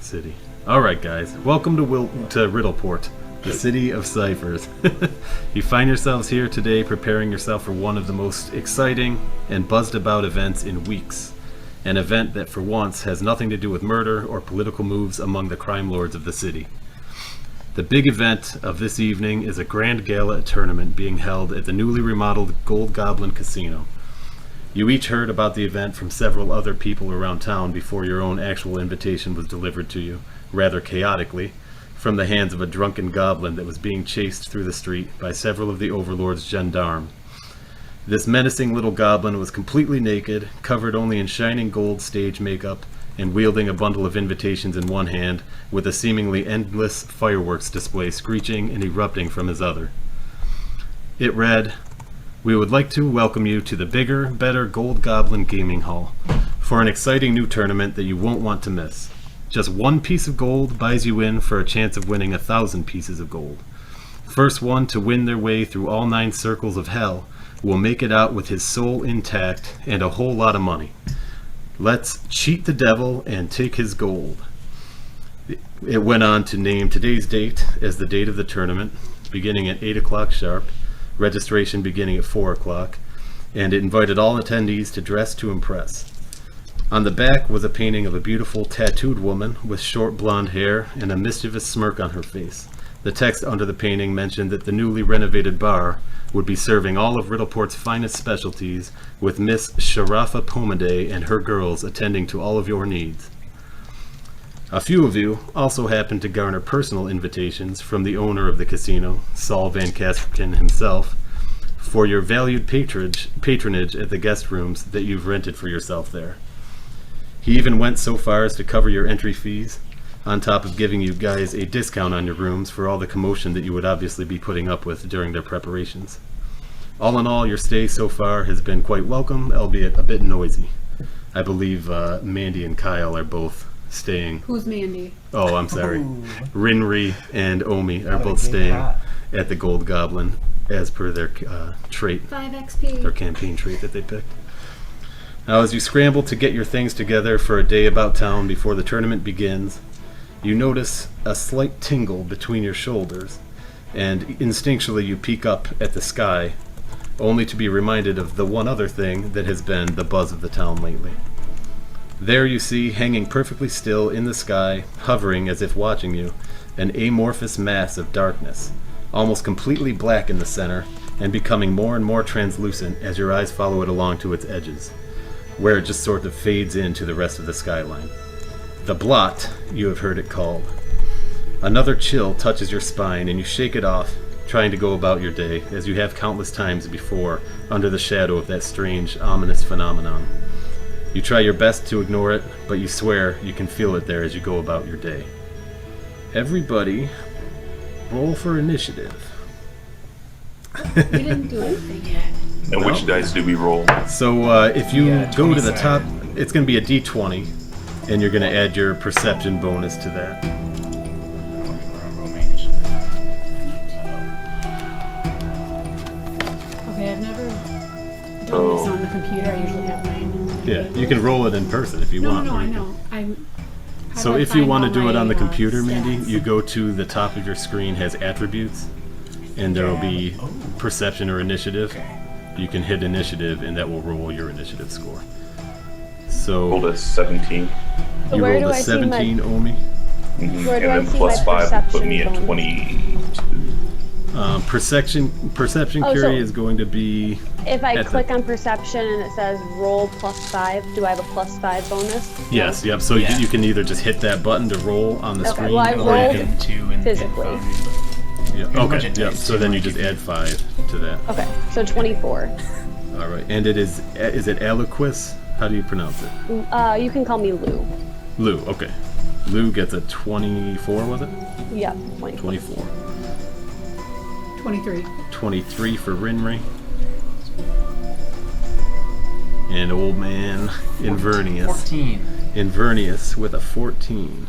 city. Alright guys, welcome to Riddleport, the city of ciphers. You find yourselves here today preparing yourself for one of the most exciting and buzzed about events in weeks. An event that for once has nothing to do with murder or political moves among the crime lords of the city. The big event of this evening is a grand gala tournament being held at the newly remodeled Gold Goblin Casino. You each heard about the event from several other people around town before your own actual invitation was delivered to you, rather chaotically, from the hands of a drunken goblin that was being chased through the street by several of the Overlord's gendarmes. This menacing little goblin was completely naked, covered only in shining gold stage makeup, and wielding a bundle of invitations in one hand, with a seemingly endless fireworks display screeching and erupting from his other. It read, "We would like to welcome you to the bigger, better Gold Goblin Gaming Hall for an exciting new tournament that you won't want to miss. Just one piece of gold buys you in for a chance of winning 1,000 pieces of gold. First one to win their way through all 9 circles of hell will make it out with his soul intact and a whole lot of money. Let's cheat the devil and take his gold." It went on to name today's date as the date of the tournament, beginning at 8 o'clock sharp, registration beginning at 4 o'clock, and it invited all attendees to dress to impress. On the back was a painting of a beautiful tattooed woman with short blonde hair and a mischievous smirk on her face. The text under the painting mentioned that the newly renovated bar would be serving all of Riddleport's finest specialties, with Miss Sharafa Pomade and her girls attending to all of your needs. A few of you also happened to garner personal invitations from the owner of the casino, Saul Van Kasperkin himself, for your valued patronage at the guest rooms that you've rented for yourself there. He even went so far as to cover your entry fees, on top of giving you guys a discount on your rooms for all the commotion that you would obviously be putting up with during their preparations. All in all, your stay so far has been quite welcome, albeit a bit noisy. I believe Mandy and Kyle are both staying. Who's Mandy? Oh, I'm sorry. Rinri and Omi are both staying at the Gold Goblin as per their trait. 5 XP. Their campaign trait that they picked. Now, as you scramble to get your things together for a day about town before the tournament begins, you notice a slight tingle between your shoulders, and instinctually you peek up at the sky, only to be reminded of the one other thing that has been the buzz of the town lately. There you see, hanging perfectly still in the sky, hovering as if watching you, an amorphous mass of darkness, almost completely black in the center, and becoming more and more translucent as your eyes follow it along to its edges, where it just sort of fades into the rest of the skyline. The blot, you have heard it called. Another chill touches your spine, and you shake it off, trying to go about your day, as you have countless times before, under the shadow of that strange, ominous phenomenon. You try your best to ignore it, but you swear you can feel it there as you go about your day. Everybody, roll for initiative. We didn't do anything yet. And which dice do we roll? So if you go to the top, it's going to be a d20, and you're going to add your perception bonus to that. Okay, I've never done this on the computer. I usually have mine. Yeah, you can roll it in person if you want. No, I know. So if you want to do it on the computer, Mandy, you go to the top of your screen, has attributes, and there will be perception or initiative. You can hit initiative, and that will roll your initiative score. So Rolled a 17. you Where rolled do a I see 17, Omi. Where do I And then see plus my 5 would put me perception at bonus? 22. Perception Oh, carry so- is going to be... If I at click on perception and it says roll +5, do I have a +5 bonus? Yes, yep. So Yeah. you can either just hit that button to roll on the Okay, screen, well, I or rolled you can... 2 and physically. Yeah, Pretty much okay, it yep. takes So two then you to just keep add 5 to that. Okay, so 24. All right, and it is it Aliquis? How do you pronounce it? You can call me Lou. Lou, okay. Lou gets a 24, was it? Yep, 24. 24. 23. 23 for Rinri. And old man Invernius. 14. Invernius with a 14.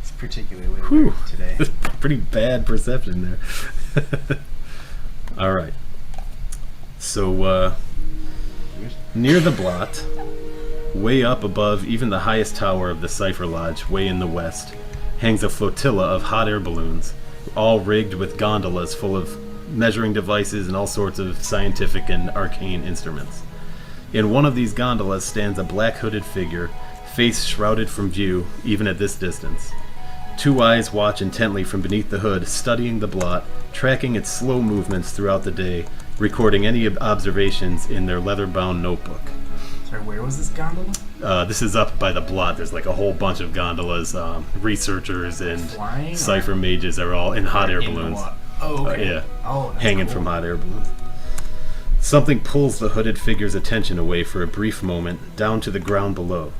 It's particularly Whew. weird today. Pretty bad perception there. All right. So, near the blot, Way up above even the highest tower of the Cipher Lodge, way in the west, hangs a flotilla of hot air balloons, all rigged with gondolas full of measuring devices and all sorts of scientific and arcane instruments. In one of these gondolas stands a black hooded figure, face shrouded from view even at this distance. Two eyes watch intently from beneath the hood, studying the blot, tracking its slow movements throughout the day, recording any observations in their leather-bound notebook. Sorry, where was this gondola? This is up by the blot. There's like a whole bunch of gondolas. Researchers and Flying cipher mages are all in hot air in the balloons. Oh, okay. Yeah, Oh, that's hanging cool. from hot air balloons. Something pulls the hooded figure's attention away for a brief moment, down to the ground below.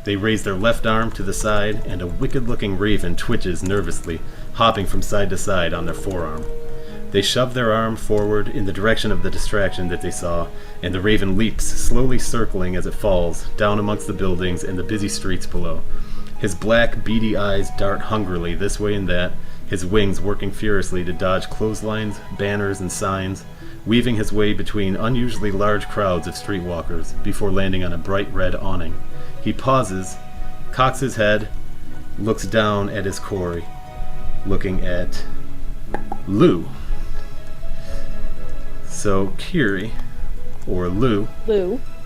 They raise their left arm to the side, and a wicked-looking raven twitches nervously, hopping from side to side on their forearm. They shove their arm forward in the direction of the distraction that they saw, and the raven leaps, slowly circling as it falls, down amongst the buildings and the busy streets below. His black, beady eyes dart hungrily this way and that, his wings working furiously to dodge clotheslines, banners, and signs, weaving his way between unusually large crowds of streetwalkers before landing on a bright red awning. He pauses, cocks his head, looks down at his quarry, looking at Lou. So, Kiri, or Lou,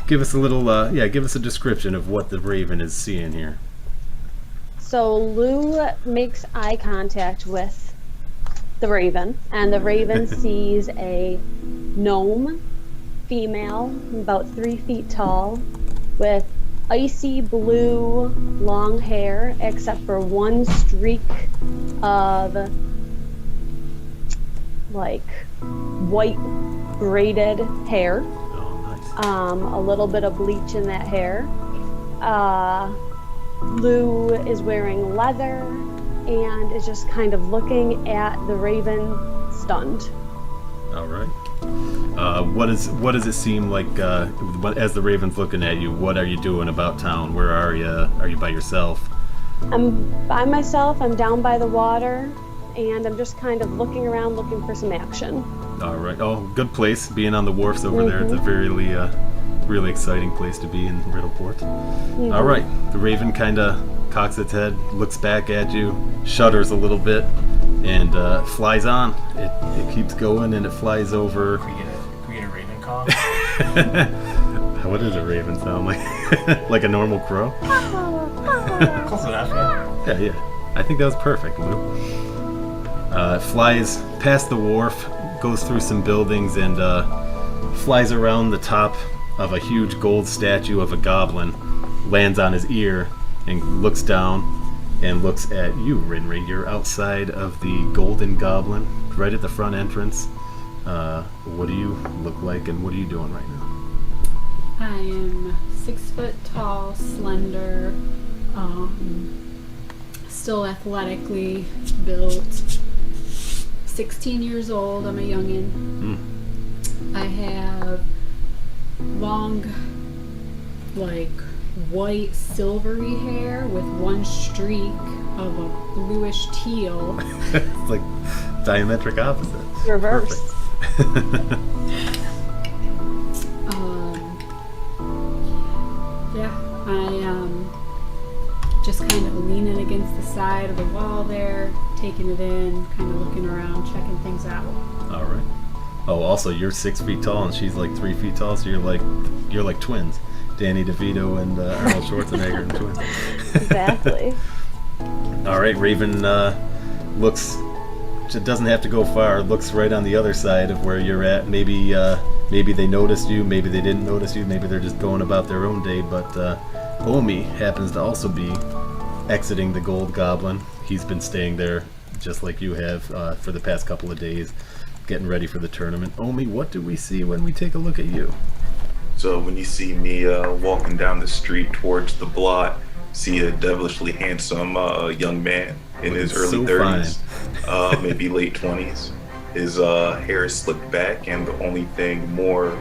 give us a little, give us a description of what the raven is seeing here. So Lou makes eye contact with the raven, and the raven sees a gnome female, about 3 feet tall, with icy blue long hair, except for one streak of like white braided hair. Oh, nice. A little bit of bleach in that hair. Lou is wearing leather and is just kind of looking at the raven, stunned. All right. What does it seem like as the raven's looking at you? What are you doing about town? Where are you? Are you by yourself? I'm by myself. I'm down by the water, and I'm just kind of looking around, looking for some action. All right. Oh, good place. Being on the wharfs over there. It's a very really exciting place to be in Riddleport. All right. The raven kind of cocks its head, looks back at you, shudders a little bit, and flies on. It keeps going, and it flies over. Can we get a raven call? What does a raven sound like? Like a normal crow? Close enough, yeah. Yeah. I think that was perfect, Lou. It flies past the wharf, goes through some buildings, and flies around the top of a huge gold statue of a goblin, lands on his ear, and looks down and looks at you, Rinri. You're outside of the Golden Goblin, right at the front entrance. What do you look like, and what are you doing right now? I am 6 foot tall, slender, still athletically built. 16 years old. I'm a youngin'. I have long, like, white silvery hair with one streak of a bluish teal. It's like diametric opposite. Reverse. Yeah, I just kind of leaning against the side of the wall there, taking it in, kind of looking around, checking things out. All right. Oh, also you're 6 feet tall and she's like 3 feet tall, so you're like twins. Danny DeVito and Arnold Schwarzenegger and twins. Exactly. All right, Raven looks. It doesn't have to go far. Looks right on the other side of where you're at. Maybe they noticed you. Maybe they didn't notice you. Maybe they're just going about their own day. But Omi happens to also be exiting the Gold Goblin. He's been staying there just like you have for the past couple of days, getting ready for the tournament. Omi, what do we see when we take a look at you? So when you see me walking down the street towards the blot, see a devilishly handsome young man in his early 30s, maybe late 20s. His hair is slicked back, and the only thing more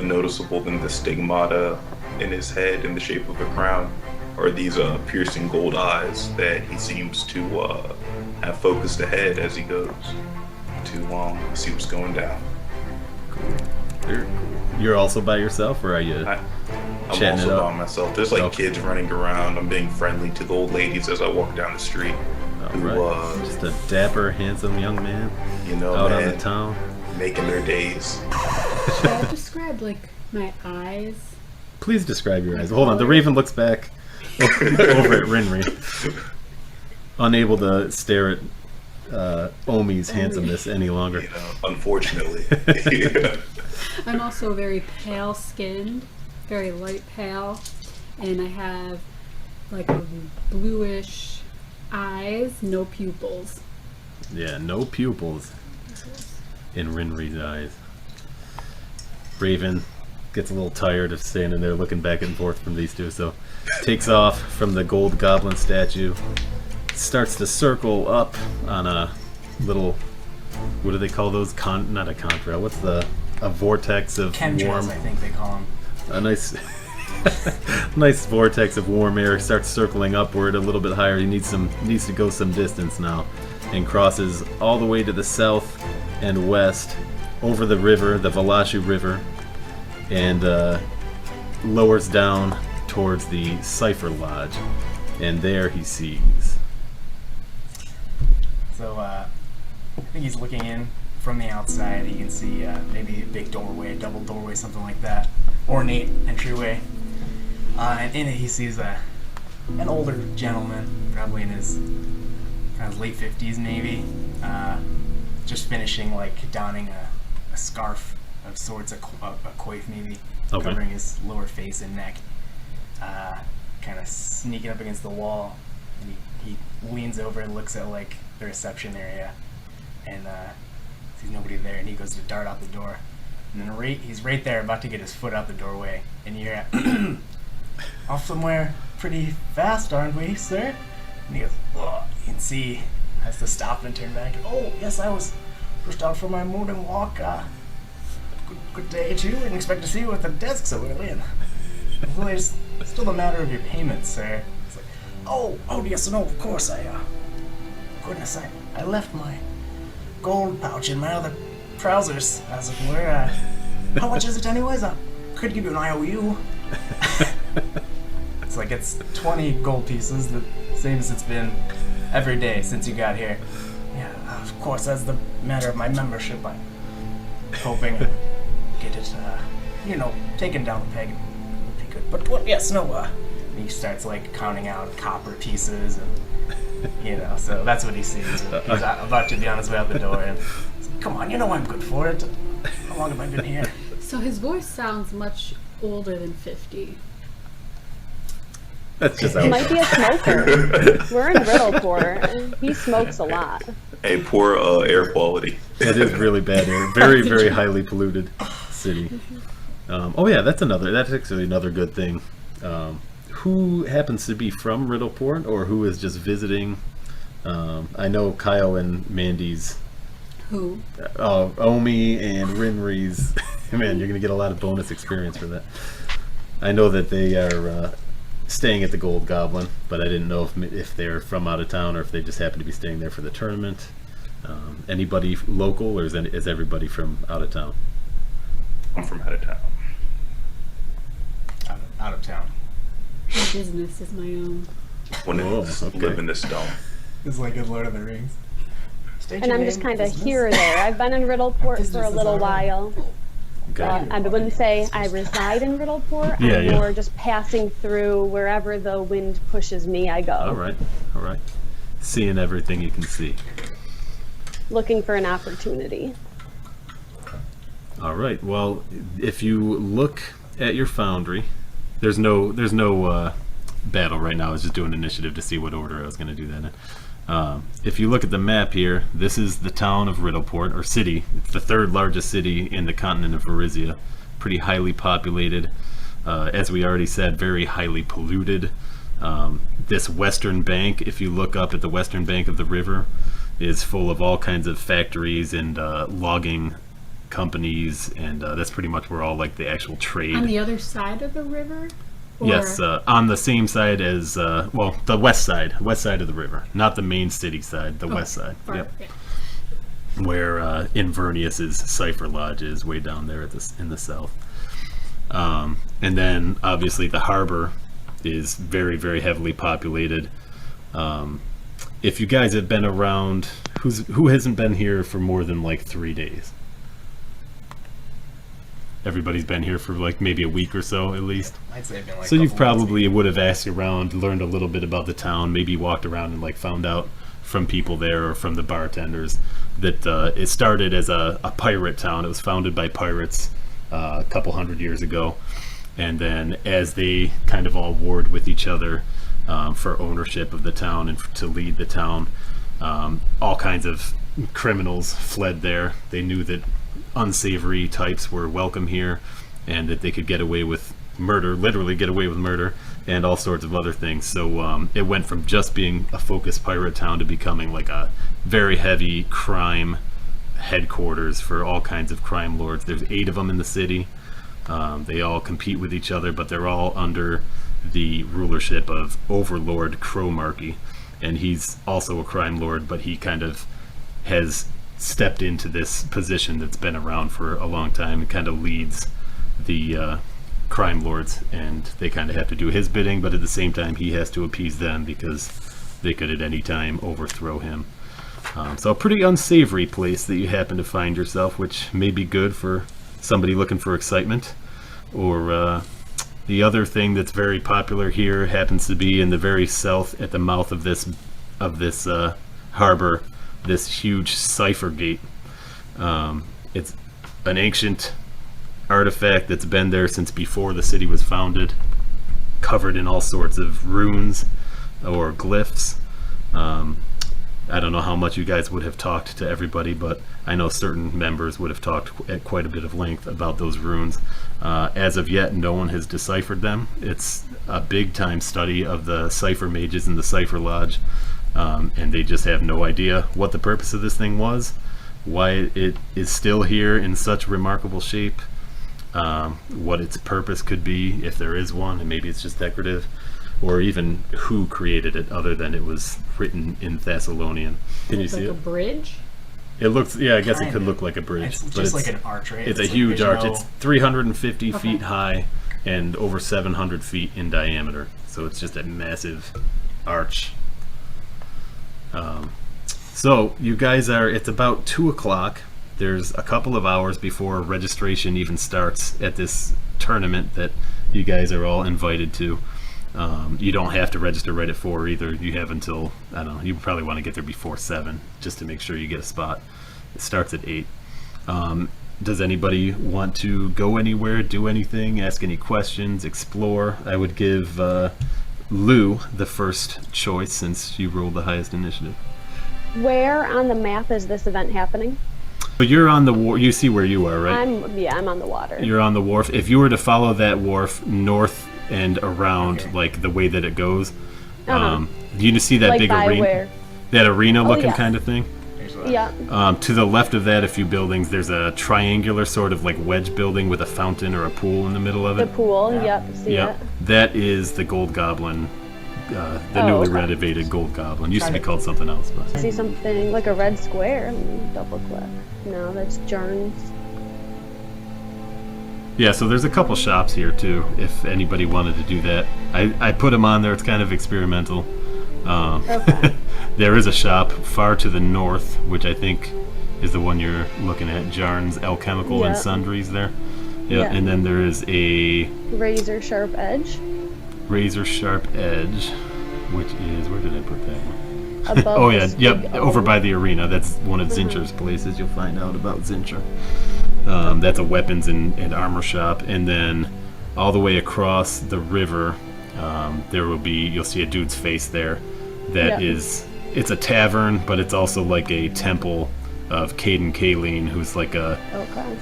noticeable than the stigmata in his head in the shape of a crown are these piercing gold eyes that he seems to have focused ahead as he goes to see what's going down. Cool. You're also by yourself, or are you? I'm chatting also it by up. myself. There's like Okay. kids running around. I'm being friendly to the old ladies as I walk down the street. All right. Just a dapper, handsome young man You know, out man, on the town. making their days. Should I describe like my eyes? Please describe your eyes. Hold on. The Raven looks back over at Rinri, unable to stare at Omi's handsomeness any longer. You know, unfortunately. Yeah. I'm also very pale skinned, very light pale, and I have like a bluish eyes, no pupils. Yeah, no pupils in Rinri's eyes. Raven gets a little tired of standing there looking back and forth from these two, so takes off from the Gold Goblin statue, starts to circle up on a little, what do they call those? Not a contrail. What's a vortex of Chemtrails, warm? I think they call them. A nice, nice vortex of warm air starts circling upward a little bit higher. He needs to go some distance now, and crosses all the way to the south and west over the river, the Valashu River, and lowers down towards the Cipher Lodge, and there he sees. So I think he's looking in from the outside. He can see maybe a big doorway, a double doorway, something like that. Ornate entryway. And in it he sees an older gentleman, probably in his late 50s maybe, just finishing like donning a scarf of sorts, a coif maybe, Okay. covering his lower face and neck, kind of sneaking up against the wall. And he leans over and looks at like the reception area, and sees nobody there, and he goes to dart out the door. And then he's right there, about to get his foot out the doorway, and you hear, off somewhere pretty fast, aren't we, sir? And he goes, oh, you can see, has to stop and turn back. Oh, yes, I was just out for my morning walk. Good day to you. Didn't expect to see you at the desk so early. And well, it's still a matter of your payments, sir. It's like, oh, yes, no, of course. Goodness, I left my gold pouch in my other trousers, as it were. How much is it anyways? I could give you an IOU. It's like, it's 20 gold pieces, the same as it's been every day since you got here. Yeah, of course, as the matter of my membership, I'm hoping to get it, taken down the peg would be good. But what, yes, no, he starts like counting out copper pieces and, so that's what he sees. He's about to be on his way out the door and, come on, I'm good for it. How long have I been here? So his voice sounds much older than 50. That's just He might be a smoker. We're in Riddleport. He smokes a lot. A poor air quality. It is really bad air. Very, very highly polluted city. That's actually another good thing. Who happens to be from Riddleport, or who is just visiting? I know Kyle and Mandy's. Who? Omi and Rinri's. Man, you're gonna get a lot of bonus experience for that. I know that they are staying at the Gold Goblin, but I didn't know if they're from out of town or if they just happen to be staying there for the tournament. Anybody local, or is everybody from out of town? I'm from out of town. Out of town. My business is my own. Live in this dome. It's like in Lord of the Rings. State And your I'm name, just kind of business. here or there. I've been in Riddleport Business for a is little alright. while. Okay. I wouldn't say I reside in Riddleport. Yeah, I'm yeah. more just passing through wherever the wind pushes me, I go. All right. Seeing everything you can see. Looking for an opportunity. All right. Well, if you look at your foundry, there's no battle right now. I was just doing initiative to see what order I was going to do that in. If you look at the map here, this is the town of Riddleport, or city. It's the third largest city in the continent of Varizia. Pretty highly populated. As we already said, very highly polluted. This western bank, if you look up at the western bank of the river, is full of all kinds of factories and logging companies, and that's pretty much where all like the actual trade. On the other side of the river? Or- Yes, on the same side as the west side of the river, not the main city side, the west side. far- Yep. yeah. Where Invernious's Cipher Lodge is, way down there in the south. And then obviously the harbor is very, very heavily populated. If you guys have been around, who hasn't been here for more than like 3 days? Everybody's been here for like maybe a week or so at least. I'd say I've been like So a you've couple months, probably maybe. would have asked around, learned a little bit about the town, maybe walked around and like found out from people there or from the bartenders that it started as a pirate town. It was founded by pirates a couple hundred years ago, and then as they kind of all warred with each other for ownership of the town and to lead the town, all kinds of criminals fled there. They knew that unsavory types were welcome here and that they could get away with murder, literally get away with murder and all sorts of other things. So it went from just being a focused pirate town to becoming like a very heavy crime headquarters for all kinds of crime lords. There's 8 of them in the city. They all compete with each other, but they're all under the rulership of Overlord Cromarky, and he's also a crime lord, but he kind of has stepped into this position that's been around for a long time and kind of leads the crime lords, and they kind of have to do his bidding, but at the same time he has to appease them because they could at any time overthrow him. So a pretty unsavory place that you happen to find yourself, which may be good for somebody looking for excitement. Or the other thing that's very popular here happens to be in the very south at the mouth of this harbor, this huge cipher gate. It's an ancient artifact that's been there since before the city was founded, covered in all sorts of runes or glyphs. I don't know how much you guys would have talked to everybody, but I know certain members would have talked at quite a bit of length about those runes. As of yet, no one has deciphered them. It's a big time study of the cipher mages in the Cipher Lodge, and they just have no idea what the purpose of this thing was, why it is still here in such remarkable shape, what its purpose could be, if there is one, and maybe it's just decorative, or even who created it, other than it was written in Thessalonian. Can you It's see like it? a bridge. It looks, yeah, I guess it Kind could of. look like a bridge. It's but just like an arch, right? It's a like huge there's arch. no- It's 350 Okay. feet high and over 700 feet in diameter. So it's just a massive arch. So you guys are, it's about 2 o'clock. There's a couple of hours before registration even starts at this tournament that you guys are all invited to. You don't have to register right at 4 either. You have until, I don't know, you probably want to get there before 7 just to make sure you get a spot. It starts at 8. Does anybody want to go anywhere, do anything, ask any questions, explore? I would give Lou the first choice since you rolled the highest initiative. Where on the map is this event happening? But you're on the wharf. You see where you are, right? I'm on the water. You're on the wharf. If you were to follow that wharf north and around, Okay. like the way that it goes, Uh-huh. you see that like big by arena, where? that arena looking yeah. kind of thing. Here's what- Yeah. To the left of that, a few buildings, there's a triangular sort of like wedge building with a fountain or a pool in the middle of The it. pool. Yeah. Yep. See Yep, it. that is the Gold Goblin, the Oh, newly okay. renovated Gold Goblin. Used to be called something else, but I see something like a red square. Let me double click. No, that's Jern's. yeah. So there's a couple shops here too, if anybody wanted to do that. I put them on there. It's kind of experimental. Okay. There is a shop far to the north, which I think is the one you're looking at, Jarn's Alchemical and Yeah. Sundries there. Yeah, Yeah. and then there is a Razor sharp edge. Razor Sharp Edge, which is, where did I put that one? Above Oh yeah, this yep, big over O. by the arena. That's one of Zincher's places. You'll find out about Zincher. That's a weapons and armor shop, and then all the way across the river, there will be, you'll see a dude's face there. That Yeah. is, it's a tavern, but it's also like a temple of Caden Kaleen, who's like a Okay.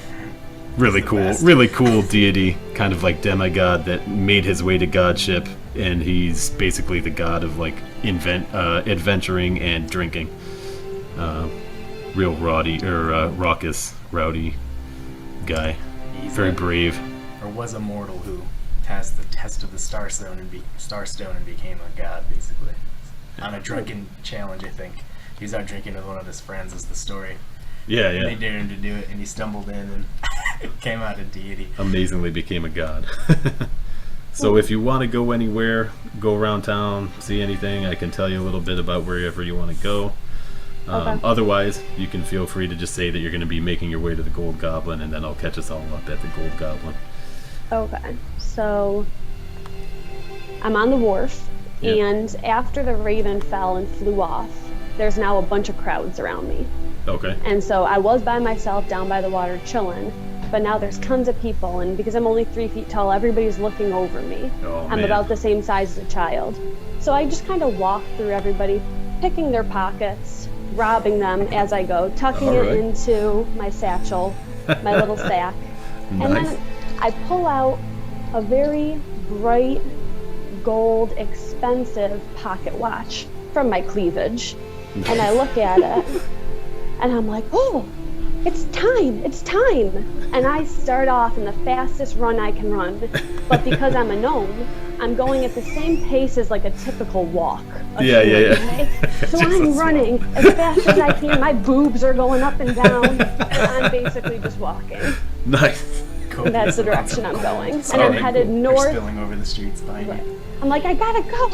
really the cool, best. really cool deity, kind of like demigod that made his way to godship, and he's basically the god of like adventuring and drinking. Real raucous, rowdy guy, He's very a- brave. Or was a mortal who passed the test of the Starstone and became a god, basically. On a drunken challenge, I think. He was out drinking with one of his friends, is the story. Yeah, And they yeah. dared him to do it, and he stumbled in, and Came out a deity. Amazingly became a god. So if you want to go anywhere, go around town, see anything, I can tell you a little bit about wherever you want to go. Okay. Otherwise, you can feel free to just say that you're going to be making your way to the Gold Goblin, and then I'll catch us all up at the Gold Goblin. Okay, so I'm on the wharf, Yep. and after the raven fell and flew off, there's now a bunch of crowds around me. Okay. And so I was by myself down by the water chilling, but now there's tons of people, and because I'm only 3 feet tall, everybody's looking over me. Oh, I'm man. about the same size as a child. So I just kind of walk through everybody, picking their pockets, robbing them as I go, tucking All it right. into my satchel, my little sack. And Nice. then I pull out a very bright, gold, expensive pocket watch from my cleavage. And I look at it, and I'm like, oh, it's time. And I start off in the fastest run I can run. But because I'm a gnome, I'm going at the same pace as like a typical walk. Yeah. Okay? So I'm Jesus. running as fast as I can. My boobs are going up and down. I'm basically just walking. Nice. And that's the direction I'm going. And I'm Alright, headed cool. They're north. spilling over the streets behind you. I'm like, I gotta go.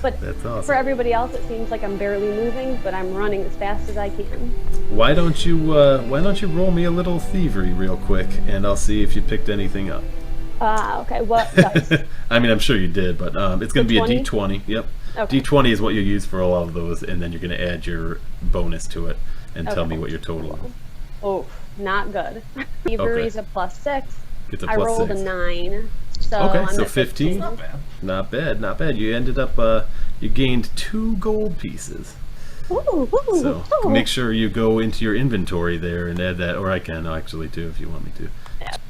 But That's awesome. for everybody else, it seems like I'm barely moving, but I'm running as fast as I can. Why don't you roll me a little thievery real quick, and I'll see if you picked anything up. Okay, what dice? I mean, I'm sure you did, but it's going to be a D20? D20. Yep. Okay. D20 is what you use for all of those, and then you're going to add your bonus to it and tell Okay. me what your total is. Oh, not good. Thievery's a +6. It's a I plus rolled 6. a 9. So Okay, I'm so at 15. Not bad. Not bad. You ended up, you gained 2 gold pieces. Ooh, So make sure you go into your inventory there and add that, or I can actually too if you want me to.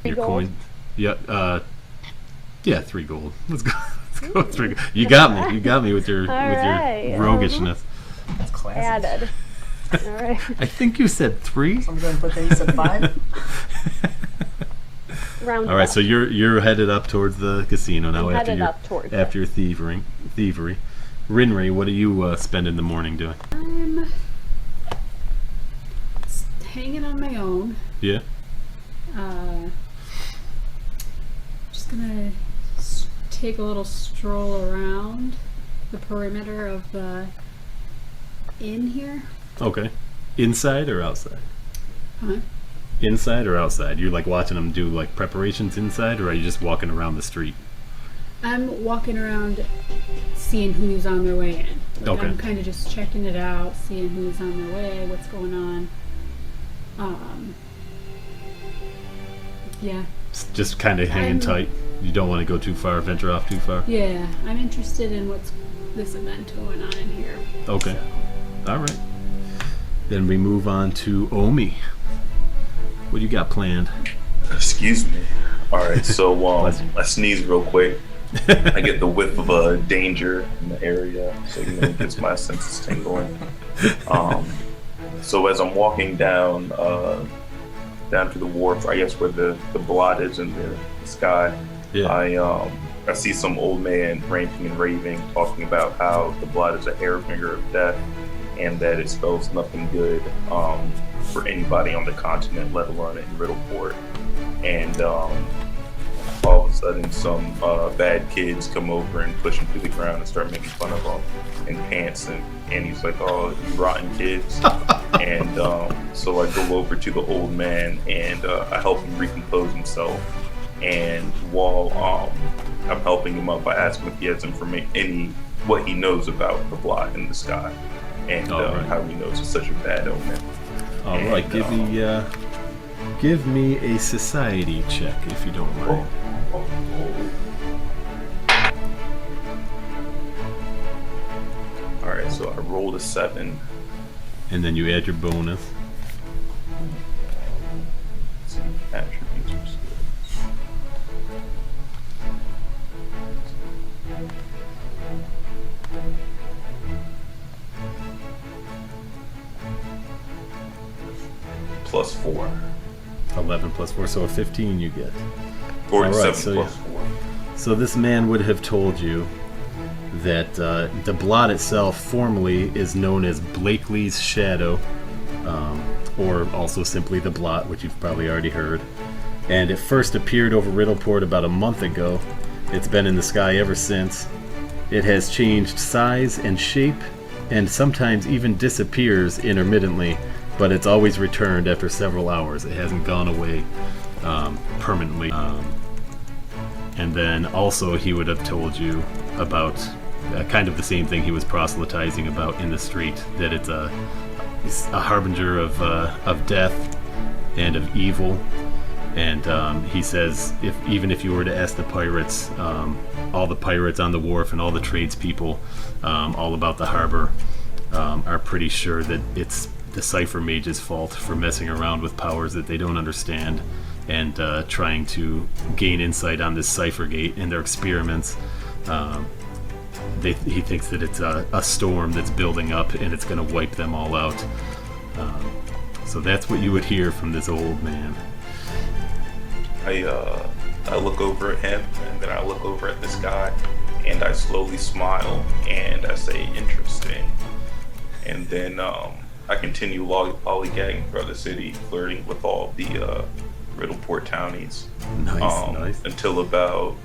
Three Your gold. coin. Yeah, 3 gold. Let's go. Let's go with 3 gold. You got me. You got me with your right, roguishness. That's classic. Added. All right. I think you said 3. I'm going to put that. You said 5? Round All right, up. so you're headed up towards the casino now I'm after headed your up towards after your thievery. Rinri, what do you spend in the morning doing? I'm hanging on my own. Yeah. Just gonna take a little stroll around the perimeter of the inn here. Okay. Inside or outside? Huh? Inside or outside? You're like watching them do like preparations inside, or are you just walking around the street? I'm walking around seeing who's on their way in. Like, Okay. I'm kind of just checking it out, seeing who's on their way, what's going on. Yeah. Just kind of hanging I'm- tight. You don't want to go too far, venture off too far. Yeah, I'm interested in what's this event going on in here. Okay. All right. Then we move on to Omi. What do you got planned? Excuse me. All right, so Bless you. I sneeze real quick. I get the whiff of danger in the area, so it gets my senses tingling. So as I'm walking down to the wharf, I guess where the blot is in the sky, Yeah. I see some old man ranting and raving, talking about how the blot is a hair finger of death, and that it spells nothing good for anybody on the continent, let alone in Riddleport. And all of a sudden, some bad kids come over and push him to the ground and start making fun of him in pants, and he's like, "Oh, you rotten kids!" And so I go over to the old man and I help him recompose himself. And while I'm helping him up, I ask him if he has what he knows about the blot in the sky, and All right. how he knows it's such a bad omen. All right. Give me a society check if you don't mind. All right, so I rolled a 7. And then you add your bonus. Let's see, attributes or skills. +4. 11 plus 4, so a 15 you get. 47 so plus yeah. 4. So this man would have told you that the blot itself formally is known as Blakely's Shadow. or also simply the Blot, which you've probably already heard. And it first appeared over Riddleport about a month ago. It's been in the sky ever since. It has changed size and shape, and sometimes even disappears intermittently, but it's always returned after several hours. It hasn't gone away permanently. And then also he would have told you about kind of the same thing he was proselytizing about in the street, that it's a harbinger of death and of evil. And he says, even if you were to ask the pirates, all the pirates on the wharf and all the tradespeople, all about the harbor, are pretty sure that it's the Cipher Mage's fault for messing around with powers that they don't understand, and trying to gain insight on this Cipher Gate and their experiments. He thinks that it's a storm that's building up and it's going to wipe them all out. So that's what you would hear from this old man. I look over at him, and then I look over at this guy, and I slowly smile, and I say, interesting. And then I continue lollygagging throughout the city, flirting with all the Riddleport townies. Nice. Until about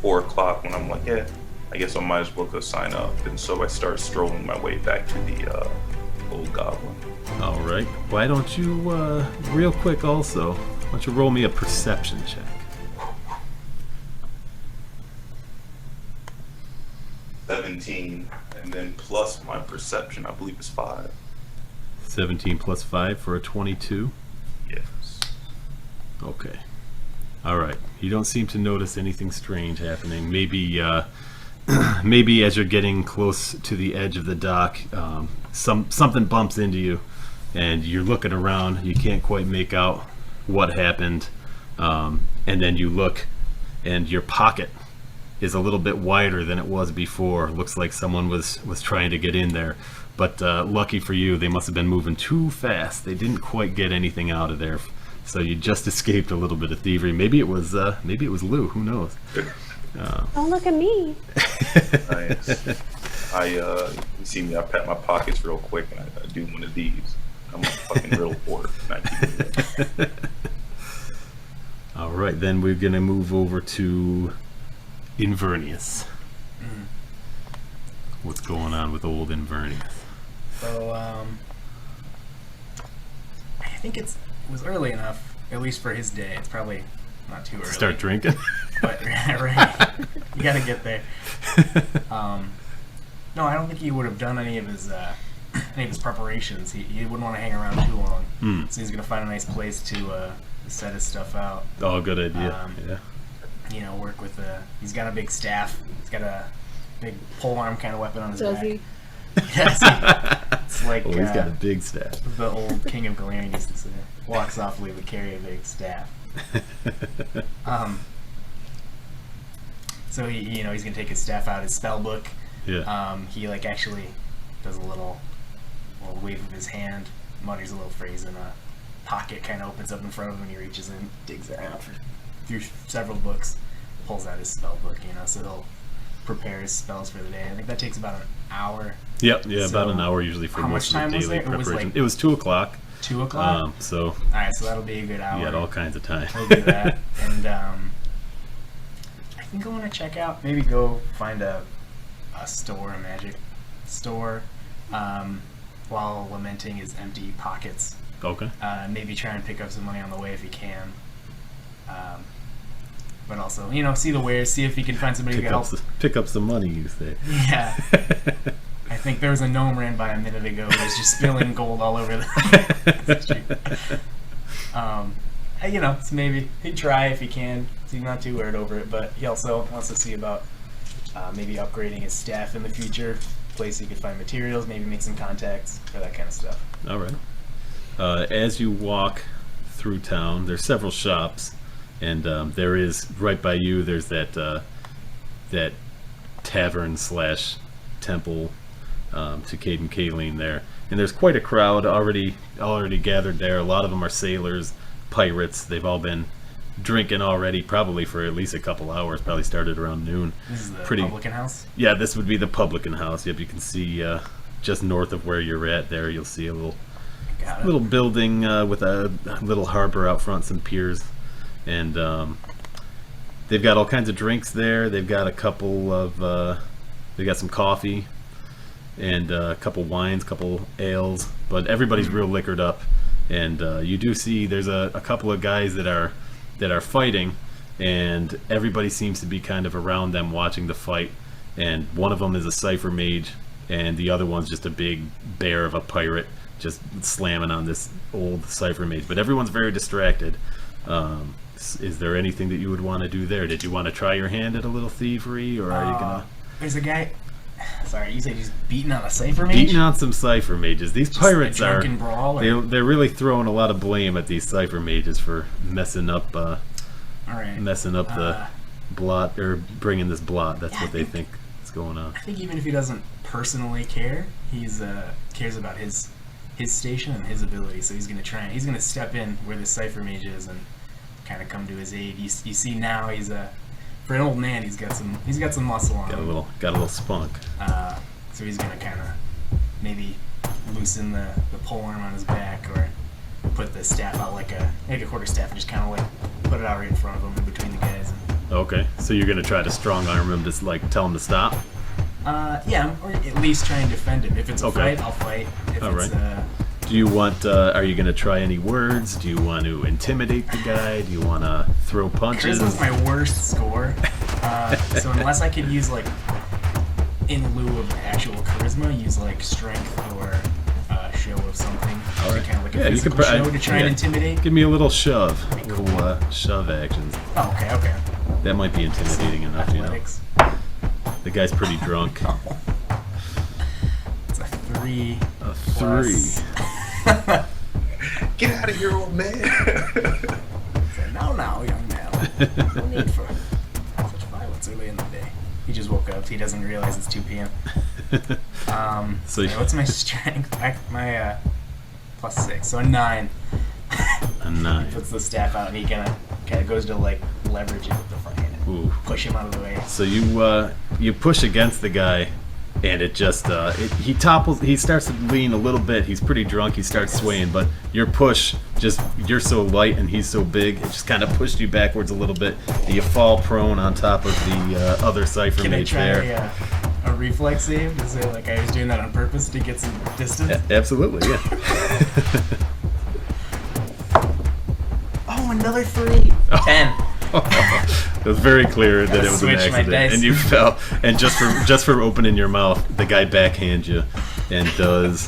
4 o'clock, when I'm like, yeah, I guess I might as well go sign up. And so I start strolling my way back to the Gold Goblin. All right. Why don't you, real quick also, why don't you roll me a perception check? 17, and then plus my perception, I believe is 5. 17 plus 5 for a 22? Yes. Okay. All right. You don't seem to notice anything strange happening. Maybe, maybe as you're getting close to the edge of the dock, something bumps into you, and you're looking around. You can't quite make out what happened, and then you look, and your pocket is a little bit wider than it was before. Looks like someone was trying to get in there, but lucky for you, they must have been moving too fast. They didn't quite get anything out of there, so you just escaped a little bit of thievery. Maybe it was Lou. Who knows? Don't look at me. Nice. You see me, I pat my pockets real quick, and I do one of these. I'm a fucking Riddleport. All right, then we're gonna move over to Inverness. What's going on with old Inverness? So, I think it was early enough, at least for his day. It's probably not too early. Start drinking? But, right. You gotta get there. No, I don't think he would have done any of his preparations. He wouldn't want to hang around too long. So he's gonna find a nice place to set his stuff out. Oh, good idea. Yeah. You know, work with he's got a big staff. He's got a big polearm kind of weapon on his Does back. he? Yes. It's like Oh, he's got a big staff. the old King of Galarian used to say, "Walk softly, but carry a big staff." So he's gonna take his staff out, his spell book. Yeah. He actually does a little wave of his hand, mutters a little phrase, and a pocket kind of opens up in front of him, and he reaches in, digs that out through several books, pulls out his spell book, so he'll prepare his spells for the day. I think that takes about an hour. Yep, yeah, So, about an hour usually for how most much of the time was daily there? It was preparation. like It was 2 o'clock. 2 o'clock? So Alright, so that'll be a good hour. you had all kinds of time. We'll do that. And I think I want to check out, maybe go find a store, a magic store, while lamenting his empty pockets. Okay. Maybe try and pick up some money on the way if he can. But also, see the wares, see if he can find somebody who can help. Pick up some money, you say. Yeah. I think there was a gnome ran by a minute ago who was just spilling gold all over the street. So maybe he'd try if he can. He's not too worried over it, but he also wants to see about maybe upgrading his staff in the future, place he could find materials, maybe make some contacts, or that kind of stuff. All right. As you walk through town, there's several shops, and there is right by you. There's that tavern / temple to Caden Kaleen there, and there's quite a crowd already gathered there. A lot of them are sailors, pirates. They've all been drinking already, probably for at least a couple hours. Probably started around noon. This is the Pretty- publican house? Yeah, this would be the publican house. Yep, you can see just north of where you're at there, you'll see a Got it. little building with a little harbor out front, some piers, and they've got all kinds of drinks there. They've got a couple of they got some coffee and a couple wines, couple ales, but everybody's real liquored up. And you do see there's a couple of guys that are fighting, and everybody seems to be kind of around them watching the fight. And one of them is a cipher mage, and the other one's just a big bear of a pirate, just slamming on this old cipher mage. But everyone's very distracted. Is there anything that you would want to do there? Did you want to try your hand at a little thievery, or are you gonna? There's a guy. Sorry, you said he's beating on a cipher mage? Beating on some cipher mages. These Just pirates a are. drunken brawl, or? They're really throwing a lot of blame at these cipher mages for messing up. All right. Messing up the blot, or bringing this blot. That's what they think is going on. I think even if he doesn't personally care, he's cares about his station and his ability. So he's gonna step in where the cipher mage is and kind of come to his aid. You see now for an old man, he's got some muscle on him. Got a little spunk. So he's gonna kind of maybe loosen the pole arm on his back, or put the staff out like a quarterstaff, and just kind of like put it out right in front of him, in between the guys. Okay, so you're gonna try to strong arm him, just like tell him to stop. Yeah, or at least try and defend him. If it's a fight, I'll fight. If All it's right. Do you want? Are you gonna try any words? Do you want to intimidate the guy? Do you want to throw punches? Charisma's my worst score. So unless I could use like, in lieu of actual charisma, use like strength or show of something. All right. Kind of like Yeah, a you physical could show to try and intimidate. Give me a little shove. Little shove actions. Oh, okay. That might be intimidating enough. Athletics. The guy's pretty drunk. It's a 3. A 3. Get out of here, old man. No, young man. No need for such violence early in the day. He just woke up. He doesn't realize it's 2 p.m. So what's my strength? My +6, so a 9. A 9. Puts the staff out, and he kind of goes to like leverage it with the front hand. Ooh. Push him out of the way. So you push against the guy, and it just he topples. He starts to lean a little bit. He's pretty drunk. He starts swaying, but your push you're so light and he's so big. It just kind of pushed you backwards a little bit. And you fall prone on top of the other cipher Can I mage try there. a reflex save? Is it like I was doing that on purpose to get some distance? Absolutely, yeah. Oh, another 3. 10. It was very clear that Gotta it was an switch my accident, dice. and you fell. And just for opening your mouth, the guy backhands you, and does.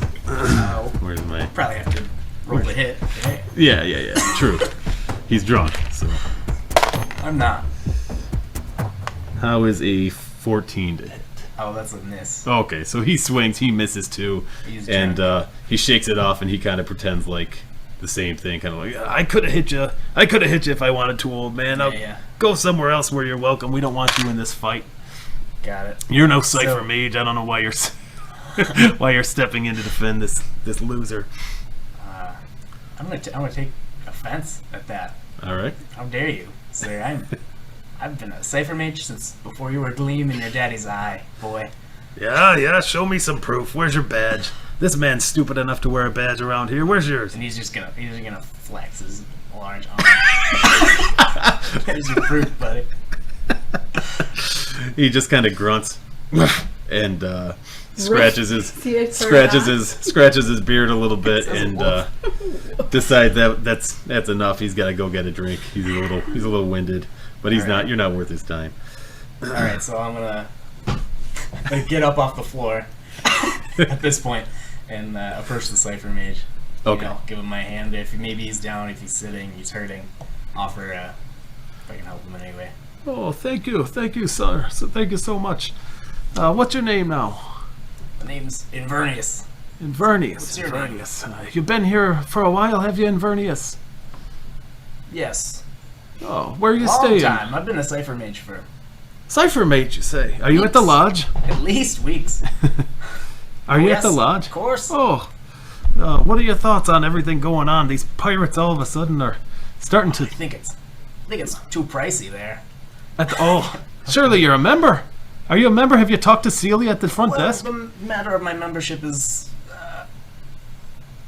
Where's my? Probably have to roll the hit. Yeah. True. He's drunk, so. I'm not. How is a 14 to hit? Oh, that's a miss. Okay, so he swings, he misses too, He's and drunk. he shakes it off, and he kind of pretends like the same thing, kind of like, I could have hit you. I could have hit you if I wanted to, old man. I'll Yeah. go somewhere else where you're welcome. We don't want you in this fight. Got it. You're no cipher So- mage. I don't know why you're why you're stepping in to defend this loser. I'm gonna take offense at that. All right. How dare you, sir? I've been a cipher mage since before you were a gleam in your daddy's eye, boy. Yeah. Show me some proof. Where's your badge? This man's stupid enough to wear a badge around here. Where's yours? And he's just gonna flex his large arm. There's your proof, buddy. He just kind of grunts and scratches See it scratches his beard a little bit and decides that's enough. He's got to go get a drink. He's a little winded, but he's All not. right. You're not worth his time. All right, so I'm gonna get up off the floor at this point and approach the cipher mage. Okay. Give him my hand. If maybe he's down, if he's sitting, he's hurting. Offer if I can help him in any way. Oh, thank you, sir. So thank you so much. What's your name now? The name's Invernus. Invernus. What's your name? Invernus. You've been here for a while, have you, Invernus? Yes. Oh, where are you Long staying? time. I've been a cipher mage for Cipher mate, you say? Are you at the Weeks. lodge? at least weeks. Are you at Yes, the lodge? Of course. Oh, what are your thoughts on everything going on? These pirates all of a sudden are starting I think it's too pricey there. surely you're a member. Are you a member? Have you talked to Celia at the front desk? The matter of my membership is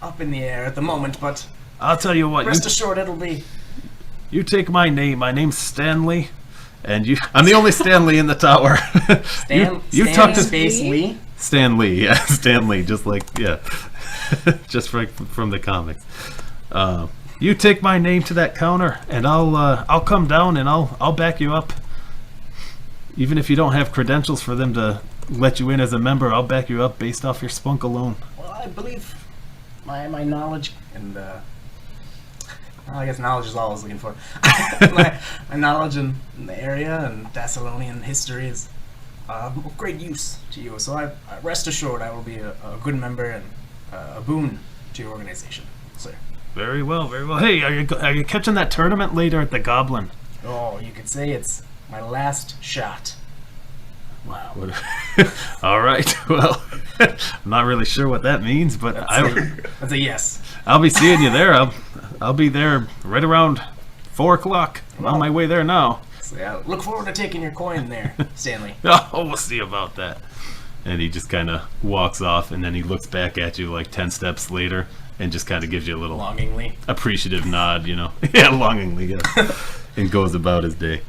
up in the air at the moment, but I'll tell you what. rest assured it'll be. You take my name. My name's Stanley, and I'm the only Stanley in the tower. You've talked to Space Lee. Stan Lee, yeah, Stan Lee, just just from the comics. You take my name to that counter, and I'll come down and I'll back you up. Even if you don't have credentials for them to let you in as a member, I'll back you up based off your spunk alone. Well, I believe my knowledge and I guess knowledge is all I was looking for. my knowledge in the area and Thessalonian history is of great use to you. So I rest assured I will be a good member and a boon to your organization, sir. Very well, very well. Hey, are you catching that tournament later at the Goblin? Oh, you could say it's my last shot. Wow. All right. Well, I'm not really sure what that means, but That's a yes. I'll be seeing you there. I'll be there right around 4 o'clock. I'm on my way there now. So yeah, look forward to taking your coin there, Stanley. Oh, we'll see about that. And he just kind of walks off, and then he looks back at you like 10 steps later and just kind of gives you a little Longingly. appreciative nod, you know. Yeah, longingly, yeah. And goes about his day.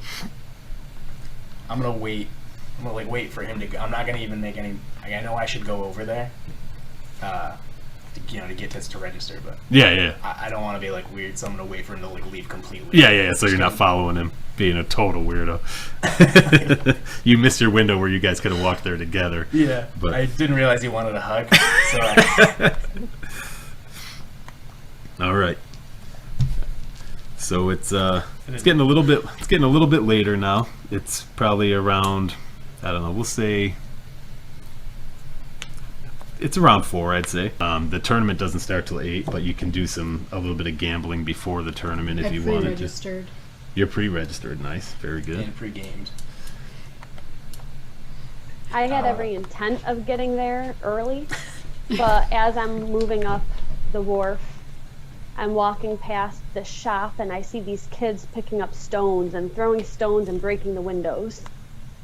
I'm gonna wait. I'm gonna wait for him to go. I'm not gonna even make any. I know I should go over there, to get us to register, but Yeah. I don't want to be weird, so I'm gonna wait for him to leave completely. Yeah. So you're not following him, being a total weirdo. You missed your window where you guys could have walked there together. Yeah, But I didn't realize he wanted a hug. So all right. So it's getting a little bit later now. It's probably around, I don't know, we'll say it's around 4, I'd say. The tournament doesn't start till 8, but you can do a little bit of gambling before the tournament if you wanted to. Pre-registered. You're pre-registered. Nice, very good. and pre-gamed. I had every intent of getting there early, but as I'm moving up the wharf, I'm walking past the shop and I see these kids picking up stones and throwing stones and breaking the windows.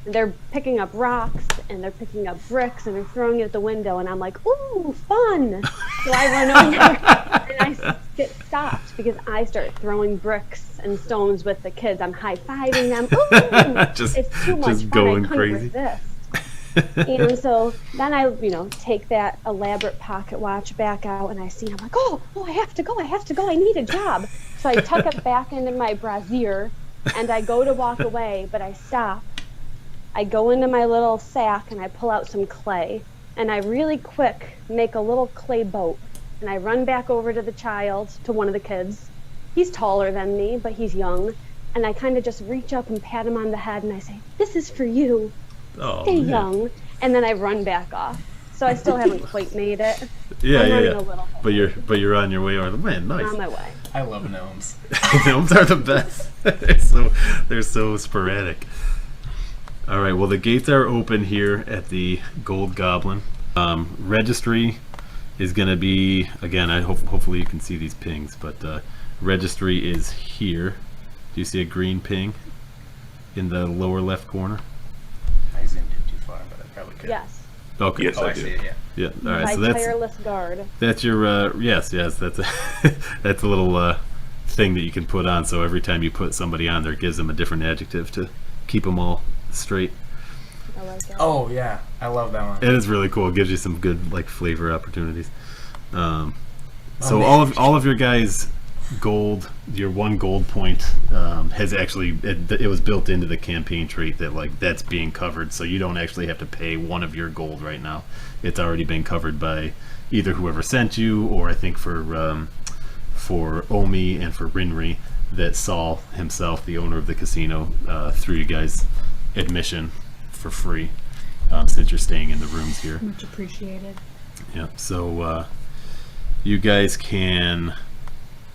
And they're picking up rocks and they're picking up bricks and they're throwing it at the window, and I'm like, ooh, fun! So I run over and I get stopped because I start throwing bricks and stones with the kids. I'm high-fiving them. Ooh! It's too much just fun. going I couldn't crazy. resist. And so then I, take that elaborate pocket watch back out and I see, I'm like, oh, I have to go, I need a job. So I tuck it back into my brassiere and I go to walk away, but I stop. I go into my little sack and I pull out some clay and I really quick make a little clay boat and I run back over to to one of the kids. He's taller than me, but he's young. And I kind of just reach up and pat him on the head and I say, this is for you. Oh, Stay man. young, and then I run back off. So I still haven't quite made it. Yeah. I'm running a little bit. But you're on your way. Man, nice. On my way. I love gnomes. Gnomes are the best. they're so sporadic. All right. Well, the gates are open here at the Gold Goblin. Registry is going to be, again. Hopefully you can see these pings, but registry is here. Do you see a green ping in the lower left corner? I zoomed in too far, but I probably could. Yes. Okay. Yes, Oh, I I see do. it. Yeah. Yeah. All right. My So that's tireless guard. That's your yes. That's a that's a little thing that you can put on. So every time you put somebody on there, it gives them a different adjective to keep them all straight. I like it. Oh yeah, I love that one. It is really cool. It gives you some good flavor opportunities. So man. all of your guys' gold, your 1 gold point has actually it was built into the campaign trait that that's being covered. So you don't actually have to pay 1 of your gold right now. It's already been covered by either whoever sent you, or I think for Omi and for Rinri, that Saul himself, the owner of the casino, threw you guys admission for free since you're staying in the rooms here. Much appreciated. Yeah. So you guys can.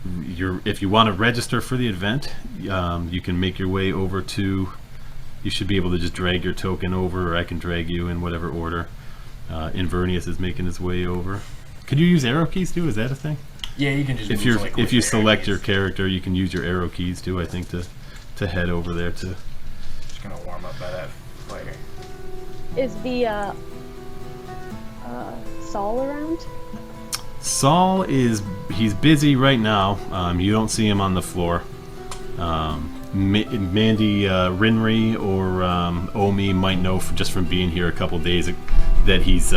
If you want to register for the event, you can make your way over to. You should be able to just drag your token over, or I can drag you in whatever order. Inverness is making his way over. Could you use arrow keys too? Is that a thing? Yeah, you can just. If you select your character, you can use your arrow keys too. I think to head over there to. Just gonna warm up by that fire. Is the Saul around? Saul he's busy right now. You don't see him on the floor. Mandy Rinry or Omi might know just from being here a couple days that he's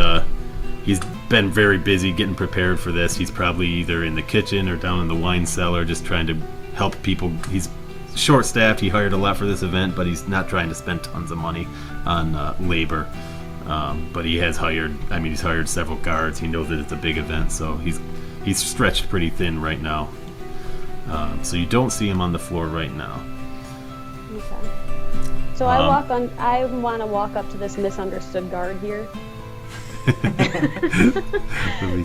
been very busy getting prepared for this. He's probably either in the kitchen or down in the wine cellar just trying to help people. He's short-staffed. He hired a lot for this event, but he's not trying to spend tons of money on labor. But he has hired. He's hired several guards. He knows that it's a big event, so he's stretched pretty thin right now. So you don't see him on the floor right now. Okay. So I want to walk up to this misunderstood guard here.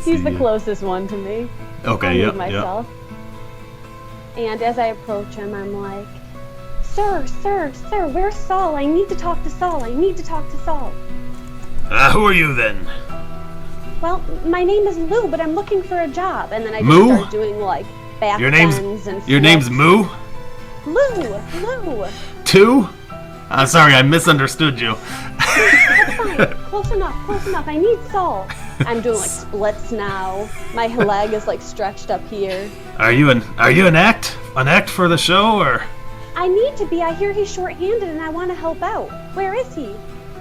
He's the closest one to me. Okay, I'll move myself. And as I approach him, I'm like, Sir, where's Saul? I need to talk to Saul. Who are you then? Well, my name is Lou, but I'm looking for a job. And then I just Moo? start doing like back Your bends name's and Your name's flips. Moo? Lou. Two? I'm sorry, I misunderstood you. That's fine. Close enough. I need Saul. I'm doing like splits now. My leg is like stretched up here. Are you an act? An act for the show, or? I need to be. I hear he's short-handed and I want to help out. Where is he?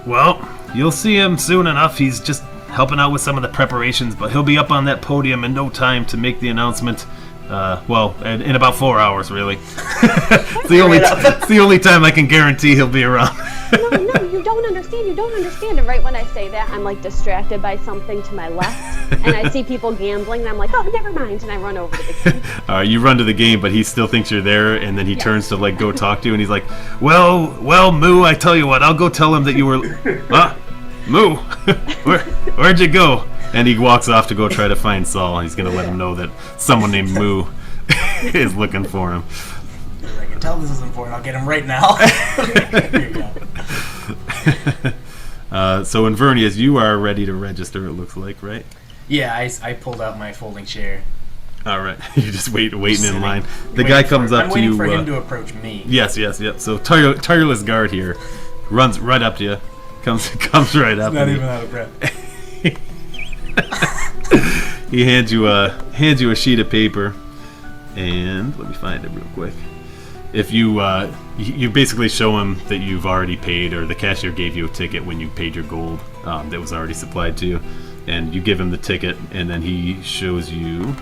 Well, you'll see him soon enough. He's just helping out with some of the preparations, but he'll be up on that podium in no time to make the announcement. In about 4 hours, really. It's the only time I can guarantee he'll be around. No, you don't understand. And right when I say that, I'm like distracted by something to my left, and I see people gambling, and I'm like, oh, never mind, and I run over to the game. You run to the game, but he still thinks you're there, and then he turns to like go talk to you, and he's like, well, Moo, I tell you what, I'll go tell him that you were, Moo, where'd you go? And he walks off to go try to find Saul, and he's gonna let him know that someone named Moo is looking for him. I can tell this is important. I'll get him right now. Here you go. So Invernius, you are ready to register, it looks like, right? Yeah, I pulled out my folding chair. All right, you're just waiting in line. The Waiting guy comes for- up I'm to waiting you. for him to approach me. Yes. So tireless guard here runs right up to you, comes right up. Not even out of breath. He hands you a sheet of paper, and let me find it real quick. If you basically show him that you've already paid, or the cashier gave you a ticket when you paid your gold that was already supplied to you, and you give him the ticket, and then he shows you.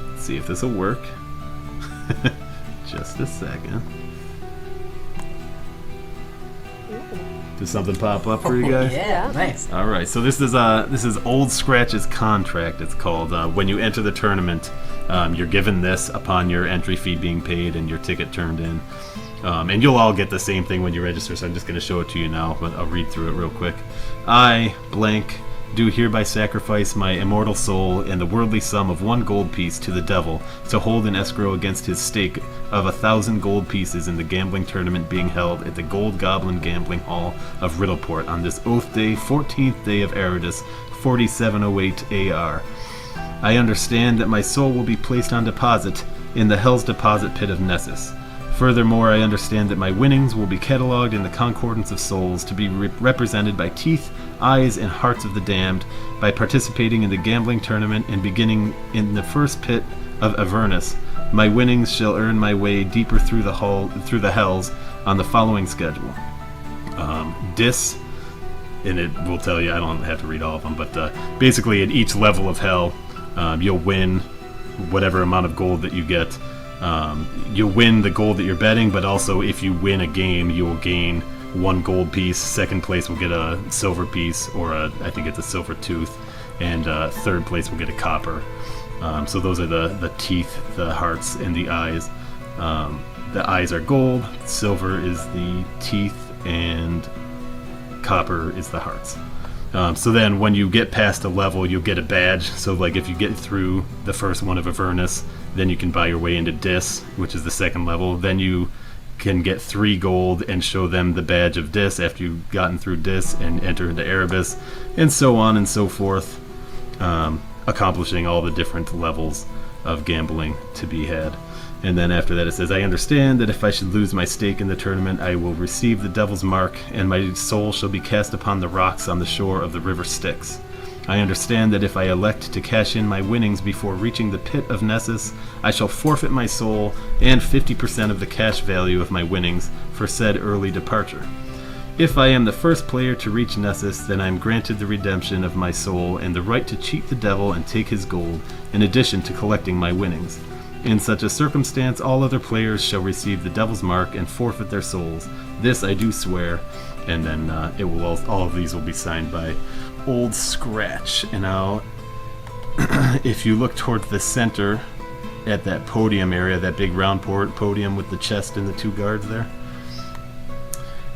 Let's see if this will work. Just a second. Does something pop up for you guys? Yeah, nice. All right, so this is Old Scratch's contract. It's called. When you enter the tournament, you're given this upon your entry fee being paid and your ticket turned in. And you'll all get the same thing when you register. So I'm just going to show it to you now, but I'll read through it real quick. I, blank, do hereby sacrifice my immortal soul and the worldly sum of 1 gold piece to the devil to hold in escrow against his stake of 1,000 gold pieces in the gambling tournament being held at the Gold Goblin Gambling Hall of Riddleport on this Oath Day, 14th day of Eridus, 4708 AR. I understand that my soul will be placed on deposit in the Hell's Deposit Pit of Nessus. Furthermore, I understand that my winnings will be catalogued in the Concordance of Souls to be represented by teeth, eyes, and hearts of the damned by participating in the gambling tournament and beginning in the first pit of Avernus. My winnings shall earn my way deeper through the hells on the following schedule. Dis, and it will tell you, I don't have to read all of them, but basically at each level of hell, you'll win whatever amount of gold that you get. You'll win the gold that you're betting, but also if you win a game, you will gain 1 gold piece. Second place will get a silver piece, or I think it's a silver tooth, and third place will get a copper. So those are the teeth, the hearts, and the eyes. The eyes are gold, silver is the teeth, and copper is the hearts. So then when you get past a level, you'll get a badge. So like if you get through the first one of Avernus, then you can buy your way into Dis, which is the second level. Then you can get 3 gold and show them the badge of Dis after you've gotten through Dis and enter into Erebus, and so on and so forth, accomplishing all the different levels of gambling to be had. And then after that it says, I understand that if I should lose my stake in the tournament, I will receive the devil's mark, and my soul shall be cast upon the rocks on the shore of the river Styx. I understand that if I elect to cash in my winnings before reaching the pit of Nessus, I shall forfeit my soul and 50% of the cash value of my winnings for said early departure. If I am the first player to reach Nessus, then I am granted the redemption of my soul and the right to cheat the devil and take his gold, in addition to collecting my winnings. In such a circumstance, all other players shall receive the devil's mark and forfeit their souls. This I do swear. And then it will all of these will be signed by Old Scratch. And now, if you look towards the center at that podium area, that big round podium with the chest and the 2 guards there,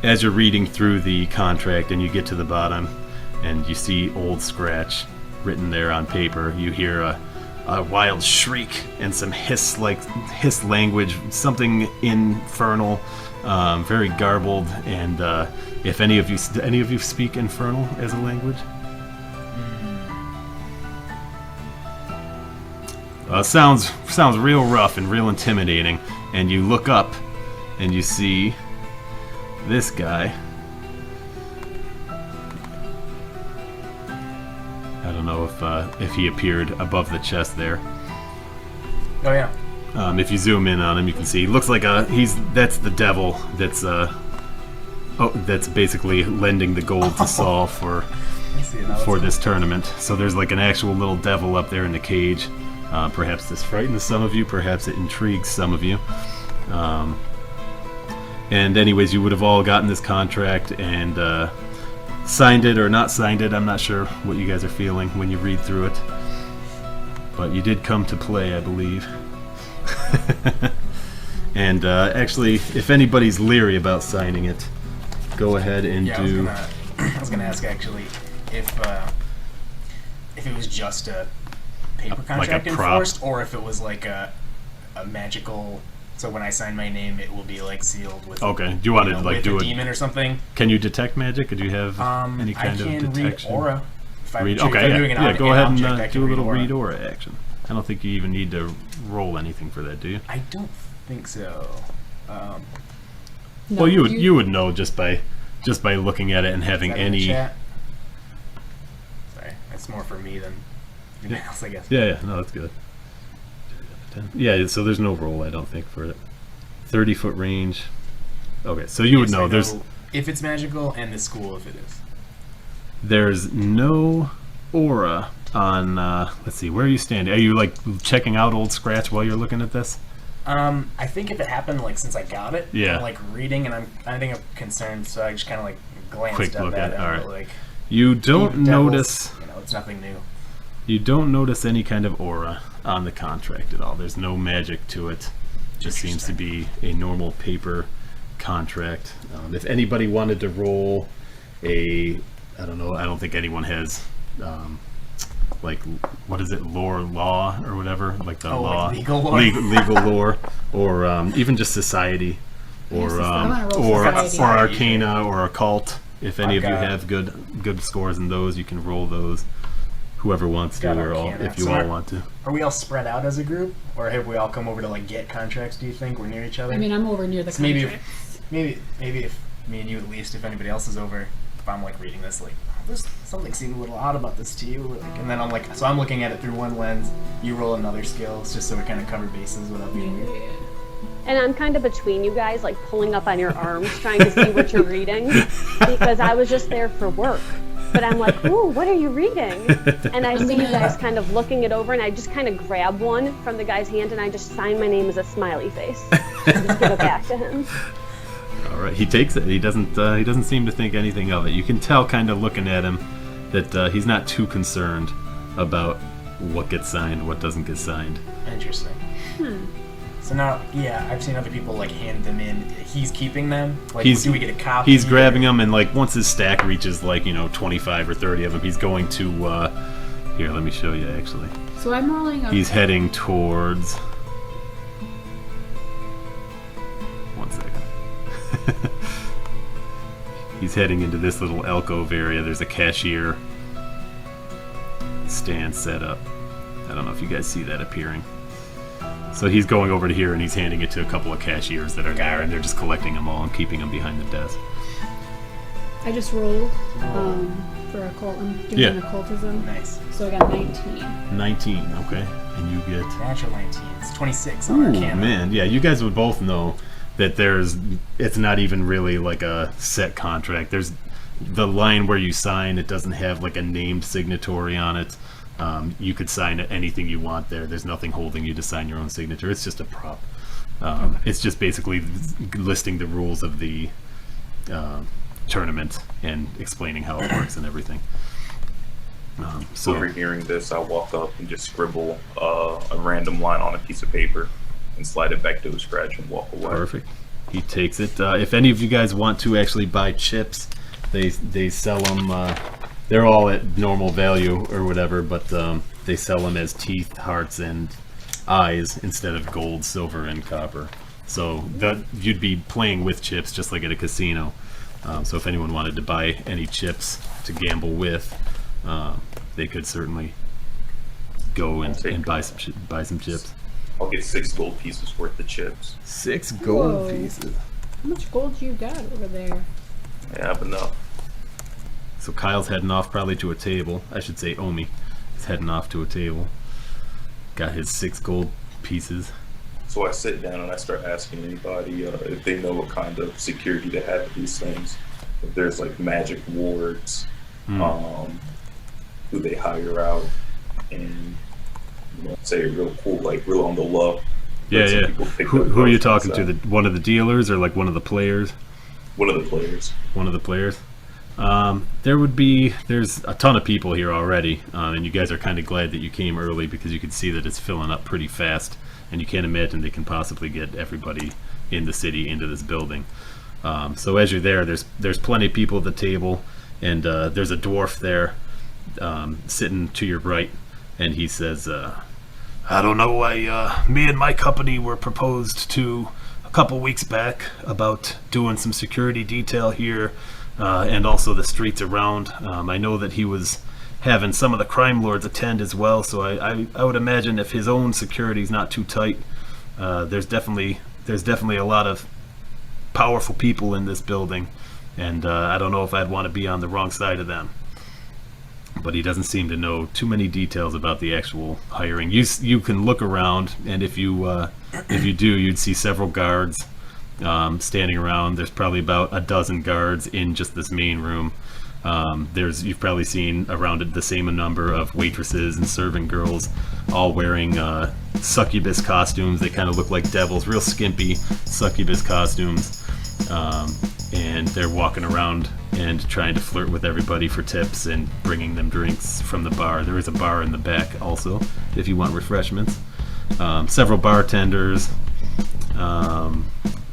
as you're reading through the contract and you get to the bottom and you see Old Scratch written there on paper, you hear a wild shriek and some hiss language, something infernal, very garbled. And if any of you speak infernal as a language, sounds real rough and real intimidating. And you look up and you see this guy. I don't know if he appeared above the chest there. Oh yeah. If you zoom in on him, you can see he looks like that's the devil that's basically lending the gold to Saul for this tournament. So there's like an actual little devil up there in the cage. Perhaps this frightens some of you, perhaps it intrigues some of you. And anyways, you would have all gotten this contract and signed it or not signed it. I'm not sure what you guys are feeling when you read through it. But you did come to play, I believe. And actually, if anybody's leery about signing it, go ahead and do... I was gonna ask actually if it was just a paper contract enforced, or if it was like a magical... So when I sign my name, it will be like sealed with. Okay. Do you want to like do a demon or something? Can you detect magic, or do you have any kind of detection? I can read aura. Go ahead and do a little read aura action. I don't think you even need to roll anything for that, do you? I don't think so. No, well, you would know just by looking at it and having any. Sorry, that's more for me than anything else, I guess. Yeah, no, that's good. Yeah, so there's no roll, I don't think, for it. 30-foot range. Okay, so you would know. There's if it's magical, and the school if it is. There's no aura on. Let's see, where are you standing? Are you like checking out Old Scratch while you're looking at this? I think if it happened like since I got it, yeah. I'm like reading, and I think I'm concerned, so I just kind of like glanced up at it. All right. Like, you don't notice. It's nothing new. You don't notice any kind of aura on the contract at all. There's no magic to it. Just seems to be a normal paper contract. If anybody wanted to roll I don't know, I don't think anyone has like, what is it, law or whatever, like the law, like legal lore, legal lore, or even just society, or arcana or occult. If any of you have good scores in those, you can roll those. Whoever wants to, or if you all want to. Are we all spread out as a group, or have we all come over to like get contracts? Do you think we're near each other? I mean, I'm over near the contracts. Maybe if me and you at least, if anybody else is over, if I'm like reading this, like there's something seemed a little odd about this to you, like, and then I'm like, so I'm looking at it through one lens. You roll another skill, it's just so we kind of cover bases without being weird. And I'm kind of between you guys, like pulling up on your arms, trying to see what you're reading, because I was just there for work. But I'm like, ooh, what are you reading? And I see you guys kind of looking it over, and I just kind of grab one from the guy's hand, and I just sign my name as a smiley face. And just give it back to him. All right, he takes it. He doesn't seem to think anything of it. You can tell, kind of looking at him, that he's not too concerned about what gets signed, what doesn't get signed. Interesting. So now, yeah, I've seen other people like hand them in. He's keeping them. Like, do we get a copy? He's grabbing them, and like once his stack reaches like 25 or 30 of them, he's going to. Here, let me show you actually. So I'm rolling. He's heading towards. One second. He's heading into this little alcove area. There's a cashier stand set up. I don't know if you guys see that appearing. So he's going over to here and he's handing it to a couple of cashiers that are there, and they're just collecting them all and keeping them behind the desk. I just rolled for occult. I'm doing occultism. Nice. So I got 19. 19, okay. And you get... Natural 19. It's 26 on Arcana. Man, yeah, you guys would both know that it's not even really like a set contract. There's the line where you sign, it doesn't have like a named signatory on it. You could sign anything you want there. There's nothing holding you to sign your own signature. It's just a prop. It's just basically listing the rules of the tournament and explaining how it works and everything. So overhearing this, I walk up and just scribble a random line on a piece of paper and slide it back to the scratch and walk away. Perfect. He takes it. If any of you guys want to actually buy chips, they sell them. They're all at normal value or whatever, but they sell them as teeth, hearts, and eyes instead of gold, silver, and copper. So that you'd be playing with chips just like at a casino. So if anyone wanted to buy any chips to gamble with, they could certainly go and buy some chips. I'll get 6 gold pieces worth of chips. 6 gold Whoa. pieces. How much gold you got over there? I have enough. So Kyle's heading off probably to a table. I should say Omi is heading off to a table. Got his 6 gold pieces. So I sit down and I start asking anybody if they know what kind of security they have at these things. If there's like magic wards, who they hire out, and say real cool, like real on the low. Yeah. Who are you talking to? One of the dealers or like one of the players? One of the players. One of the players. There's a ton of people here already, and you guys are kind of glad that you came early because you can see that it's filling up pretty fast, and you can't imagine they can possibly get everybody in the city into this building. So as you're there, there's plenty of people at the table, and there's a dwarf there sitting to your right, and he says, I don't know why me and my company were proposed to a couple weeks back about doing some security detail here and also the streets around. I know that he was having some of the crime lords attend as well, so I would imagine if his own security is not too tight, there's definitely a lot of powerful people in this building, and I don't know if I'd want to be on the wrong side of them. But he doesn't seem to know too many details about the actual hiring. You can look around, and if you do, you'd see several guards standing around. There's probably about a dozen guards in just this main room. You've probably seen around it the same number of waitresses and serving girls, all wearing succubus costumes. They kind of look like devils, real skimpy succubus costumes. And they're walking around and trying to flirt with everybody for tips and bringing them drinks from the bar. There is a bar in the back also, if you want refreshments. Several bartenders,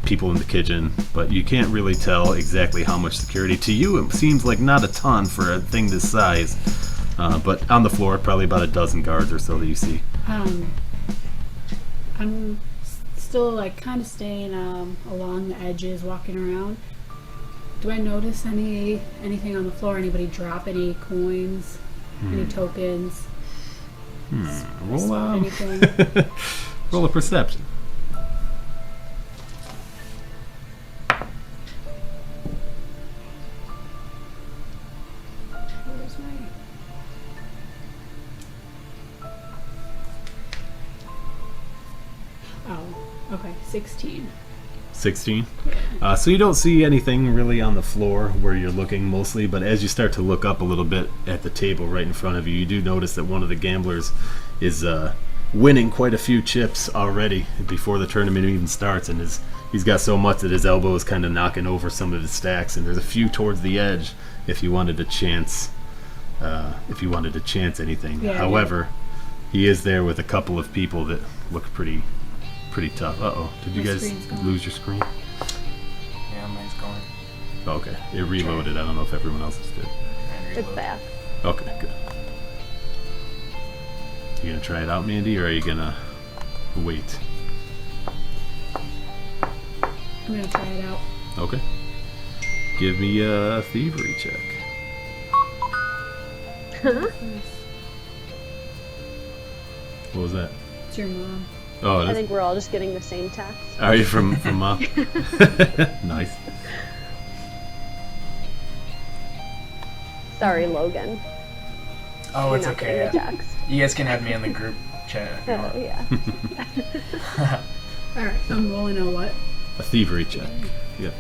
people in the kitchen, but you can't really tell exactly how much security. To you, it seems like not a ton for a thing this size, but on the floor, probably about a dozen guards or so that you see. I'm still like kind of staying along the edges, walking around. Do I notice anything on the floor? Anybody drop any coins, any tokens? Roll Anything? roll a perception. Where's my... Oh, okay, 16. 16. So you don't see anything really on the floor where you're looking mostly, but as you start to look up a little bit at the table right in front of you, you do notice that one of the gamblers is winning quite a few chips already before the tournament even starts, and he's got so much that his elbow is kind of knocking over some of his stacks, and there's a few towards the edge if you wanted to chance anything. Yeah, However, he is there with a couple of people that look pretty tough. Did you My guys screen's gone. lose your screen? Yeah, mine's going. Oh, okay, it reloaded. I don't know if everyone else's did. It's back. Okay, good. You gonna try it out, Mandy, or are you gonna wait? I'm gonna try it out. Okay. Give me a thievery check. Nice. What was that? It's your mom. Oh, it I is? think we're all just getting the same text. Are you from Mom? Nice. Sorry, Logan. Oh, You're it's not okay. getting the text. You guys can have me in the group chat. if you Oh, want. yeah. Alright, I'm rolling a what? A thievery check. Yep.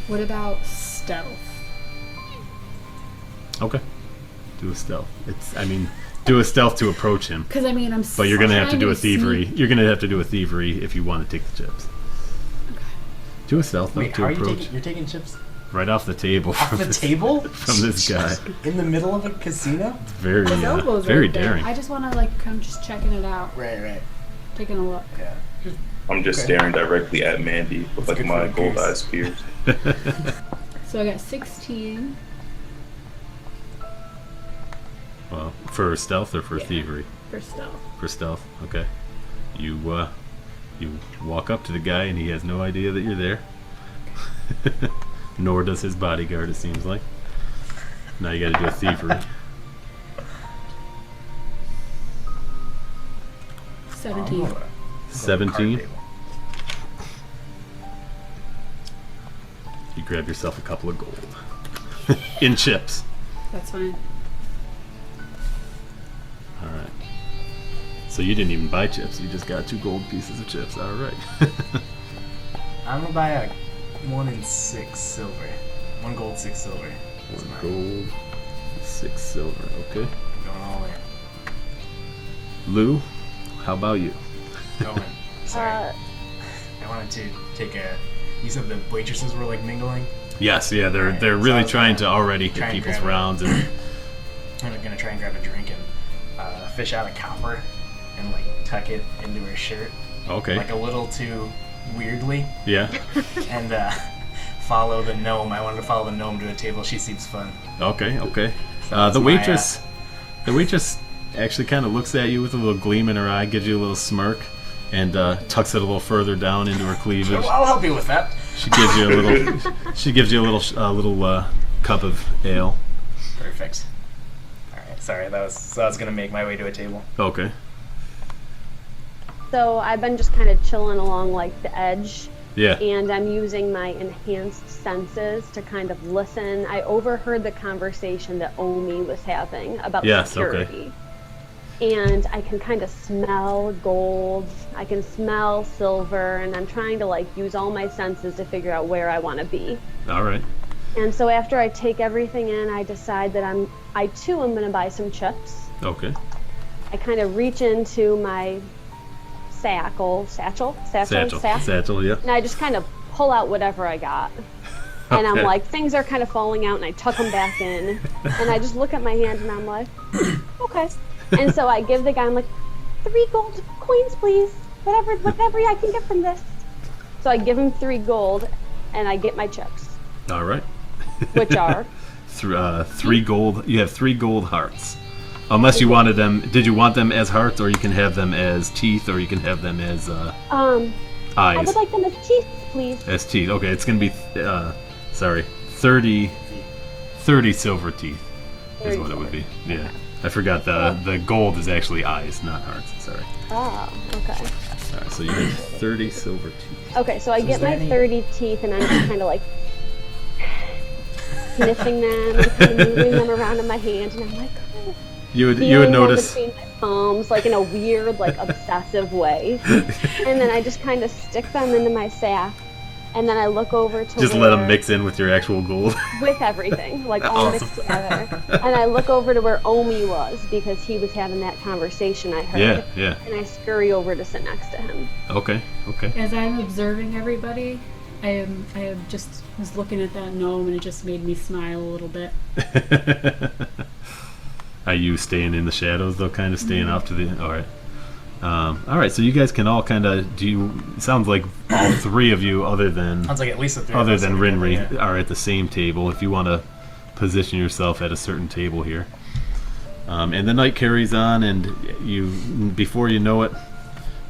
What about stealth? Okay. Do a stealth. Do a stealth to approach him. Because I mean, But you're gonna have to trying do a sneak- thievery. You're gonna have to do a thievery if you want to take the chips. Do a stealth though, Wait, to how are you approach. taking? You're taking chips Right off the table. off from the this- table From this guy. in the middle of a casino? Very, His elbow's very right there. daring. I just want to like come just checking it out, Right. taking a look. Yeah. I'm just Okay. staring directly at Mandy with like good my for a gold goose. eyes pierced. So I got 16 Well, for stealth or for thievery? for stealth. For stealth, okay. You walk up to the guy and he has no idea that you're there. Nor does his bodyguard, it seems like. Now you gotta do a thievery. 17. Oh, 17. card table. You grab yourself a couple of gold. In chips. That's fine. Alright. So you didn't even buy chips, you just got 2 gold pieces of chips. Alright. I'm gonna buy a 1 and 6 silver. 1 gold, 6 silver. That's 1 mine. gold, 6 silver, okay. Going all in. Lou, how about you? Going. Sorry. Uh, I wanted to take a. You said the waitresses were like mingling. Yes, yeah, they're Alright, they're so I really was trying to gonna already try hit and people's grab it. rounds and I'm gonna try and grab a drink and fish out a copper and like tuck it into her shirt, okay. like a little too weirdly, Yeah. and follow the gnome. I wanted to follow the gnome to a table. She seems fun. Okay, okay. that's The my, waitress actually kind of looks at you with a little gleam in her eye, gives you a little smirk, and tucks it a little further down into her cleavage. I'll help you with that. She gives you a little. She gives you a little cup of ale. Perfect. All right. Sorry, I was gonna make my way to a table. Okay. so I've been just kind of chilling along like the edge, Yeah. and I'm using my enhanced senses to kind of listen. I overheard the conversation that Omi was having about Yes, okay. security. And I can kind of smell gold, I can smell silver, and I'm trying to like use all my senses to figure out where I want to be. All right. And so after I take everything in, I decide that I too am going to buy some chips. Okay. I kind of reach into my satchel, Satchel. Yeah. and I just kind of pull out whatever I got. And I'm Okay. like, things are kind of falling out, and I tuck them back in. And I just look at my hand, and I'm like, okay. And so I give the guy, I'm like, 3 gold coins, please. Whatever I can get from this. So I give him 3 gold, and I get my chips, All right. which are 3 gold. You have 3 gold hearts. Unless you wanted them. Did you want them as hearts, or you can have them as teeth, or you can have them as I eyes? would like them as teeth, please. As teeth. Okay, it's gonna be 30 silver teeth is 30 what it would silver. be. Yeah. I forgot the gold is actually eyes, not hearts. Sorry. Oh, okay. All right, so you have 30 silver teeth. Okay, so I So get is there my any- 30 teeth, and I'm just kind of like sniffing them and kind of moving them around in my hand, and I'm like, oh. You would Feeling them notice. between my palms, like in a weird, like obsessive way. And then I just kind of stick them into my sack, and then I look over to Just let them mix in with your actual gold. with everything, like all Awesome. mixed together. And I look over to where Omi was because he was having that conversation I heard. Yeah, yeah. And I scurry over to sit next to him. Okay, okay. As I'm observing everybody, I just was looking at that gnome, and it just made me smile a little bit. Are you staying in the shadows though, kind of staying off to the? All right. All right. So you guys can all kind of do. It sounds like all 3 of you, other than Sounds like at least the 3 of us are together, Rinri, yeah. are at the same table. If you want to position yourself at a certain table here, and the night carries on, and before you know it.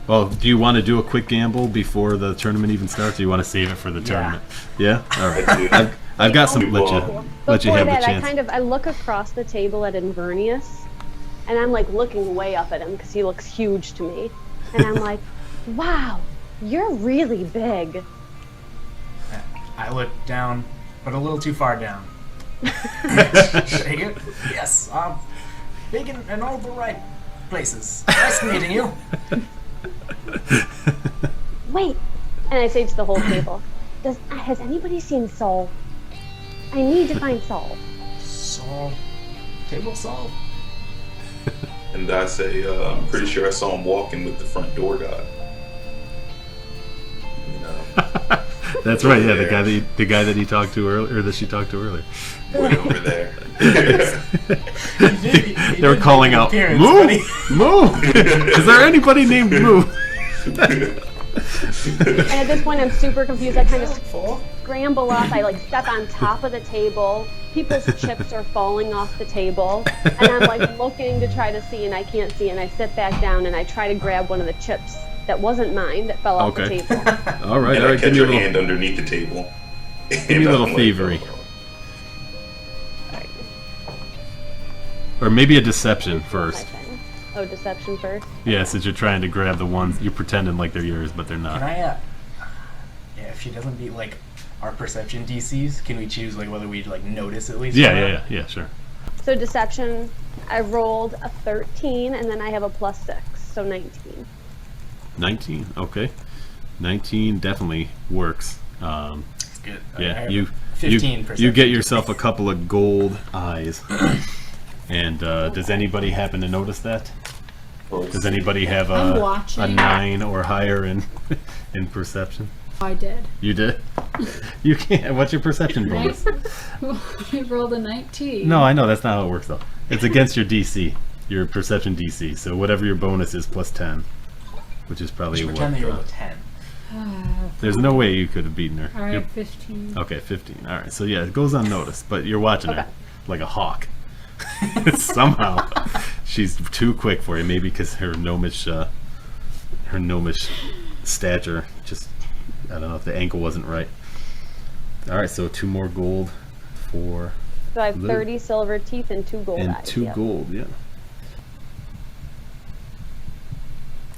Well, do you want to do a quick gamble before the tournament even starts? Or you want to save it for the tournament? Yeah. All right. I do. I've got some. Let you Before have the that, chance. I look across the table at Inverness, and I'm like looking way up at him because he looks huge to me. And I'm like, Wow, you're really big. I look down, but a little too far down. Take it? Yes, big in all the right places. Nice meeting you. Wait, and I say to the whole table, has anybody seen Saul? I need to find Saul. Saul. Table Saul. And I say, I'm pretty sure I saw him walking with the front door guy. You know, That's right. Yeah, the guy that he talked to earlier, or that she talked to earlier. way over there. They were calling out, "Moo, Moo! Is there anybody named Moo?" And at this point, I'm super confused. I kind of scramble up. I like step on top of the table. People's chips are falling off the table, and I'm like looking to try to see, and I can't see. And I sit back down and I try to grab one of the chips that wasn't mine that fell off the table. All right, And all I right. catch your hand underneath the table. Give me a little thievery, Alright, or maybe a deception first. my turn. Oh, deception first. Yeah, since you're trying to grab the ones you're pretending like they're yours, but they're not. Can I, yeah, if she doesn't beat, like, our perception DCs, can we choose, like, whether we, like, notice at least? Yeah, sure. So deception, I rolled a 13, and then I have a +6, so 19. 19. Okay, 19 definitely works. That's good. I Yeah, have you 15 you get yourself a couple of gold eyes. And does anybody happen to notice that? Does anybody have I'm a watching. 9 or higher in perception? I did. You did? You can't. What's your perception Right? bonus? I rolled a 19. No, I know that's not how it works though. It's against your DC, your perception DC. So whatever your bonus is plus 10, which is probably Just what. pretend that you roll a 10. There's no way you could have beaten her. All right, You're- 15. Okay, 15. All right. So yeah, it goes unnoticed, but you're watching her Okay. like a hawk. Somehow, she's too quick for you. Maybe because her gnomish stature just, I don't know if the ankle wasn't right. All right, so 2 more gold for So I have Lou. 30 silver teeth and 2 gold and eyes. 2 yep. gold. Yeah.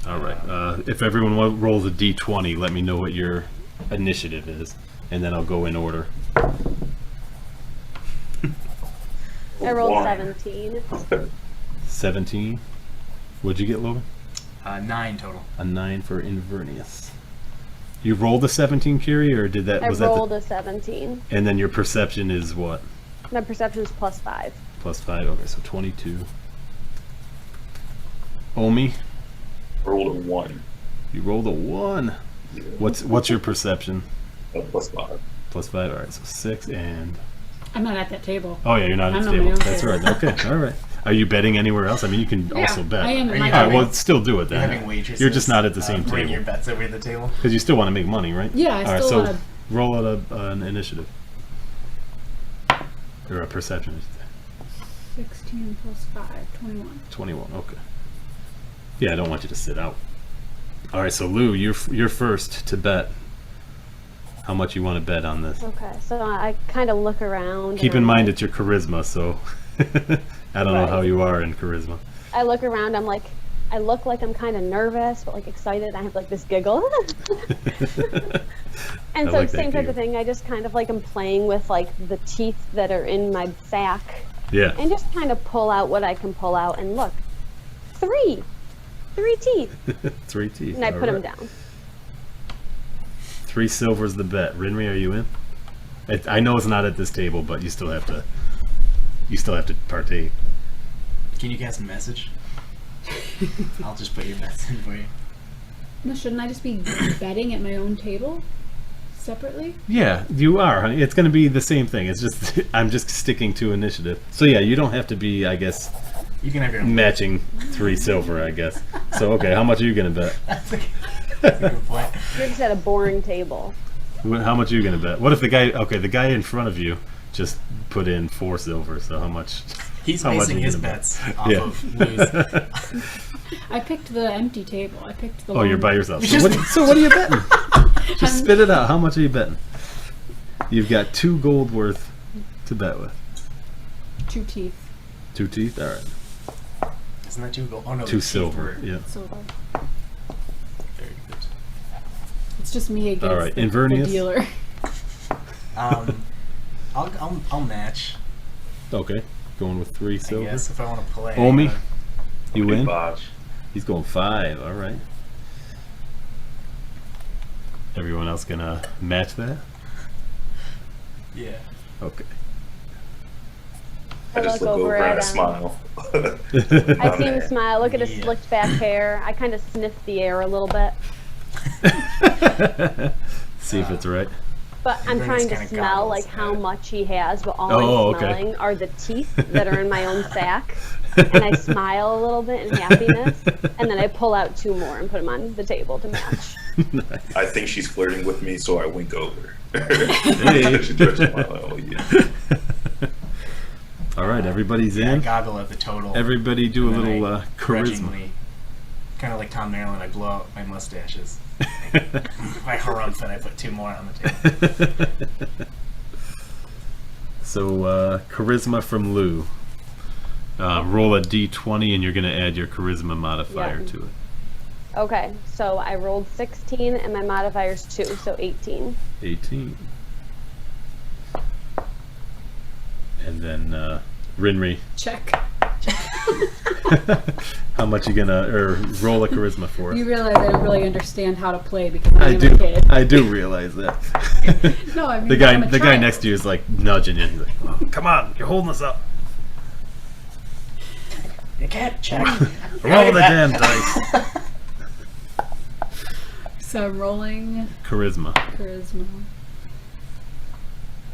All right. If everyone rolls a d20, let me know what your initiative is, and then I'll go in order. I rolled One. 17. 17. What'd you get, Logan? 9 total. A 9 for Inverness. You rolled a 17, Kiri, or did that? I Was rolled that a 17. and then your perception is what? My perception is +5. Plus 5. Okay, so 22. Omi, Rolled a 1. you rolled a 1. What's your perception? +5. Plus 5. All right, so 6 and. I'm not at that table. Oh yeah, you're not at I'm the on my table. own That's table. right. Okay, all right. Are you betting anywhere else? I mean, you can Yeah, also bet. I am. Are you My All right, well, having- still do it You're then. having waitresses. You're just not at the same bring table. your bets over to the table. Because you still want to make money, right? Yeah, I All right, still so want to. roll out an initiative. Or a perception, I should say. 16 plus 5, 21. 21, okay. Yeah, I don't want you to sit out. All right, so Lou, you're first to bet. How much you want to bet on this? Okay, so I kind of look around. Keep and in I'm mind like- it's your charisma, so I don't know Right. how you are in charisma. I look around, I'm like, I look like I'm kind of nervous, but like excited. I have like this giggle. And I so like that same type giggle. of thing. I just kind of like am playing with like the teeth that are in my sack Yeah. and just kind of pull out what I can pull out. And look, 3 teeth. 3 teeth. And I all put them right. down. 3 silver's the bet. Rinri, are you in? I know it's not at this table, but you still have to. You still have to partake. Can you cast a message? I'll just put your bets in for you. No, shouldn't I just be betting at my own table? Separately? Yeah, you are, honey. It's going to be the same thing. It's just I'm just sticking to initiative. So yeah, you don't have to be, I guess, You can have your own. matching 3 silver, I guess. So okay, how much are you going to bet? That's a good point. You're just at a boring table. How much are you going to bet? What if the guy in front of you just put in 4 silver? So how much? He's How much basing are you his gonna bet? bets off Yeah. of Lou's. I picked the empty table. I picked the Oh, you're long- by yourself. Just- So what are you betting? Just spit it out. How much are you betting? You've got 2 gold worth to bet with. 2 teeth. 2 teeth. All right. Isn't that 2 gold? Oh no, 2 the silver. teeth were Yeah. So Very good. It's just me against All right, the Inverness? dealer. I'll match. Okay, going with 3 I silver. guess if I want to play. Omi, you Pretty win? botch. He's going 5, all right. Everyone else gonna match that? Yeah. Okay. I just look look over over and I at smile. I see him man. smile, look at his Yeah. slicked back hair. I kind of sniff the air a little bit. See if it's right. But I'm Inverness trying to kinda smell goggles like how at it. much he has, but all Oh, I'm okay. smelling are the teeth that are in my own sack. And I smile a little bit in happiness, and then I pull out 2 more and put them on the table to match. I think she's flirting with me, so I wink over. Hey. She does smile. Oh, yeah. All right, everybody's Yeah, I in. goggle at the total. Everybody do a and then little I charisma. grudgingly, kind of like Tom Maryland, I blow out my mustaches. I harumph and I put 2 more on the table. So, charisma from Lou. Roll a d20 and you're going to add your charisma modifier Yeah. to it. Okay, so I rolled 16 and my modifier's 2, so 18. 18. And then, Rinri, Check. how much you gonna, or roll a charisma for us? You realize I don't really understand how to play because I'm I a do. kid. I do realize that. No, I mean The guy, I'm a the guy child. next to you is like nudging you. He's like, "Oh, "Come on, you're holding us up. You can't check. Roll the damn dice." So I'm rolling Charisma. charisma.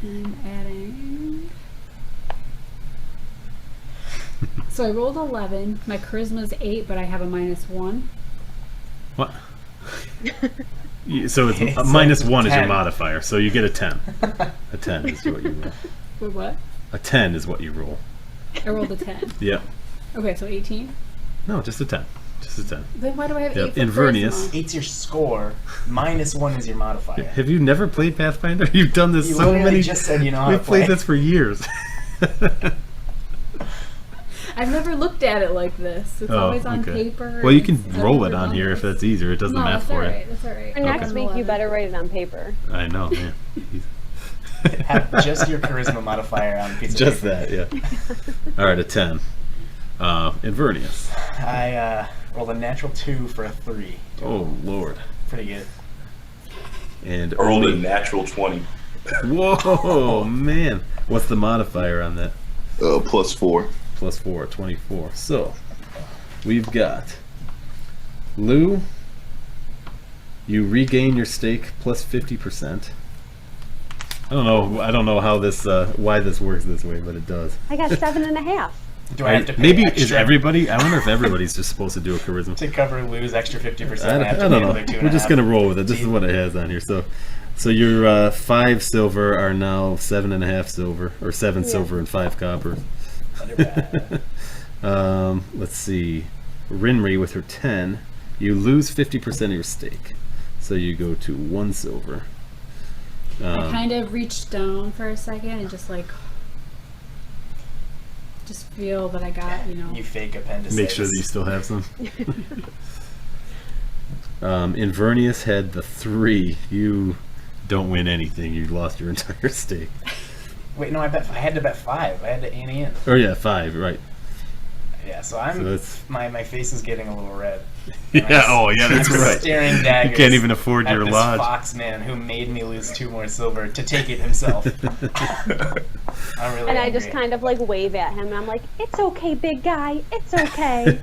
And I'm adding. So I rolled 11. My charisma's 8, but I have a -1. What? So it's It's minus like 1 is your 10. modifier, so you get a 10. A 10 is what you roll. Wait, what? A 10 is what you roll. I rolled a 10. Yep. Okay, so 18. No, just a 10. Just a 10. Then why do I have Yep, 8 for Inverness. charisma? 8's your score. -1 is your modifier. Have you never played Pathfinder? You've done this You so literally many. just said you know how We've to play. played this for years. I've never looked at it like this. It's always on paper. Well, you and can it's roll over it on here if numbers. that's easier. It does the No, math that's for alright. you. That's alright. For next week, you better write it on paper. I know, yeah. Have just your charisma modifier on a piece of Just paper. that, yeah. All right, a 10. Inverness. I rolled a natural 2 for a 3. Oh, Lord. Pretty good. And I rolled a only. natural 20. Whoa, man. What's the modifier on that? +4. Plus 4, 24. So, we've got Lou. You regain your stake plus 50%. I don't know how this, why this works this way, but it does. I got 7.5. Do I have to pay Maybe extra is everybody? I wonder if everybody's just supposed to do a charisma. to cover Lou's extra 50%? I have to don't pay know. another 2.5? We're just gonna roll with it. This is what it has on here. So your 5 silver are now 7.5 silver, or 7 silver and 5 copper. Under bad. Let's see. Rinri with her 10, you lose 50% of your stake, so you go to 1 silver. I kind of reached down for a second and just feel that I got, You fake appendicitis. Make sure that you still have some. Inverness had the 3. You don't win anything. You lost your entire stake. Wait, no, I had to bet 5. I had to ante in. Oh yeah, 5. Right. Yeah, so that's- my face is getting a little red. Yeah. Oh yeah, that's I'm right. staring daggers. You can't even afford at your this lodge. fox man who made me lose 2 more silver to take it himself. I'm really And I angry. just kind of wave at him, and I'm like, "It's okay, big guy. It's okay."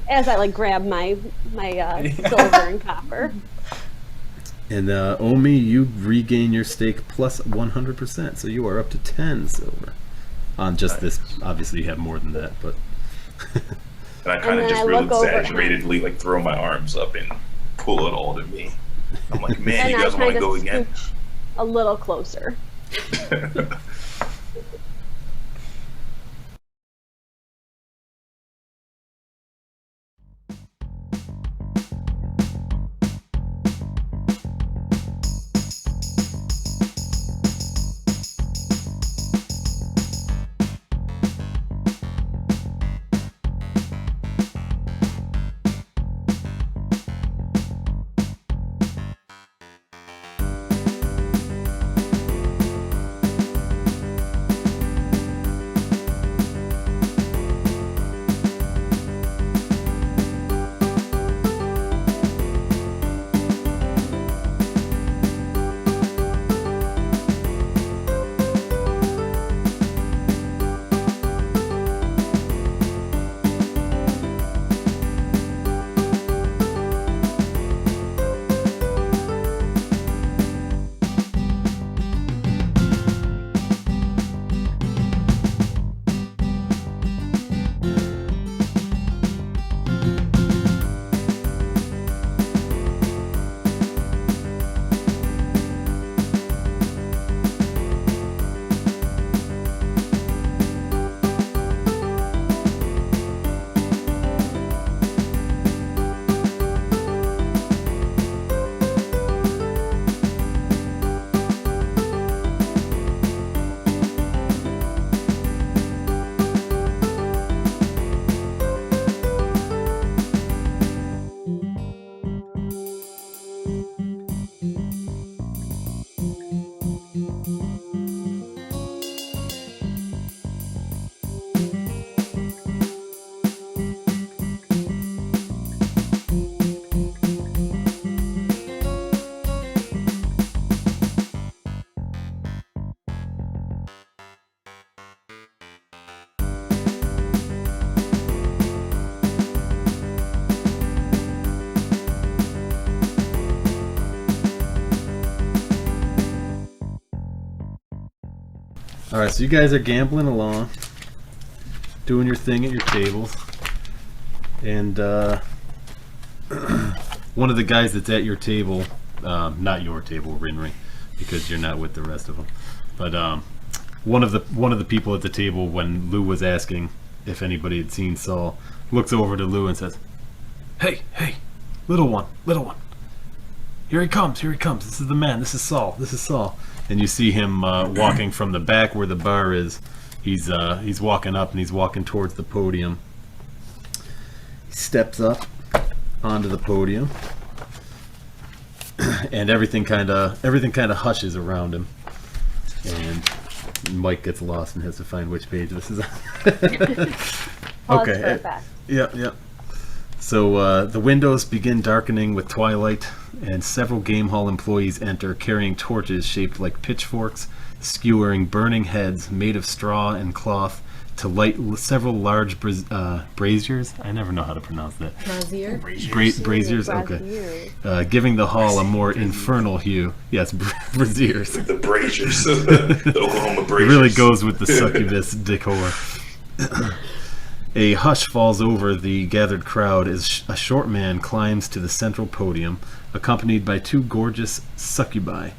As I grab my silver and copper. And Omi, you regain your stake plus 100%, so you are up to 10 silver. On just this, obviously you have more than that, but And I kind And of then just I real look over at exaggeratedly throw my arms up and pull it all to me. I'm like, man, And you I guys want kind to of go again? scooch a little closer. All right, so you guys are gambling along, doing your thing at your tables, and one of the guys that's at your table, not your table, Rinry, because you're not with the rest of them, but one of the people at the table, when Lou was asking if anybody had seen Saul, looks over to Lou and says, "Hey, little one, here he comes, this is the man, this is Saul." And you see him walking from the back where the bar is. He's walking up and he's walking towards the podium. He steps up onto the podium, and everything kind of hushes around him. And Mike gets lost and has to find which page this is on. Okay. Yeah. So the windows begin darkening with twilight, and several game hall employees enter carrying torches shaped like pitchforks, skewering burning heads made of straw and cloth to light several large braziers. I never know how to pronounce that. Braziers. Okay. Giving the hall a more infernal hue. Yes, braziers. The braziers. The Oklahoma braziers. It really goes with the succubus decor. A hush falls over the gathered crowd as a short man climbs to the central podium, accompanied by two gorgeous succubi,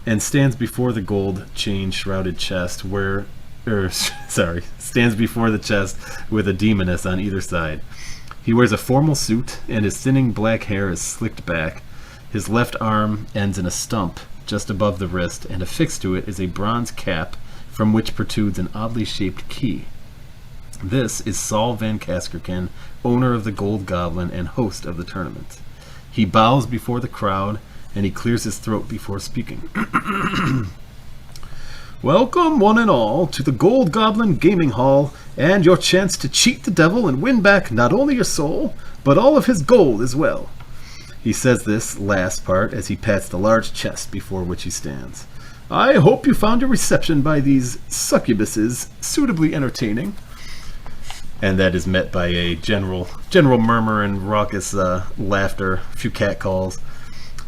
and stands before the gold chain shrouded chest stands before the chest with a demoness on either side. He wears a formal suit, and his thinning black hair is slicked back. His left arm ends in a stump just above the wrist, and affixed to it is a bronze cap from which protrudes an oddly shaped key. This is Saul Van Kaskerken, owner of the Gold Goblin and host of the tournament. He bows before the crowd, and he clears his throat before speaking. Welcome, one and all, to the Gold Goblin Gaming Hall, and your chance to cheat the devil and win back not only your soul, but all of his gold as well. He says this last part as he pats the large chest before which he stands. I hope you found your reception by these succubuses suitably entertaining. And that is met by a general murmur and raucous laughter, a few catcalls.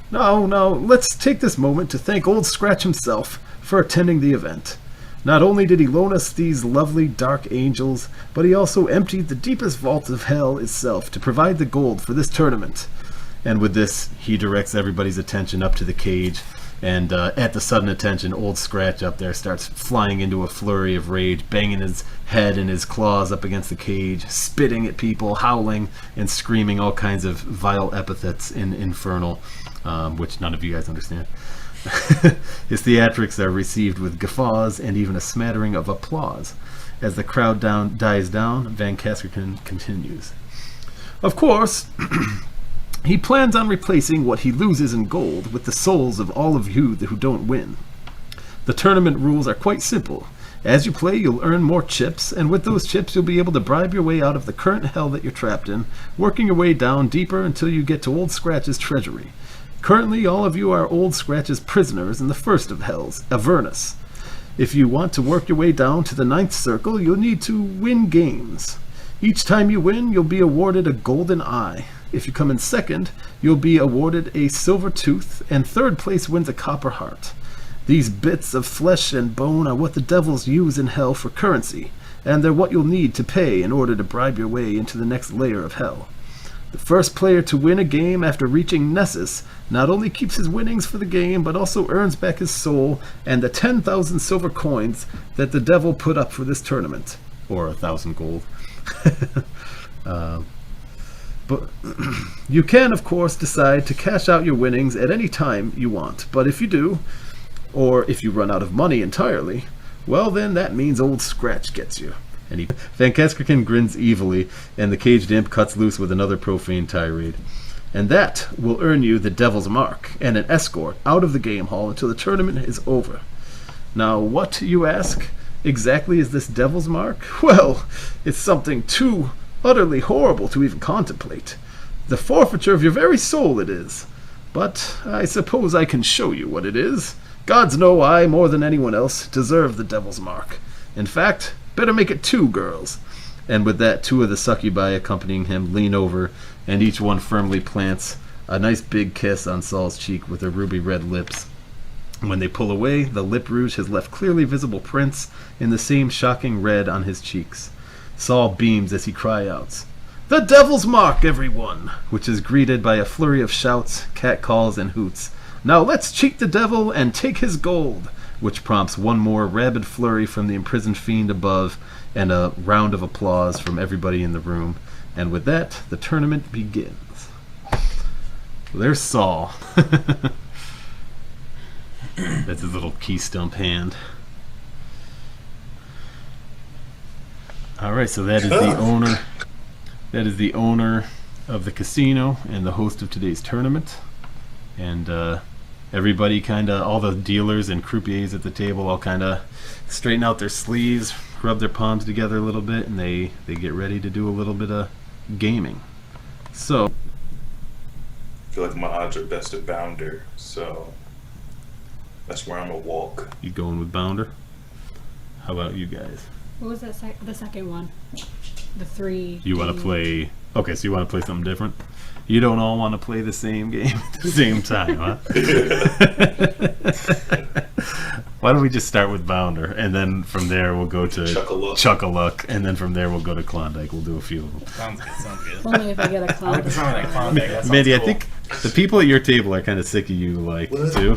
Now, let's take this moment to thank Old Scratch himself for attending the event. Not only did he loan us these lovely dark angels, but he also emptied the deepest vault of hell itself to provide the gold for this tournament. And with this, he directs everybody's attention up to the cage, and at the sudden attention, Old Scratch up there starts flying into a flurry of rage, banging his head and his claws up against the cage, spitting at people, howling, and screaming all kinds of vile epithets in Infernal, which none of you guys understand. His theatrics are received with guffaws and even a smattering of applause. As the crowd dies down, Van Kaskerken continues. Of course, he plans on replacing what he loses in gold with the souls of all of you who don't win. The tournament rules are quite simple. As you play, you'll earn more chips, and with those chips you'll be able to bribe your way out of the current hell that you're trapped in, working your way down deeper until you get to Old Scratch's treasury. Currently, all of you are Old Scratch's prisoners in the first of hells, Avernus. If you want to work your way down to the 9th circle, you'll need to win games. Each time you win, you'll be awarded a golden eye. If you come in second, you'll be awarded a silver tooth, and third place wins a copper heart. These bits of flesh and bone are what the devils use in hell for currency, and they're what you'll need to pay in order to bribe your way into the next layer of hell. The first player to win a game after reaching Nessus not only keeps his winnings for the game, but also earns back his soul and the 10,000 silver coins that the devil put up for this tournament. Or 1,000 gold. But you can, of course, decide to cash out your winnings at any time you want. But if you do, or if you run out of money entirely, well then that means Old Scratch gets you. And Van Kaskerken grins evilly, and the caged imp cuts loose with another profane tirade. And that will earn you the Devil's Mark, and an escort out of the game hall until the tournament is over. Now, what, you ask, exactly is this Devil's Mark? Well, it's something too utterly horrible to even contemplate. The forfeiture of your very soul it is. But I suppose I can show you what it is. Gods know I, more than anyone else, deserve the Devil's Mark. In fact, better make it 2 girls. And with that, 2 of the succubi accompanying him lean over, and each one firmly plants a nice big kiss on Saul's cheek with their ruby red lips. When they pull away, the lip rouge has left clearly visible prints in the same shocking red on his cheeks. Saul beams as he cries out, "The Devil's Mark, everyone!" which is greeted by a flurry of shouts, catcalls, and hoots. "Now let's cheat the devil and take his gold!" which prompts one more rabid flurry from the imprisoned fiend above and a round of applause from everybody in the room. And with that, the tournament begins. There's Saul. That's his little key stump hand. Alright, so that is the owner. That is the owner of the casino and the host of today's tournament. And everybody all the dealers and croupiers at the table all straighten out their sleeves, rub their palms together a little bit, and they get ready to do a little bit of gaming. So I feel like my odds are best at Bounder, so that's where I'm gonna walk. You going with Bounder? How about you guys? What was that? The second one. The 3. You want to play? Okay, so you want to play something different? You don't all want to play the same game at the same time, huh? Why don't we just start with Bounder, and then from there we'll go to Chuck-a-Luck, and then from there we'll go to Klondike. We'll do a few of them. Sounds good. Only if I get a I like the sound of that Klondike. That sounds Mandy, cool. I think the people at your table are kind of sick of you, too.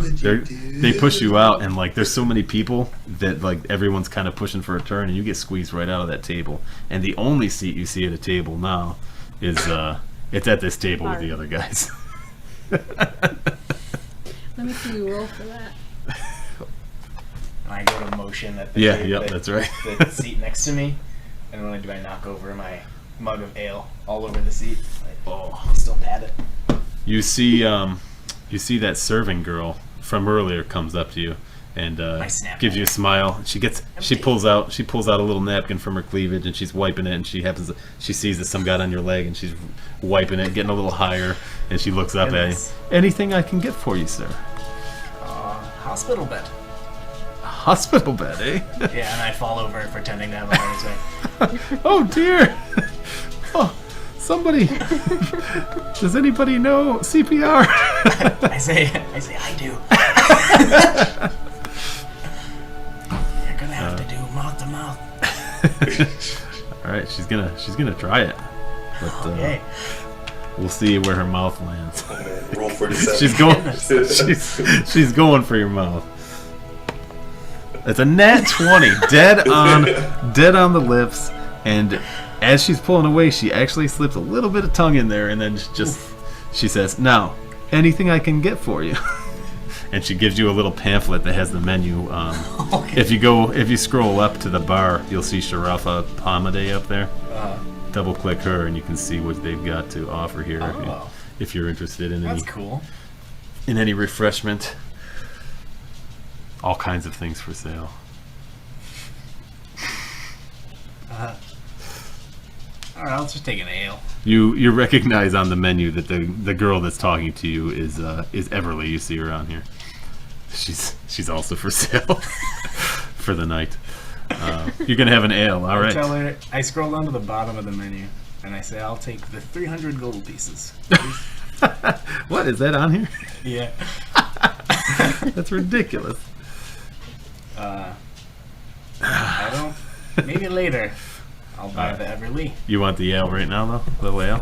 They push you out, and there's so many people that everyone's kind of pushing for a turn, and you get squeezed right out of that table. And the only seat you see at a table now is it's at this table with the other guys. Let me see you roll for that. And I go to motion at the table, that's right. the seat next to me, and not only do I knock over my mug of ale all over the seat, I still pat it. You see that serving girl from earlier comes up to you and gives you a smile. She pulls out a little napkin from her cleavage and she's wiping it, and she sees that some got on your leg and she's wiping it, getting a little higher, and she looks up at you. "Anything I can get for you, sir?" Hospital bed. Hospital bed, eh? Yeah, and I fall over pretending to have a heart attack. Oh dear! Oh, somebody! Does anybody know CPR? I say I do. You're gonna have to do mouth to mouth. All right, she's gonna try it, but Okay. we'll see where her mouth lands. Roll for deception. She's going for your mouth. It's a nat 20, dead on the lips, and as she's pulling away, she actually slips a little bit of tongue in there, and then she says, "Now, anything I can get for you?" And she gives you a little pamphlet that has the menu. Okay. If you scroll up to the bar, you'll see Sharafa Pomade up there. Double click her, and you can see what they've got to offer here. If you're interested in That's cool. any refreshment. All kinds of things for sale. Alright, I'll just take an ale. You recognize on the menu that the girl that's talking to you is Everly. You see her on here. She's also for sale for the night. You're gonna have an ale, all right. I tell her, I scroll down to the bottom of the menu and I say, "I'll take the 300 gold pieces." What is that on here? Yeah. That's ridiculous. I don't. Maybe later. I'll buy the Everly. You want the ale right now, though? The ale?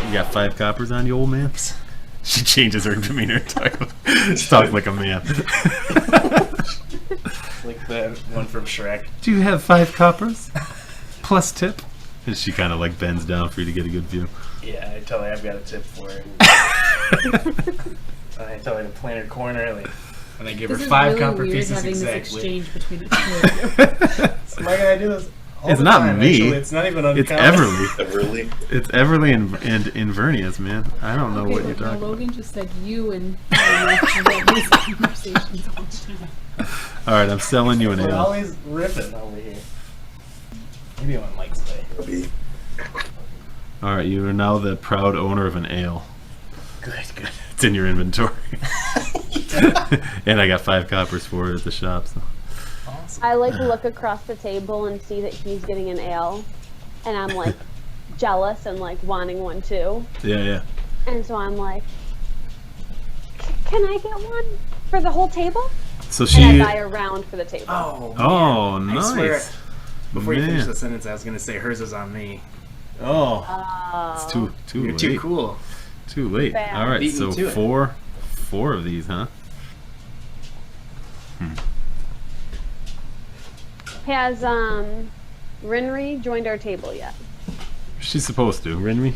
You got 5 coppers on you, old man? She changes her demeanor. Talk like a man. Like the one from Shrek. Do you have 5 coppers? Plus tip? And she kind of bends down for you to get a good view. Yeah, I tell her I've got a tip for her. I tell her to plant her corner, and I give her 5 copper pieces having exactly. This exchange between the two of you. So why can I do this? All It's the not time, me. Actually. It's not even uncommon. It's Everly. Everly. It's Everly and Invernius, man. I don't know what you're talking about. Logan just said you and have these conversations all the time. All right, I'm selling you an We're ale. always ripping over here. Maybe one likes today. All right, you are now the proud owner of an ale. Good. It's in your inventory. And I got 5 coppers for it at the shop. So. Awesome. I look across the table and see that he's getting an ale, and I'm jealous and wanting one too. Yeah. And so I'm like, can I get one for the whole table? So And I buy a round for the table. Oh, man. nice. I swear, before you finish Man. the sentence, I was going to say hers is on me. Oh, it's too You're late. too cool. Too late. Bad. All right, Beat me so to it. four of these, huh? Has Rinri joined our table yet? She's supposed to. Renry,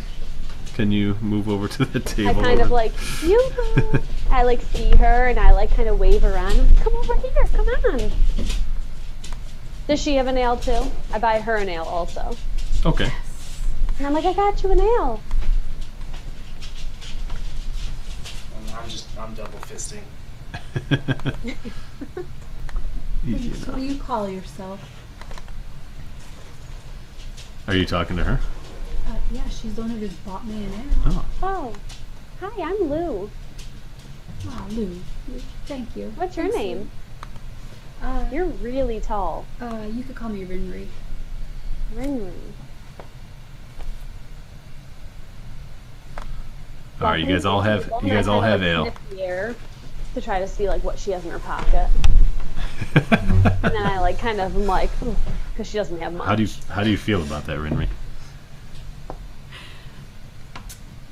can you move over to the table? I kind of like, yoo-hoo! I like see her and I like kind of wave her on. I'm like, come over here, come on. Does she have a nail too? I buy her a nail also. Okay. And I'm like, I got you a nail. I'm double fisting. Easy What enough. do you call yourself? Are you talking to her? Yeah, she's the one who just bought me an nail. Oh. Oh, hi, I'm Lou. Oh, Lou. Thank you. What's your Thanks, name? Lou. You're really tall. You could call me Rinri. Rinri. All right, you guys all have ale. Sniff the air to try to see like what she has in her pocket, and then I like kind of am like, because she doesn't have much. How do you feel about that, Renry?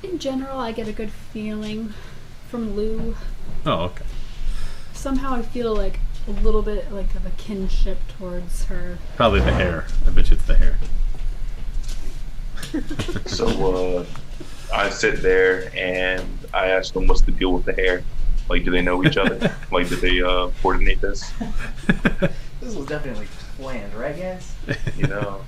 In general, I get a good feeling from Lou. Oh, okay. Somehow I feel like a little bit like of a kinship towards her. Probably the hair. I bet you it's the hair. So I sit there and I ask them what's the deal with the hair. Like, do they know each other? Like, did they coordinate this? This was definitely planned, right, guys? You know?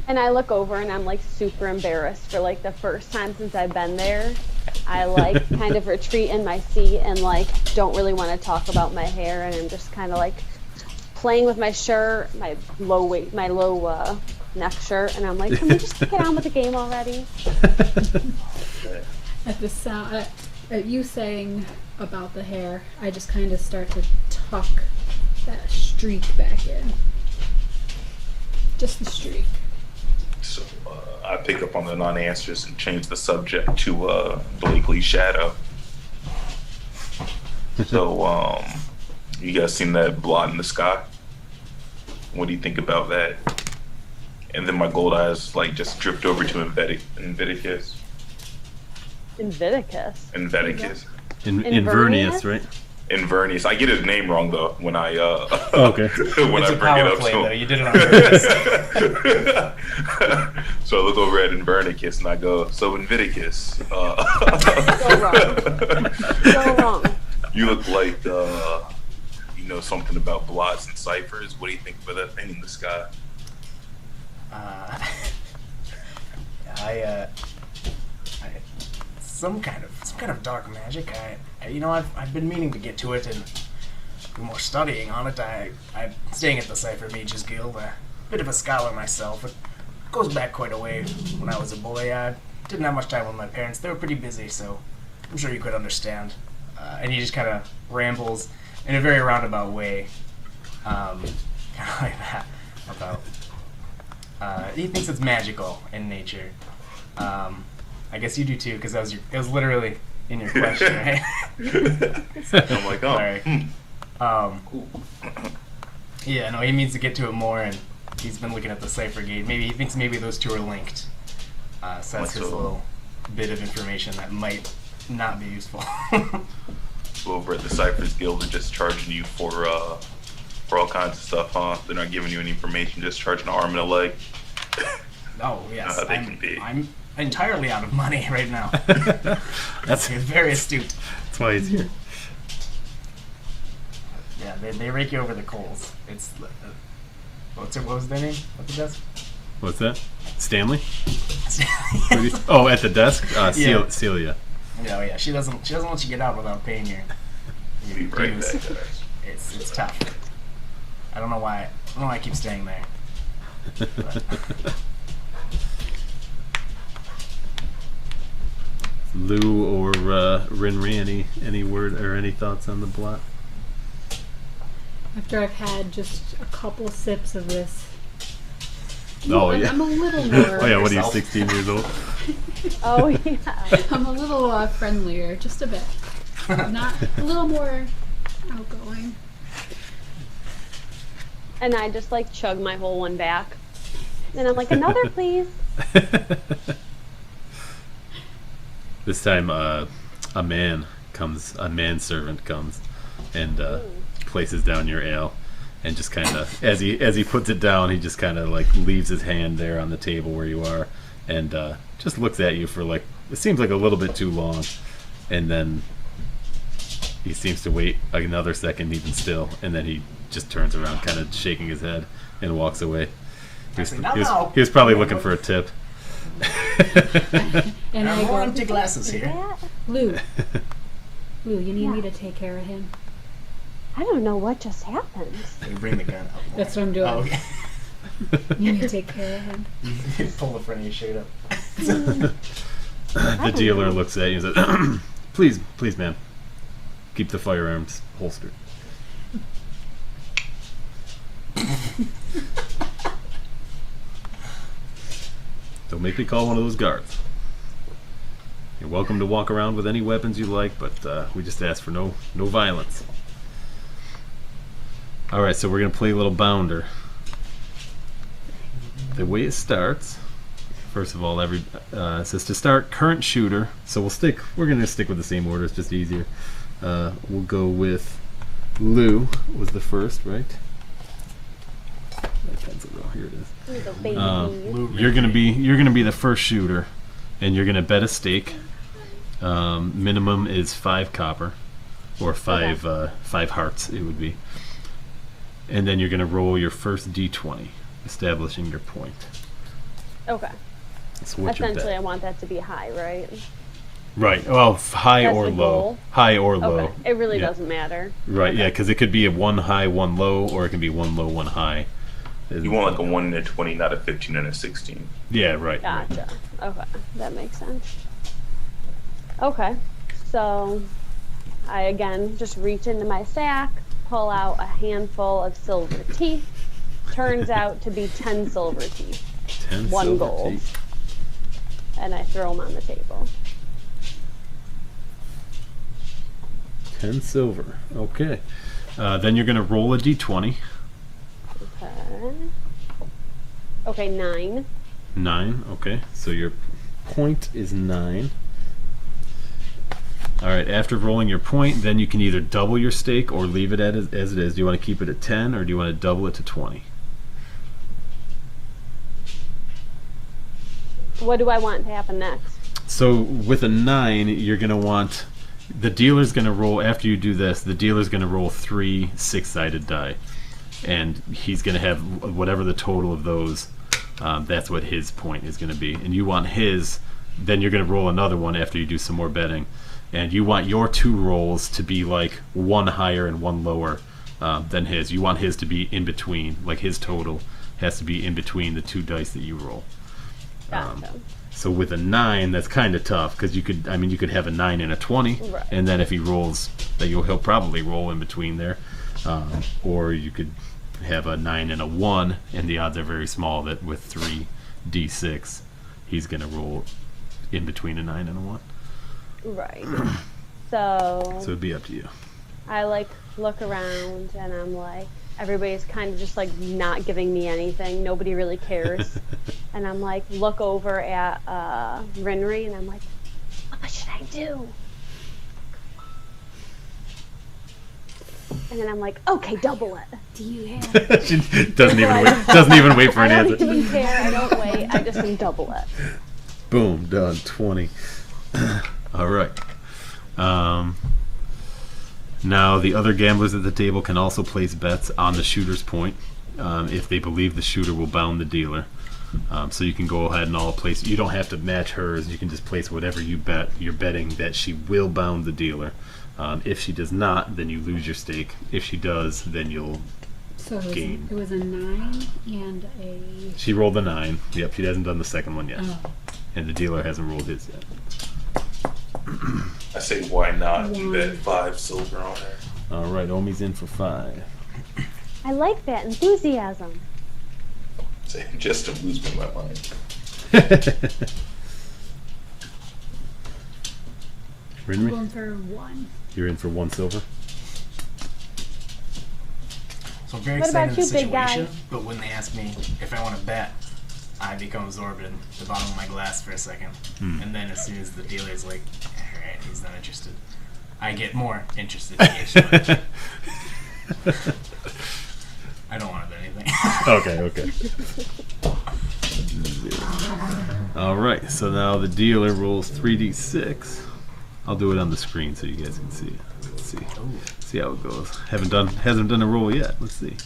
And I look over and I'm like super embarrassed for like the first time since I've been there. I like kind of retreat in my seat and like don't really want to talk about my hair, and I'm just kind of like playing with my shirt, my low neck shirt, and I'm like, can we just get on with the game already? At the sound, at you saying about the hair, I just kind of start to tuck that streak back in. Just the streak. So I pick up on the non-answers and change the subject to Blakely's shadow. So, you guys seen that blot in the sky? What do you think about that? And then my gold eyes like just dripped over to Inviticus. Inviticus. Inviticus. Inverness, right? Inverness. I get his name wrong though when I Okay. when It's I a bring power it up play, to though. him. You did it on purpose. So I look over at Invernicus and I go, so Inviticus, So wrong. you look like you know something about blots and ciphers. What do you think about that thing in the sky? Some kind of dark magic. I've been meaning to get to it and do more studying on it. I'm staying at the Cipher Mages Guild, a bit of a scholar myself. It goes back quite a way. When I was a boy, I didn't have much time with my parents. They were pretty busy, so I'm sure you could understand. And he just kind of rambles in a very roundabout way, kind of like that, about. He thinks it's magical in nature. I guess you do too, because it was literally in your question, right? I'm like, oh, Sorry. Yeah, no, he means to get to it more, and he's been looking at the Cipher Gate. Maybe he thinks maybe those two are linked. So that's his little bit of information that might not be useful. over at the Cyphers Guild, they're just charging you for all kinds of stuff, huh? They're not giving you any information, just charging an arm and a leg. Oh yes, They can be. I'm entirely out of money right now. That's Very astute. why he's here. Yeah, they rake you over the coals. It's what was their name at the desk? What's that? Stanley? Oh, at the desk? Yeah. Celia. Yeah, she doesn't let you get out without paying your Be right dues. back, guys. It's tough. I don't know why I keep staying there. But, Lou or Rinri, any word or any thoughts on the blot? After I've had just a couple sips of this, Oh, yeah. I'm a little more. Oh, yeah, what are you, Yourself. 16 years old? Oh yeah. I'm a little friendlier, just a bit. Not a little more outgoing. And I just like chug my whole one back. And I'm like, another, please. This time, a manservant comes and places down your ale, and just kind of, as he puts it down, he just kind of like leaves his hand there on the table where you are, and just looks at you for like, it seems like a little bit too long, and then he seems to wait another second even still, and then he just turns around, kind of shaking his head, and walks away. He was probably looking for a tip. And I more go, empty glasses here. Lou, you need me to take care of him? I don't know what just happened. You bring the gun up. That's what I'm doing. Oh, okay. You need to take care of him. You pull the front of your shirt up. The dealer looks at you and says, please, ma'am, keep the firearms holstered. Don't make me call one of those guards. You're welcome to walk around with any weapons you like, but we just ask for no violence. Alright, so we're going to play a little bounder. The way it starts, first of all, it says to start current shooter. So we're going to stick with the same order, it's just easier. We'll go with Lou was the first, right? My pencil, here it is. You're gonna be the first shooter, and you're gonna bet a stake. Minimum is 5 copper, or 5 hearts. It would be, and then you're gonna roll your first d20, establishing your point. Okay. So what's your bet? Essentially, I want that to be high, right? Right. Well, high That's or the low. goal? High or low. Okay. It really Yeah. doesn't matter. Right. Yeah, because it could be a 1 high, 1 low, or it can be 1 low, 1 high. You want like a 1 and a 20, not a 15 and a 16. Yeah. Right. Gotcha. Okay. That makes sense. Okay. So, I again just reach into my sack, pull out a handful of silver teeth. Turns out to be 10 silver teeth. 10 1 silver gold. teeth. And I throw them on the table. 10 silver. Okay. Then you're going to roll a d20. Okay, 9. 9. Okay. So your point is 9. All right. After rolling your point, then you can either double your stake or leave it as it is. Do you want to keep it at 10 or do you want to double it to 20? What do I want to happen next? So with a 9, you're going to want... The dealer's going to roll, after you do this, the dealer's going to roll 3 6-sided die. And he's going to have whatever the total of those, that's what his point is going to be. And you want his, then you're going to roll another one after you do some more betting. And you want your 2 rolls to be like 1 higher and 1 lower than his. You want his to be in between, like his total has to be in between the 2 dice that you roll. Gotcha. So with a 9, that's kind of tough because you could have a 9 and a 20, Right. and then if he rolls, he'll probably roll in between there, or you could have a 9 and a 1, and the odds are very small that with 3 d6, he's going to roll in between a 9 and a 1. Right. So it'd be up to you. I like look around and I'm like, everybody's kind of just like not giving me anything. Nobody really cares. And I'm like, look over at Rinri and I'm like, what should I do? And then I'm like, okay, double it. Do you have? She doesn't even wait for an I answer. don't even care. I don't wait. I just can double it. Boom, done. 20. All right. Now, the other gamblers at the table can also place bets on the shooter's point if they believe the shooter will bound the dealer. So you can go ahead and all place. You don't have to match hers. You can just place whatever you bet. You're betting that she will bound the dealer. If she does not, then you lose your stake. If she does, then you'll gain. It was a 9 and a... She rolled a 9. Yep, she hasn't done the second one yet. Oh. And the dealer hasn't rolled his yet. I say, why not? You bet 5 silver on her. All right, Omi's in for 5. I like that enthusiasm. Say, just to lose my mind. I'm Rinri? going for 1. You're in for 1 silver. So very What excited about in the you, big guy? situation, but when they ask me if I want to bet, I become absorbed in the bottom of my glass for a second. And then as soon as the dealer's like, alright, he's not interested, I get more interested occasionally. I don't want to bet anything. Okay. All right. So now the dealer rolls 3d6. I'll do it on the screen so you guys can see it. Let's see. See how it goes. Hasn't done a roll yet. Let's see.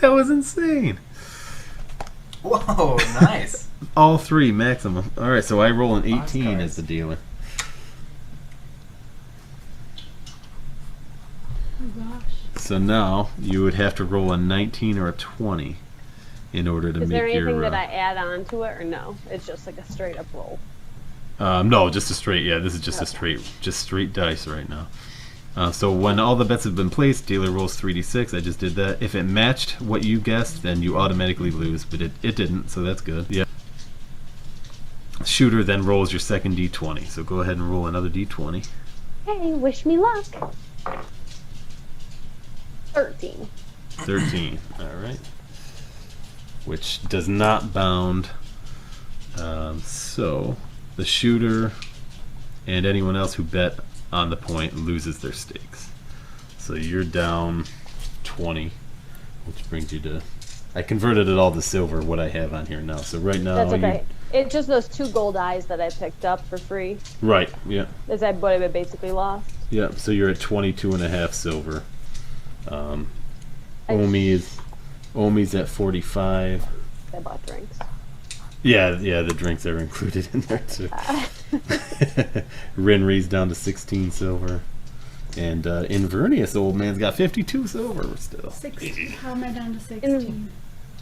That was insane. Whoa, nice. All three maximum. All right. So I roll an 18 cards. as the dealer. Oh gosh. So now you would have to roll a 19 or a 20 in order to Is make there anything your. that I add on to it, or no? It's just like a straight up roll. No, just a straight. Yeah, this is just a straight dice right now. So when all the bets have been placed, dealer rolls 3d6. I just did that. If it matched what you guessed, then you automatically lose. But it didn't, so that's good. Yeah. Shooter then rolls your second d20. So go ahead and roll another d20. Hey, wish me luck. 13. 13. All right. Which does not bound. So the shooter and anyone else who bet on the point loses their stakes. So you're down 20, which brings you to. I converted it all to silver. What I have on here now. So right now. That's okay. It's just those 2 gold eyes that I picked up for free. Right. Yeah. Is that what I basically lost? Yeah. So you're at 22 and a half silver. Omi's at 45. I bought drinks. Yeah, the drinks are included in there too. Renry's down to 16 silver. And Inverness, old man's got 52 silver still. 16. How am I down to 16?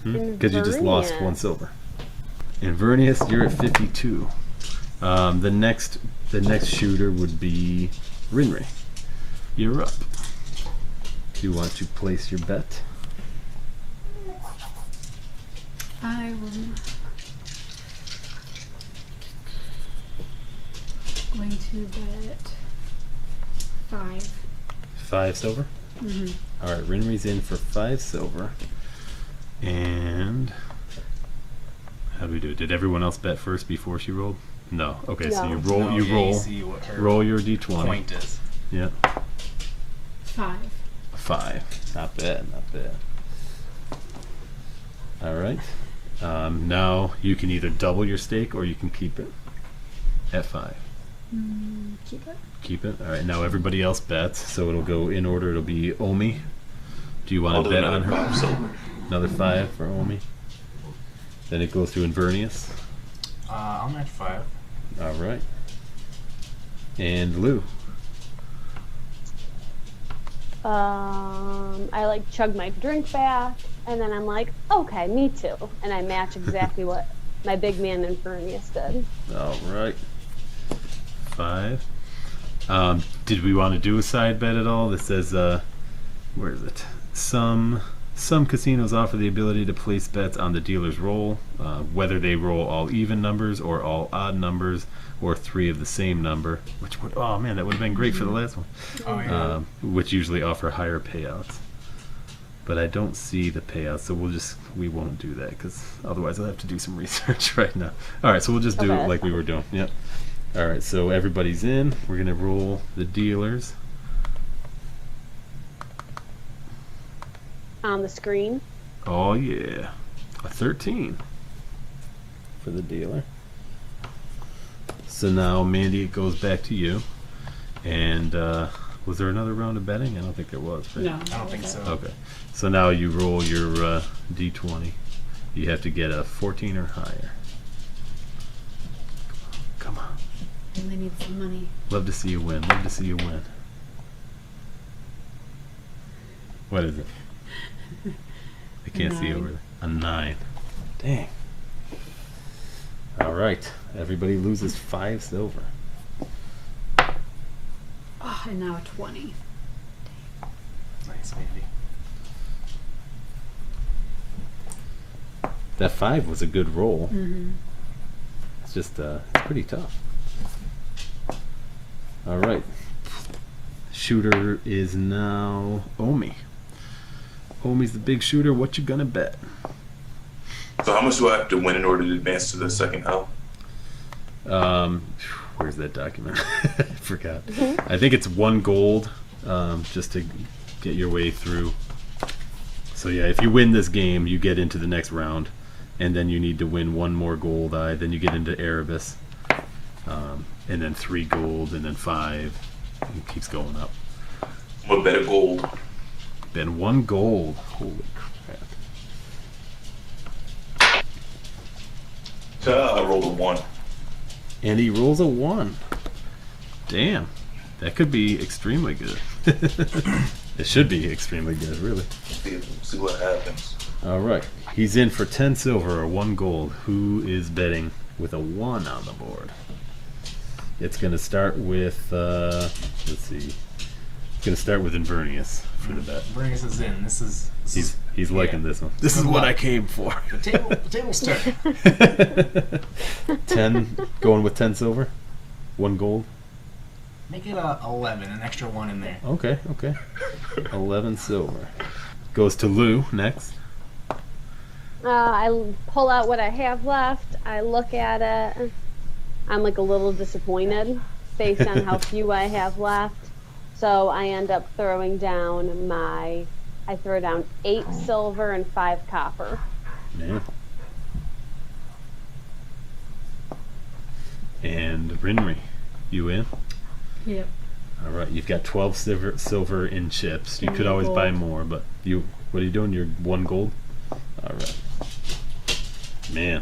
Because you just lost 1 silver. Inverness, you're at 52. The next shooter would be Renry. You're up. Do you want to place your bet? I will. Going to bet 5. 5 silver? Mm-hmm. Alright, Renry's in for 5 silver. And how do we do it? Did everyone else bet first before she rolled? No. Okay, so No. you roll. No, You yeah, roll. see what her Roll your d20. point is. Yeah. 5. 5. Not bad. Not bad. All right. Now you can either double your stake or you can keep it at 5. Keep it. Keep it. All right. Now everybody else bets, so it'll go in order. It'll be Omi. Do you I'll want to do bet on another her? 5 silver. Another 5 for Omi. Then it goes to Inverness. I'm at 5. All right. And Lou. I like chug my drink back, and then I'm like, okay, me too. And I match exactly what my big man Infernus did. All right. 5. Did we want to do a side bet at all? This says, where is it? Some casinos offer the ability to place bets on the dealer's roll, whether they roll all even numbers or all odd numbers, or 3 of the same number. Which would, oh man, that would have been great for the last one. Oh yeah. Which usually offer higher payouts. But I don't see the payouts, so we won't do that because otherwise I'll have to do some research right now. All right, so we'll just do it like we were doing. Yep. All right, so everybody's in. We're gonna roll the dealers. On the screen. Oh yeah, a 13 for the dealer. So now Mandy, it goes back to you. And was there another round of betting? I don't think there was. Right? No. I don't think so. Okay. So now you roll your d20. You have to get a 14 or higher. Come on. Really need some money. Love to see you win. Love to see you win. What is it? I can't see 9. over there. A 9. Dang. All right. Everybody loses 5 silver. Oh, and now a 20. Nice, Mandy. That 5 was a good roll. Mm-hmm. It's just it's pretty tough. All right. shooter is now Omi. Omi's the big shooter. What you gonna bet? So how much do I have to win in order to advance to the second hell? Where's that document? I forgot. I think it's 1 gold, just to get your way through. So yeah, if you win this game, you get into the next round, and then you need to win 1 more gold eye. Then you get into Erebus, and then 3 gold, and then 5. And it keeps going up. I'm gonna bet a gold. Then 1 gold. Holy crap! I rolled a 1. And he rolls a 1. Damn, that could be extremely good. It should be extremely good, really. See what happens. All right, he's in for 10 silver or 1 gold. Who is betting with a 1 on the board? It's going to start with, let's see. It's going to start with Inverness for the bet. Inverness is in. He's liking this one. This is what I came for. The table's turning. 10, going with 10 silver, 1 gold. Make it 11, an extra 1 in there. Okay. 11 silver. Goes to Lou next. I pull out what I have left. I look at it. I'm like a little disappointed based on how few I have left. So I end up throwing down I throw down 8 silver and 5 copper. Yeah. And Rinri, you in? Yep. All right, you've got 12 silver in chips. You And could always gold. buy more, but what are you doing? You're 1 gold? All right. Man,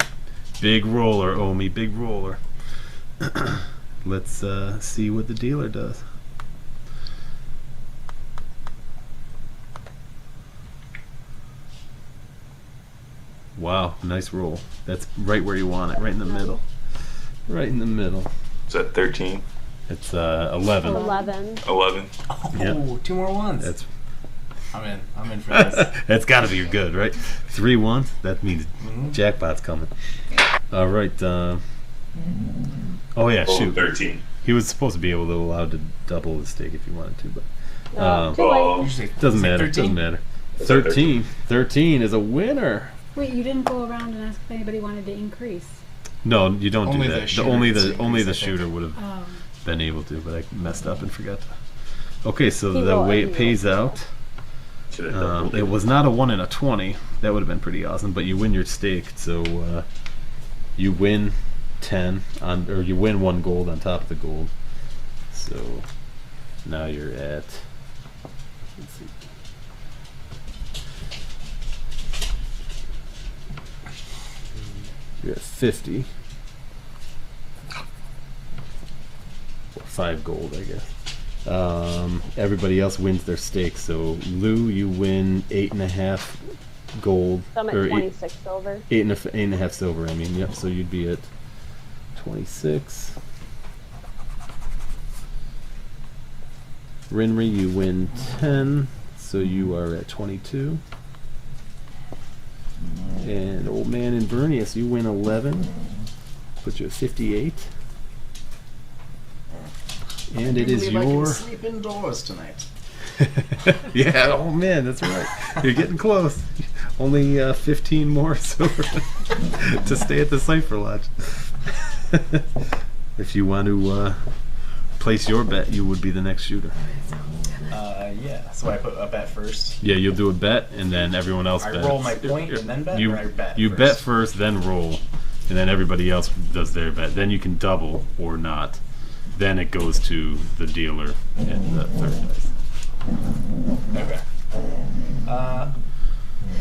big roller, Omi, big roller. Let's see what the dealer does. Wow, nice roll. That's right where you want it, right in the middle. Right in the middle. Is that 13? It's 11. 11. 11? Oh, Yep. 2 more ones. That's I'm in for this. that's got to be good, right? 3 1s. That means jackpot's coming. All right. Oh yeah, Oh, shoot. 13. He was supposed to be allowed to double the stake if he wanted to, but Too late. Oh, Usually, doesn't say matter. 13? Doesn't matter. Is that 13. 13 is a winner. Wait, you didn't go around and ask if anybody wanted to increase. No, you don't Only do the that. shooter only gets the to only the increase, I think. shooter would have Oh. been able to, but I messed up and forgot to. Okay, so He the rolled- way he it rolled pays well. out. should have doubled It was not a 1 and a 20. That would have been pretty awesome. But you win your stake, so you win 10 on, or you win 1 gold on top of the gold. So now you're at. Let's see. You're at 50. Or 5 gold, I guess. Everybody else wins their stake. So Lou, you win 8.5 gold, So I'm at or 26 silver. 8.5 silver. I mean, yep. So you'd be at 26. Rinri, you win 10, so you are at 22. And old man Inverness, you win 11, puts you at 58. And it is I can your. sleep indoors tonight. Yeah, oh man, that's right. You're getting close. Only 15 more silver to stay at the Cipher Lodge. If you want to place your bet, you would be the next shooter. Yeah. So I put a bet first. Yeah, you'll do a bet, and then everyone else I bets. roll my point and then bet, You, or I bet you first? bet first, then roll, and then everybody else does their bet. Then you can double or not. Then it goes to the dealer and the third dice. Okay.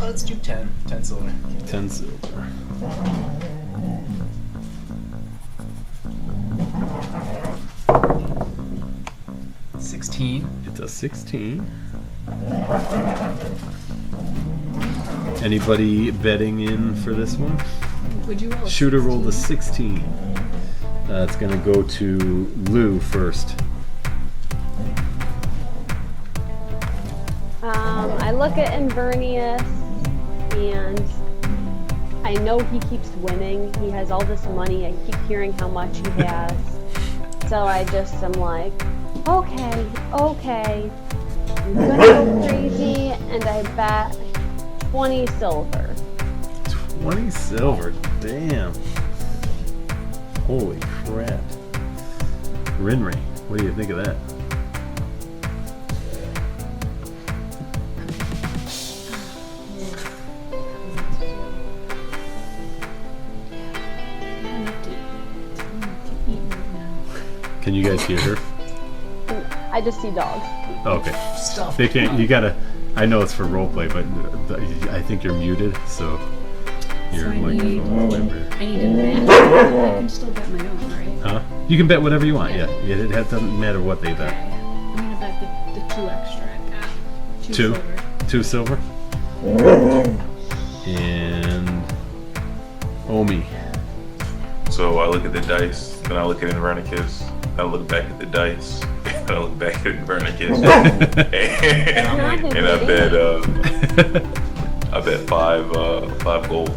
Let's do 10. 10 silver. 10 silver. It's a 16. Anybody betting in for this one? Would you roll? Shooter rolled a 16. It's going to go to Lou first. I look at Inverness and I know he keeps winning. He has all this money. I keep hearing how much he has. So I just am like, Okay. I'm gonna go crazy and I bet 20 silver. 20 silver. Damn. Holy crap. Rinri, what do you think of that? Can you guys hear her? I just see dogs. Okay. Stuff. They can't. You gotta. I know it's for roleplay, but I think you're muted, so your So I microphone. need to bet. I can still bet my own, right? Huh? You can bet whatever you want. Yeah. It doesn't matter what they Okay. bet. I'm gonna bet the 2 extra I got. 2 Two? silver. 2 silver. And Omi. So I look at the dice, then I look at Invernicus, I look back at the dice, and I look back at Invernicus, and I bet 5 gold.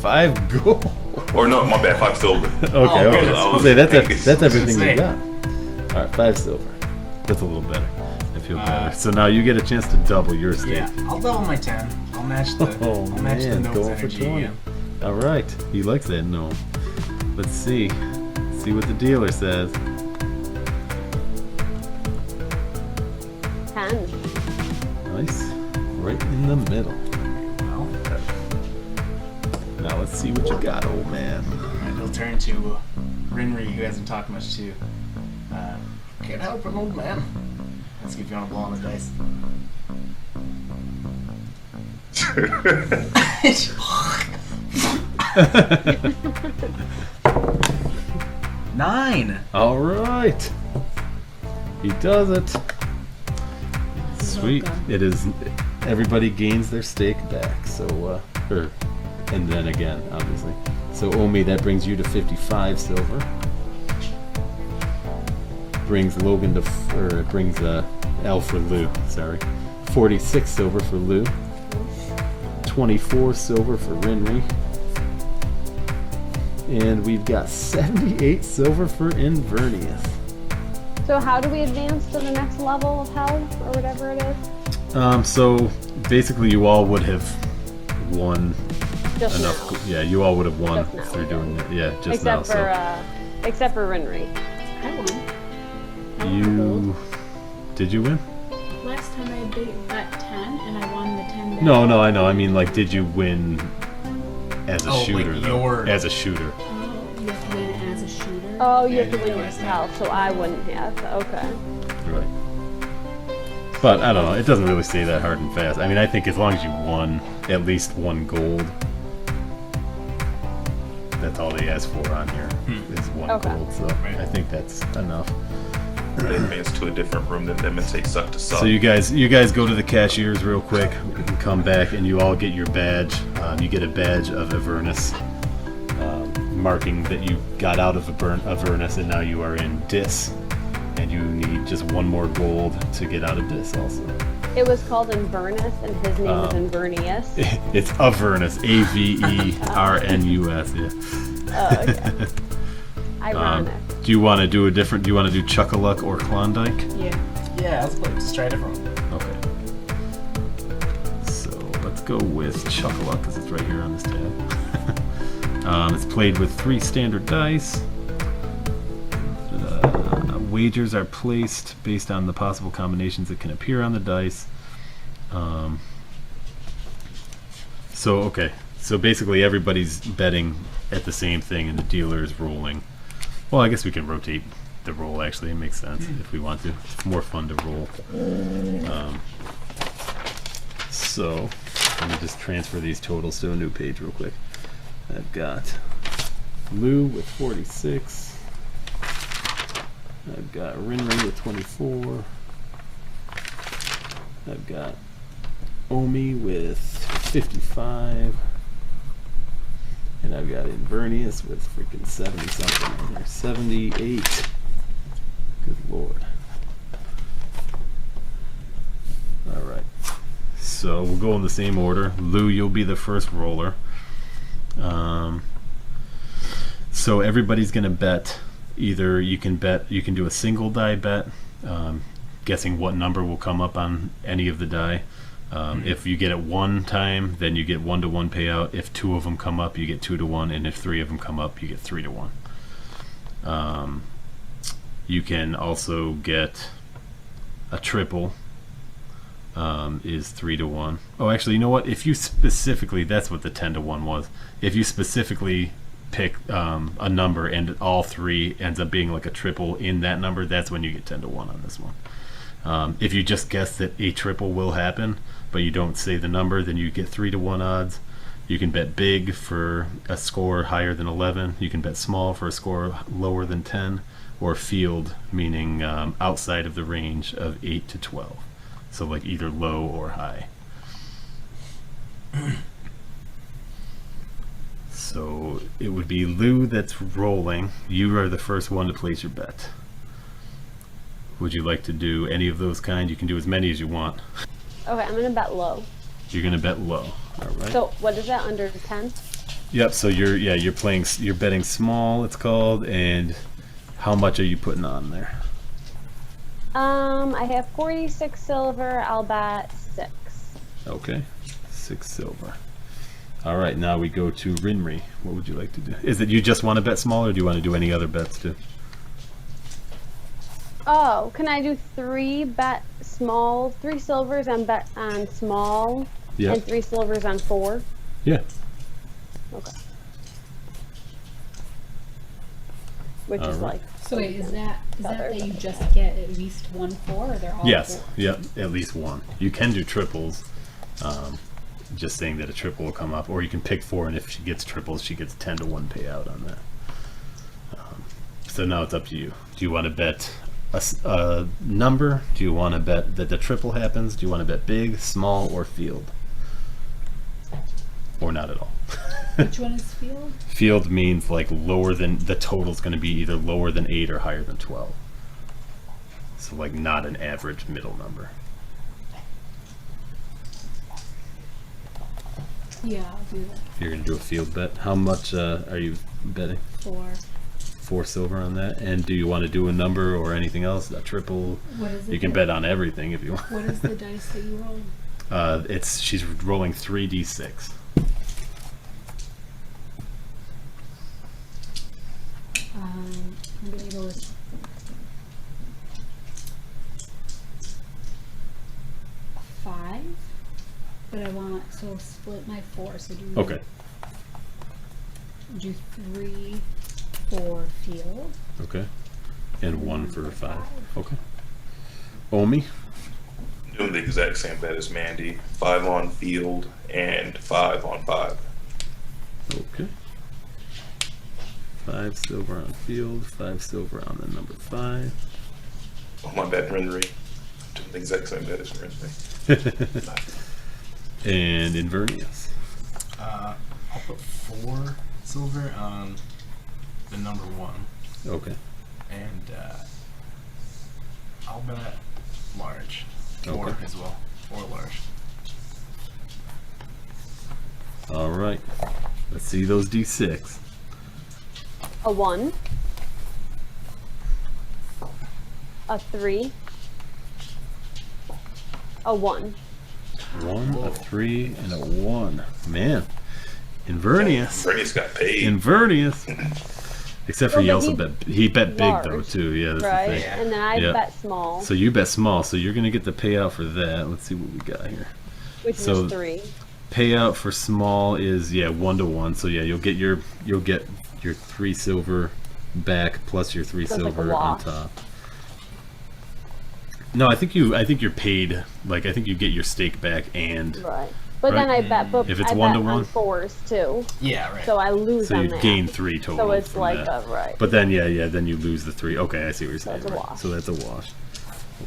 5 gold. Or no, my bad, 5 silver. Okay. I Okay. was Say that's thinking- everything you insane. got. All right, 5 silver. That's a little better. I feel Uh, better. So now you get a chance to double your stake. Yeah, I'll double my 10. I'll match the. Oh I'll match the man, gnome's going for energy 20. again. All right, he likes that gnome. Let's see. See what the dealer says. 10. Nice. Right in the middle. Well, Now let's see what you got, old man. and he'll turn to Rinri, who hasn't talked much to. Can't help an old man. Let's see if you want to blow on the dice. 9. All right. He does it. Sweet. Welcome. It is. Everybody gains their stake back. So, and then again, obviously. So Omi, that brings you to 55 silver. Brings Logan to, or it brings L for Lou. Sorry, 46 silver for Lou. 24 silver for Rinri. And we've got 78 silver for Inverness. So how do we advance to the next level of hell or whatever it is? So basically, you all would have won Just enough. now. Yeah, you all would have won Just now, through okay. doing it. Yeah, just now. Except for Rinri. I won. I So won the gold. you did you win? Last time I bet 10 and I won the 10 back. No, I know. I mean, like, did you win as a Oh, like shooter? though? your- As a shooter. Oh, you have to win as a shooter. Oh, you have to Yeah, win yeah, yourself, so I wouldn't have. Okay. Right. But I don't know. It doesn't really say that hard and fast. I mean, I think as long as you won at least 1 gold, that's all they ask for on here is 1 Okay. gold. So Right. I think that's enough. They advance to a different room than them and say suck to suck. So you guys go to the cashiers real quick. You can come back and you all get your badge. You get a badge of Avernus, marking that you got out of Avernus and now you are in Dis. And you need just 1 more gold to get out of Dis also. It was called Inverness, and his name is Invernius. It's Avernus, Avernus. Yeah. Oh, okay. Ironic. Do you want to do Do you want to do Chuckaluck or Klondike? Yeah. Yeah, let's try a different one. Okay. So let's go with Chuckaluck because it's right here on this tab. It's played with 3 standard dice. Wagers are placed based on the possible combinations that can appear on the dice. So basically everybody's betting at the same thing and the dealer is rolling. Well, I guess we can rotate the roll, actually. It makes sense if we want to. It's more fun to roll. So let me just transfer these totals to a new page real quick. I've got Lou with 46. I've got Rinri with 24. I've got Omi with 55. And I've got Inverness with freaking 70 something in there. 78. Good lord. Alright. So we'll go in the same order. Lou, you'll be the first roller. So everybody's gonna bet. Either you can do a single die bet, guessing what number will come up on any of the die. If you get it one time, then you get 1-to-1 payout. If 2 of them come up, you get 2-to-1, and if 3 of them come up, you get 3-to-1. You can also get a triple. Is 3-to-1. Oh, actually, you know what? If you specifically, that's what the 10-to-1 was. If you specifically pick a number and all 3 ends up being like a triple in that number, that's when you get 10-to-1 on this one. If you just guess that a triple will happen, but you don't say the number, then you get 3-to-1 odds. You can bet big for a score higher than 11. You can bet small for a score lower than 10, or field, meaning outside of the range of 8 to 12. So like either low or high. So it would be Lou that's rolling. You are the first one to place your bet. Would you like to do any of those kind? You can do as many as you want. Okay, I'm gonna bet low. You're gonna bet low. All right. So what is that, under 10? Yep. So you're betting small. It's called. And how much are you putting on there? I have 46 silver. I'll bet 6. Okay, 6 silver. All right. Now we go to Rinri. What would you like to do? Is it you just want to bet small, or do you want to do any other bets too? Oh, can I do 3 silvers and bet on small, Yeah. and 3 silvers on 4? Yeah. Okay. Which All is right. like. So wait, is that Feather. you just get at least 1 4, or they're all Yes. 4? Yep. At least one. You can do triples. Just saying that a triple will come up, or you can pick 4, and if she gets triples, she gets 10-to-1 payout on that. So now it's up to you. Do you want to bet a number? Do you want to bet that the triple happens? Do you want to bet big, small, or field? Or not at all? Which one is field? Field means like lower than, the total's going to be either lower than 8 or higher than 12. So like not an average middle number. Yeah, I'll do that. You're going to do a field bet. How much are you betting? 4. 4 silver on that. And do you want to do a number or anything else? A triple? What is it? You can bet on everything if you want. What is the dice that you roll? She's rolling 3d6. I'm gonna go with 5, but I want split my 4. So do Okay. do 3 for field. Okay. And 1 for 5. Okay. Omi? Doing the exact same bet as Mandy. 5 on field and 5 on 5. Okay. 5 silver on field, 5 silver on the number 5. Oh, my bad, Renry. Doing the exact same bet as Renry. And Inverness. I'll put 4 silver on the number 1, Okay. and I'll bet large. 4 Okay. as well, 4 large. All right. Let's see those d6. A 1. A 3. A 1. 1, a 3, and a 1. Man. Inverness. Renry's got paid. Inverness. Except for Well, he but also he bet big though large, too. Yeah, that's Right? the thing. And then I Yeah. bet small, So you bet small, so you're gonna get the payout for that. Let's see what we got here. which so- was 3. Payout for small is 1-to-1. So yeah, you'll get your 3 silver back plus your 3 So it's like a silver on wash. top. No, I think you're paid. Like I think you get your stake back and Right. But Right. then I bet, but If it's I bet 1-to-1? on 4s too, Yeah, right. so I lose so on you that. gain 3 total. So it's from like that. a right. But then then you lose the 3. Okay, I see what you're saying. That's a right. wash. So that's a wash.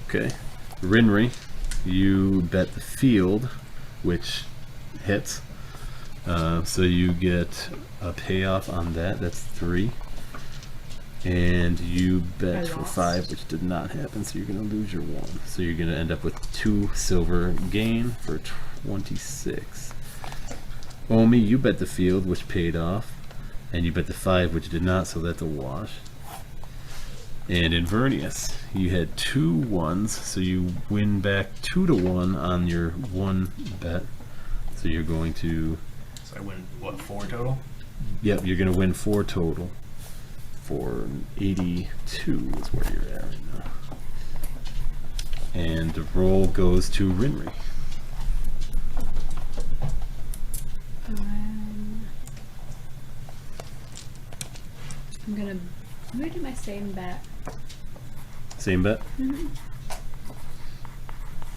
Okay, Rinri, you bet the field, which hits. So you get a payoff on that. That's 3. And you bet I for lost. 5, which did not happen. So you're gonna lose your 1. So you're gonna end up with 2 silver gain for 26. Omi, you bet the field, which paid off, and you bet the 5, which did not. So that's a wash. And Inverness, you had 2 ones, so you win back 2-1 on your 1 bet. So you're going to... So I win, what, 4 total? Yep, you're going to win 4 total. For 82 is where you're at right now. And the roll goes to Rinri. I'm gonna do my same bet. Same bet?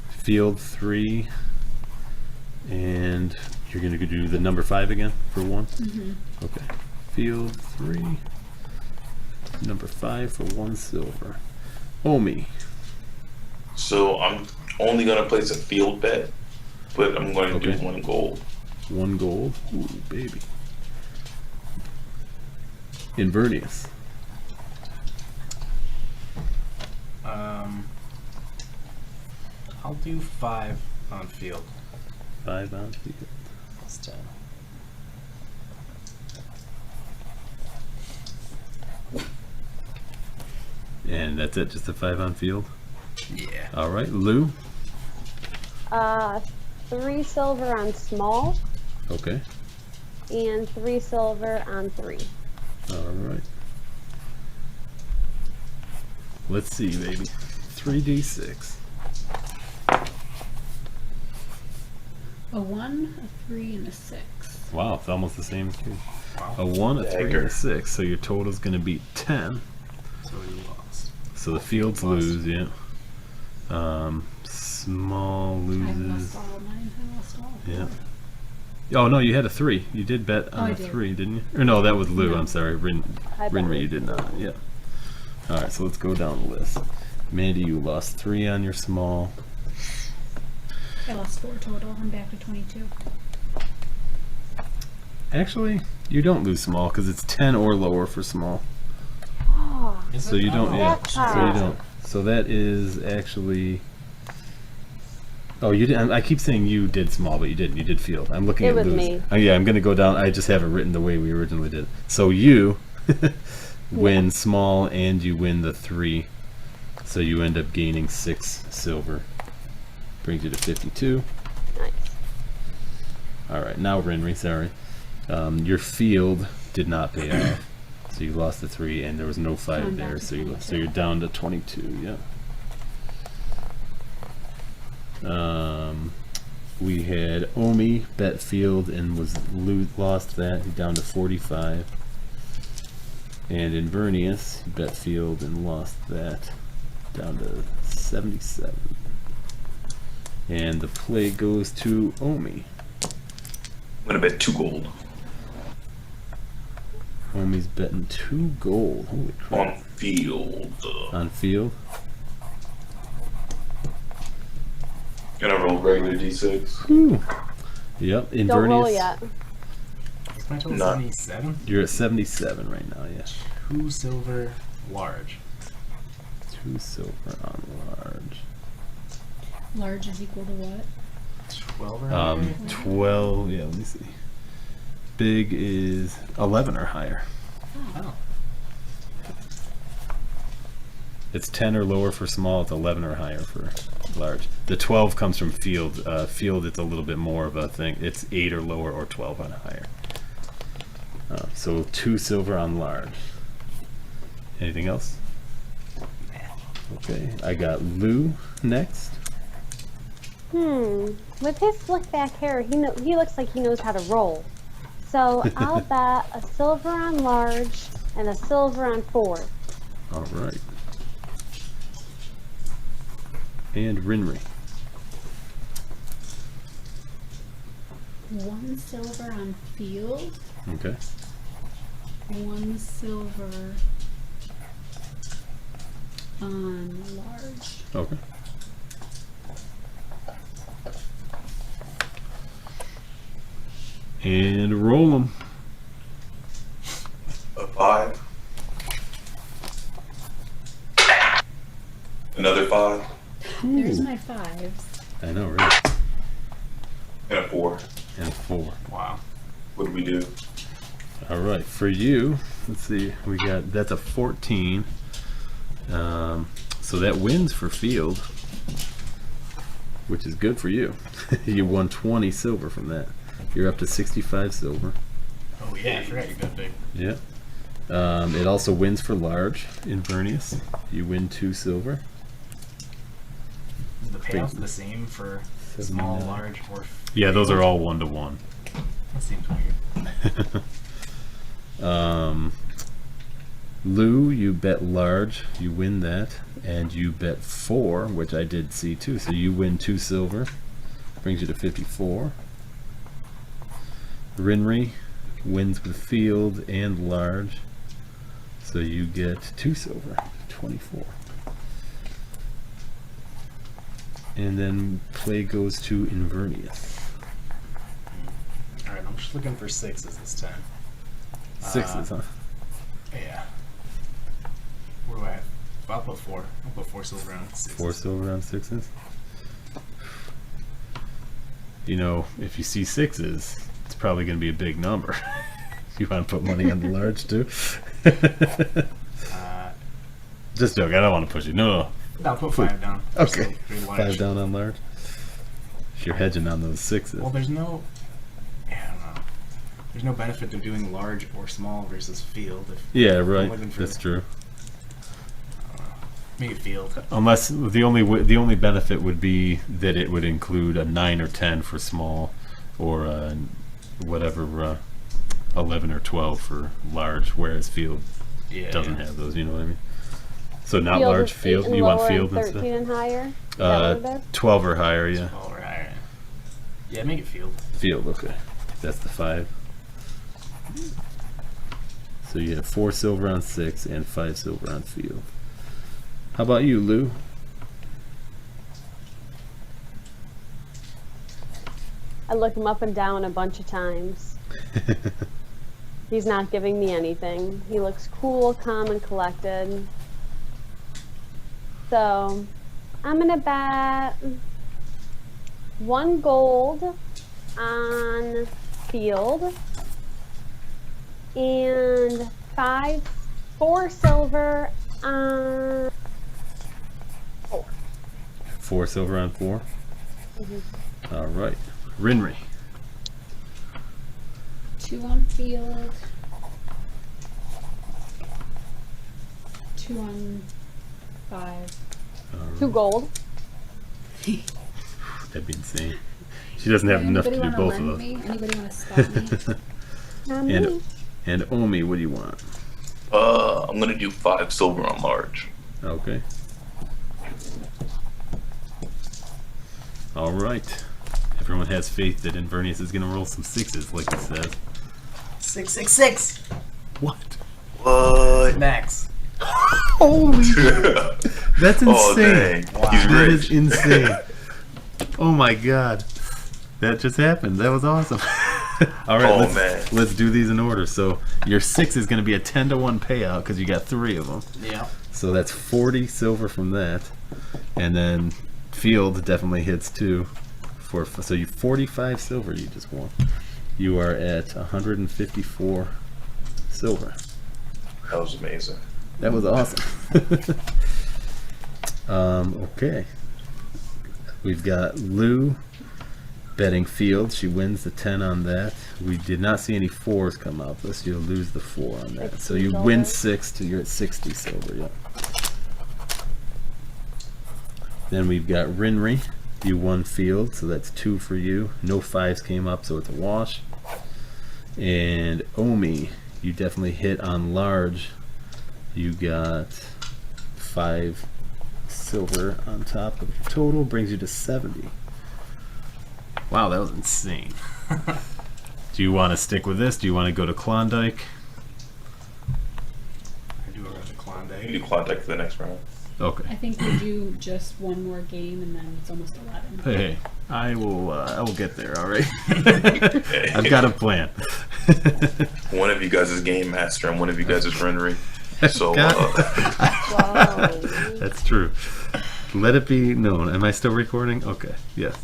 Field 3. And you're going to do the number 5 again for 1? Okay. Field 3. Number 5 for 1 silver. Omi. So I'm only gonna place a field bet, but I'm going to do 1 gold. 1 gold. Ooh, baby. Inverness. I'll do 5 on field. 5 on field. That's 10. And that's it, just a 5 on field? Yeah. Alright, Lou. 3 silver on small Okay. and 3 silver on 3. Alright. Let's see, baby. 3d6. A 1, a 3, and a 6. Wow, it's almost the same as you. Wow. A 1, a 3, and Dagger. a 6. So your total's going to be 10. So you lost. So the fields Lost. lose, yeah. Small I loses. lost all mine. I lost all. Yeah. Oh no, you had a 3. You did bet on I a did. 3, didn't you? Or no, that was Lou. No. I'm sorry, I bet. Rinri, you did not. Yeah. All right, so let's go down the list. Mandy, you lost 3 on your small. I lost 4 total. I'm back to 22. Actually, you don't lose small because it's 10 or lower for small. Oh, Is So it? you don't. Oh, Yeah. Jackpot. So you don't. So that is actually. Oh, you didn't. I keep saying you did small, but you didn't. You did field. I'm looking It at was Lou's. me. Oh, yeah, I'm gonna go down. I just have it written the way we originally did. So you win small, and you win the 3. So you end up gaining 6 silver. Brings you to 52. nice. All right, now Rinri, sorry. Your field did not pay off, so you lost the 3, and there was no 5 I'm there, back to so 22. you're down to 22. Yeah. We had Omi bet field and lost that. He's down to 45. And Inverness bet field and lost that, down to 77. And the play goes to Omi. I'm gonna bet 2 gold Omi's betting 2 gold. Holy crap. on field. On field. Gonna roll regular d6. Whew. Yep, Don't roll Inverness. yet. What's my total? None. 77? You're at 77 right now, yeah. 2 silver, large. 2 silver on large. Large is equal to what? 12 or higher? 12, yeah, let me see. Big is 11 or higher. Oh. It's 10 or lower for small, it's 11 or higher for large. The 12 comes from field. Field, it's a little bit more of a thing. It's 8 or lower or 12 on higher. So 2 silver on large. Anything else? Okay, I got Lou next. With his slick back hair, he looks like he knows how to roll. So I'll bet a silver on large and a silver on 4. All right. And Rinri. 1 silver on field. Okay. 1 silver on large. Okay. And roll them. A 5. Another 5. There's my 5s. I know, right? And a 4. And a 4. Wow. What do we do? All right, for you, let's see. We got that's a 14. So that wins for field, which is good for you. You won 20 silver from that. You're up to 65 silver. Oh yeah, I forgot you got big. Yeah. It also wins for large, Inverness. You win 2 silver. Is the payoff the same for small, large, or? Yeah, those are all 1-to-1. That seems weird. Lou, you bet large, you win that, and you bet 4, which I did see too. So you win 2 silver, brings you to 54. Rinry wins with field and large, so you get 2 silver, 24. And then play goes to Inverness. Alright, I'm just looking for 6s this time. 6s, huh? Yeah. What do I have? I'll put 4. I'll put 4 silver on 6s. 4 silver on 6s. You know, if you see 6s, it's probably going to be a big number. You want to put money on the large too? Just joke. I don't want to push you. No. I'll put 5 down. Okay. So 5 down on large. If you're hedging on those 6s. Well, there's no. Yeah, I don't know. There's no benefit to doing large or small versus field. Yeah, I'm right. looking for That's true. Maybe field. Unless the only benefit would be that it would include a 9 or 10 for small, or whatever 11 or 12 for large, whereas field doesn't have those. You know what I mean? So not Field large is field. 8 and You want lower field and instead? 13 and higher? Is that what it is? 12 or higher. Yeah. All right. Yeah, make it field. Field. Okay. That's the 5. So you have 4 silver on 6 and 5 silver on field. How about you, Lou? I look him up and down a bunch of times. He's not giving me anything. He looks cool, calm, and collected. So, I'm gonna bet 1 gold on field and 4 silver on 4. 4 silver on 4? Mm-hmm. All right. Rinry. 2 on field. 2 on 5. 2 gold. That'd be insane. She doesn't have enough to do Anybody both wanna of lend those. me? Anybody want to stop me? And Omi, what do you want? I'm gonna do 5 silver on large. Okay. All right. Everyone has faith that Inverness is going to roll some 6s, like it says. 666. What? What? Max. Holy shit. That's insane. Oh, dang. Wow. He's That rich. is insane. Oh my god. That just happened. That was awesome. All right, Man. let's do these in order. So your 6 is going to be a 10-to-1 payout because you got 3 of them. Yeah. So that's 40 silver from that. And then field definitely hits too. So you 45 silver you just won. You are at 154 silver. That was amazing. That was awesome. Okay. We've got Lou betting field. She wins the 10 on that. We did not see any 4s come up, so you'll lose the 4 on that. So you win 6 till you're at 60 silver. Yeah. Then we've got Rinry. You won field, so that's 2 for you. No 5s came up, so it's a wash. And Omi, you definitely hit on large. You got 5 silver on top of the total, brings you to 70. Wow, that was insane. Do you want to stick with this? Do you want to go to Klondike? I do a run to Klondike. You do Klondike for the next round. Okay. I think we do just one more game and then it's almost 11. Hey, I will get there. All right. I've got a plan. One of you guys is game master and one of you guys is rendering. So Whoa. That's true. Let it be known. Am I still recording? Okay. Yes.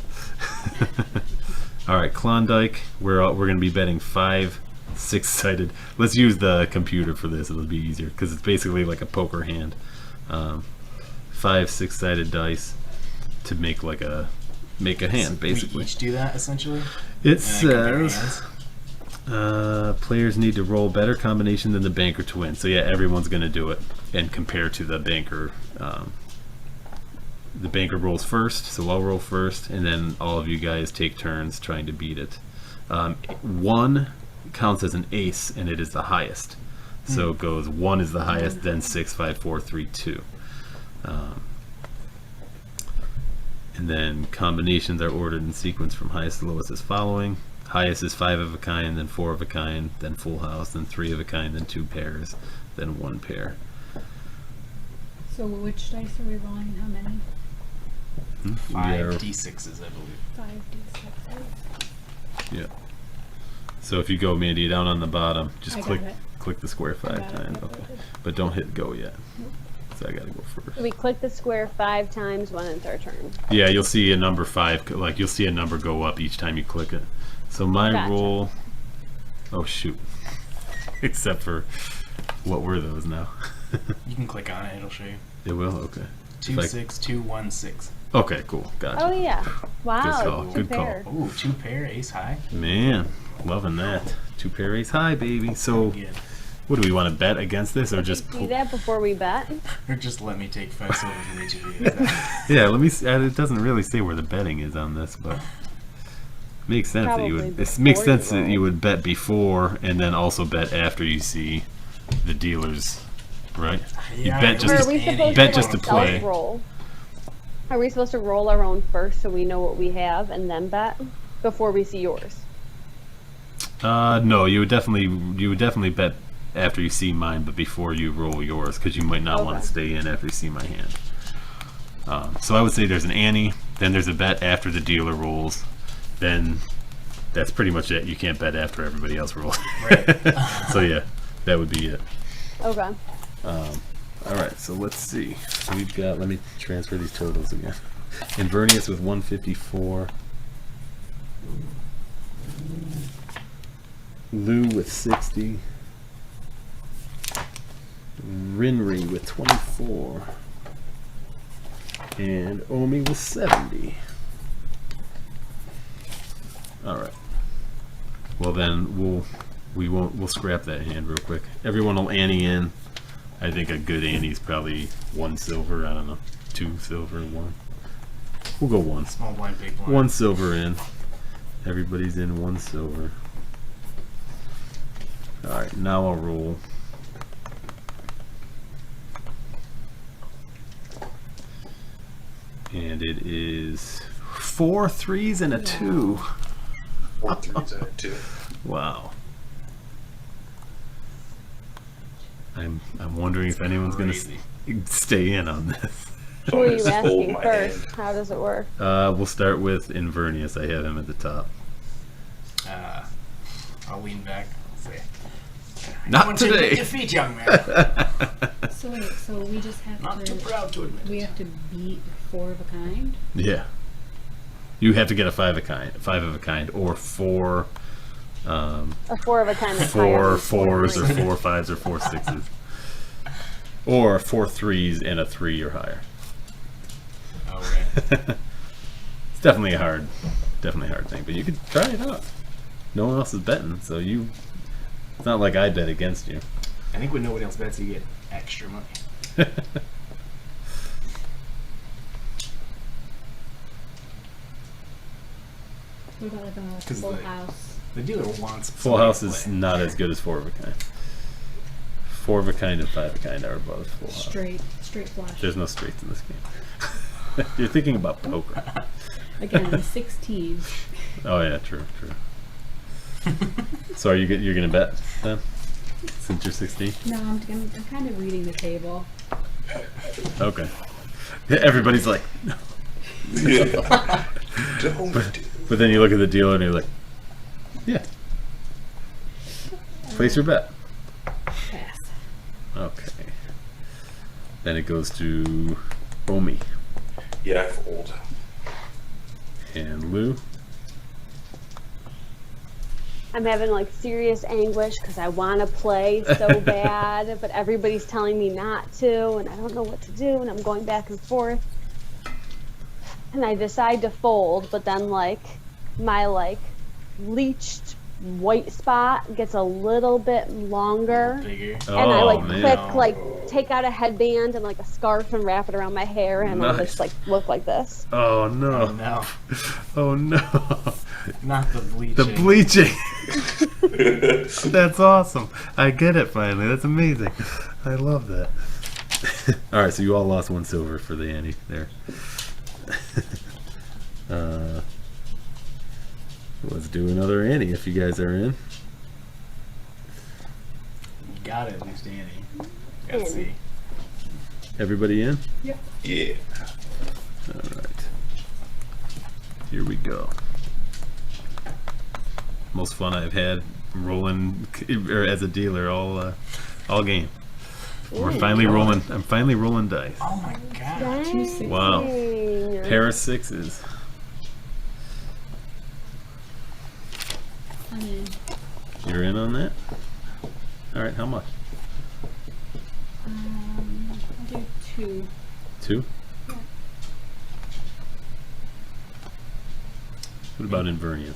All right, Klondike. We're going to be betting 5 6-sided. Let's use the computer for this. It'll be easier because it's basically like a poker hand. 5 6-sided dice to make like a hand, basically. We each do that essentially. It And then compare says hands? players need to roll better combination than the banker to win. So yeah, everyone's going to do it and compare to the banker. The banker rolls first, so I'll roll first, and then all of you guys take turns trying to beat it. 1 counts as an ace, and it is the highest. So it goes 1 is the highest, then 6, 5, 4, 3, 2. And then combinations are ordered in sequence from highest to lowest as following. Highest is 5 of a kind, then 4 of a kind, then full house, then 3 of a kind, then 2 pairs, then 1 pair. So which dice are we rolling and how many? 5 d6s, I believe. 5d6. Yeah. So if you go, Mandy, down on the bottom, just I got click it. click the square 5 got it, times. I got Okay. it. But don't hit go yet. Nope. So I gotta go first. We click the square 5 times when it's our turn. Yeah, you'll see a number 5, like you'll see a number go up each time you click it. So my Gotcha. roll. Oh shoot! Except for what were those now? You can click on it; it'll show you. It will. Okay. 2 If I- 6 2 1 6. Okay, cool. Gotcha. Oh yeah. Wow. call, two good call. pair. Oh, 2 pair, ace high. Man, loving that. 2 pair ace high, baby. So, Good. what do we want to bet against this, or just? See that before we bet? Or just let me take 5 silver from each of you. Is that- Yeah, let me. It doesn't really say where the betting is on this, but makes sense that you Probably would. It makes before you sense that roll. you would bet before and then also bet after you see the dealers, right? You Yeah, bet it just Or was are we to, supposed bet to just like to play. self-roll? Are we supposed to roll our own first so we know what we have and then bet before we see yours? No, you would definitely bet after you see mine, but before you roll yours, because you might not want Okay. to stay in after you see my hand. So I would say there's an ante, then there's a bet after the dealer rolls, then that's pretty much it. You can't bet after everybody else rolls. Right. So yeah, that would be it. Okay. All right, so let's see. We've got. Let me transfer these totals again. Inverness with 154. Lou with 60. Rinri with 24. And Omi with 70. All right. Well then we'll scrap that hand real quick. Everyone will ante in. I think a good ante is probably 1 silver. I don't know, 2 silver, 1. We'll go 1. Small blind, big blind. 1 silver in. Everybody's in 1 silver. All right, now I'll roll. And it is 4 3s and a 2. 4 3s and a 2. Wow. I'm wondering if anyone's gonna Crazy. stay in on this. Who are I'm you gonna hold asking my first? hand. How does it work? We'll start with Inverness. I have him at the top. I'll lean back. I'll say, Not "Come on, take today." your feet, young man. So wait, so we just have Not too to proud to admit. we have to beat 4 of a kind? Yeah. You have to get a 5 of a kind, or 4 A 4 of a kind. that's higher 4 than 4s or three. 4 5s or 4 6s. Or 4 3s and a 3 or higher. Oh, right. It's definitely a hard thing, but you could try it out. No one else is betting, so you. It's not like I bet against you. I think when nobody else bets, you get extra money. What about like a 'Cause full the- house? The dealer wants Full somebody house to is play. not as good as 4 of a kind. 4 of a kind and 5 of a kind are above full house. Straight flush. There's no straights in this game. You're thinking about poker. Again, a 16. Oh yeah, true. So you're gonna bet then, since you're 16? No, I'm kind of reading the table. Okay. Everybody's like, Don't do. but then you look at the dealer and you're like, yeah. Place your bet. Pass. Okay. Then it goes to Omi Yeah, I fold. and Lou. I'm having like serious anguish because I want to play so bad, but everybody's telling me not to, and I don't know what to do, and I'm going back and forth. And I decide to fold, but then like my like bleached white spot gets a little bit longer, Bigger. and I like man. quick like take out a headband and like a scarf and wrap it around my hair, and I'll Nice. just like look like this. Oh Oh no. no, Oh no. not the bleaching. The bleaching. That's awesome. I get it finally. That's amazing. I love that. Alright, so you all lost 1 silver for the Annie there. Let's do another Annie if you guys are in. You got it, at least Annie. Let's see. Everybody in? Yeah. Alright. Here we go. Most fun I've had rolling or as a dealer all game. We're finally rolling. I'm finally rolling dice. Oh my god. Dang. Wow. Pair of 6s. I'm in. You're in on that? Alright, how much? I'll do 2. 2? Yeah. What about Invernius?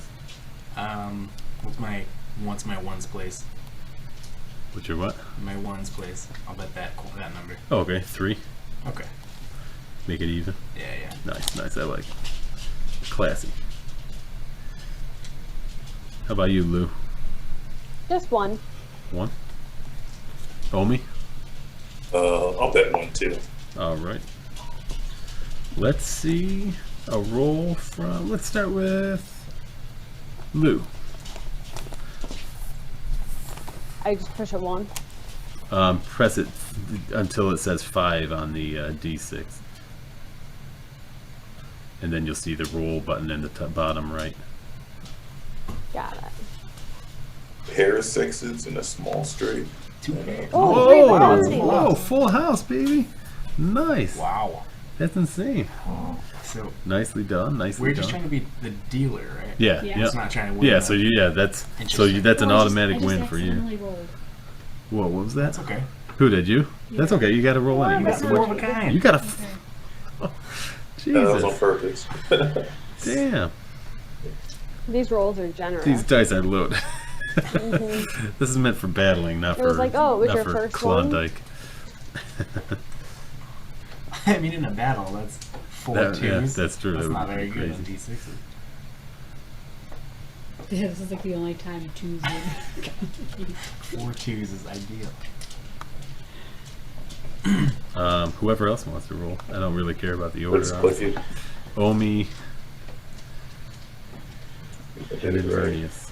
What's my ones place? What's your what? My ones place. I'll bet that number. Oh, okay, 3. Okay. Make it even. Yeah. Nice, nice. I like it. Classy. How about you, Lou? Just one. 1? Omi? I'll bet 1 too. Alright. Let's see a roll from. Let's start with Lou. I just push a 1. Press it until it says 5 on the D6. And then you'll see the roll button in the bottom right. Got it. Pair of 6s and a small straight. 2 pairs. Oh, great Whoa! variety. Whoa! Full house, baby. Nice. Wow. That's insane. So Nicely done. Nicely we're done. just trying to be the dealer, right? Yeah. Yeah. Yeah. It's not trying to win. Yeah. So that's Interesting. that's an Oh, automatic I just win for you. accidentally rolled. Whoa! What was that? That's okay. Who did you? That's Yeah. okay. You got to roll in. You got That's to more of a kind. You got to. Okay. That was on Jesus. purpose. Damn. These rolls are generous. These dice are loaded. This is meant for battling, not It was for like, oh, it was not your for first one? Klondike. I mean, in a battle, that's 4 Yeah, twos. that's true. That's That would not be very good on crazy. D6s. Yeah, this is like the only time 2s win. 4 twos is ideal. Whoever else wants to roll. I don't really care about the order. Let's click honestly. it. Omi Hit and it right. Invernius.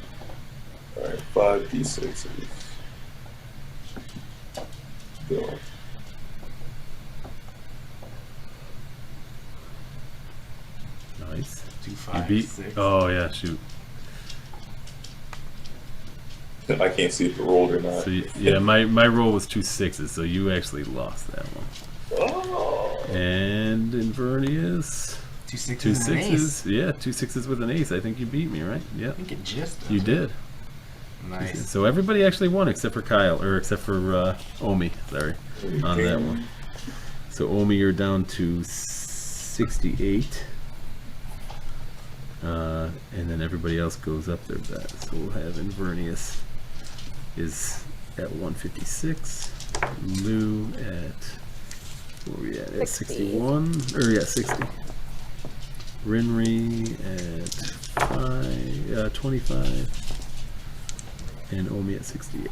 Alright, 5 D6s. Go. Nice. 2, You 5, beat. 6. Oh yeah, shoot. I can't see if it rolled or not. So yeah, my roll was 2 6s, so you actually lost that one. Oh. And Invernius, 2 6s 2 and an ace. 6s. Yeah, 2 6s with an ace. I think you beat me, right? I Yep. think it just does. You did. Nice. So everybody actually won except for Kyle, or except for Omi. Sorry, on that one. So Omi, you're down to 68, and then everybody else goes up their bet. So we'll have Invernius is at 156, Lou at where are we at? At 60. 61, or yeah, 60. Rinri at 25. And Omi at 68.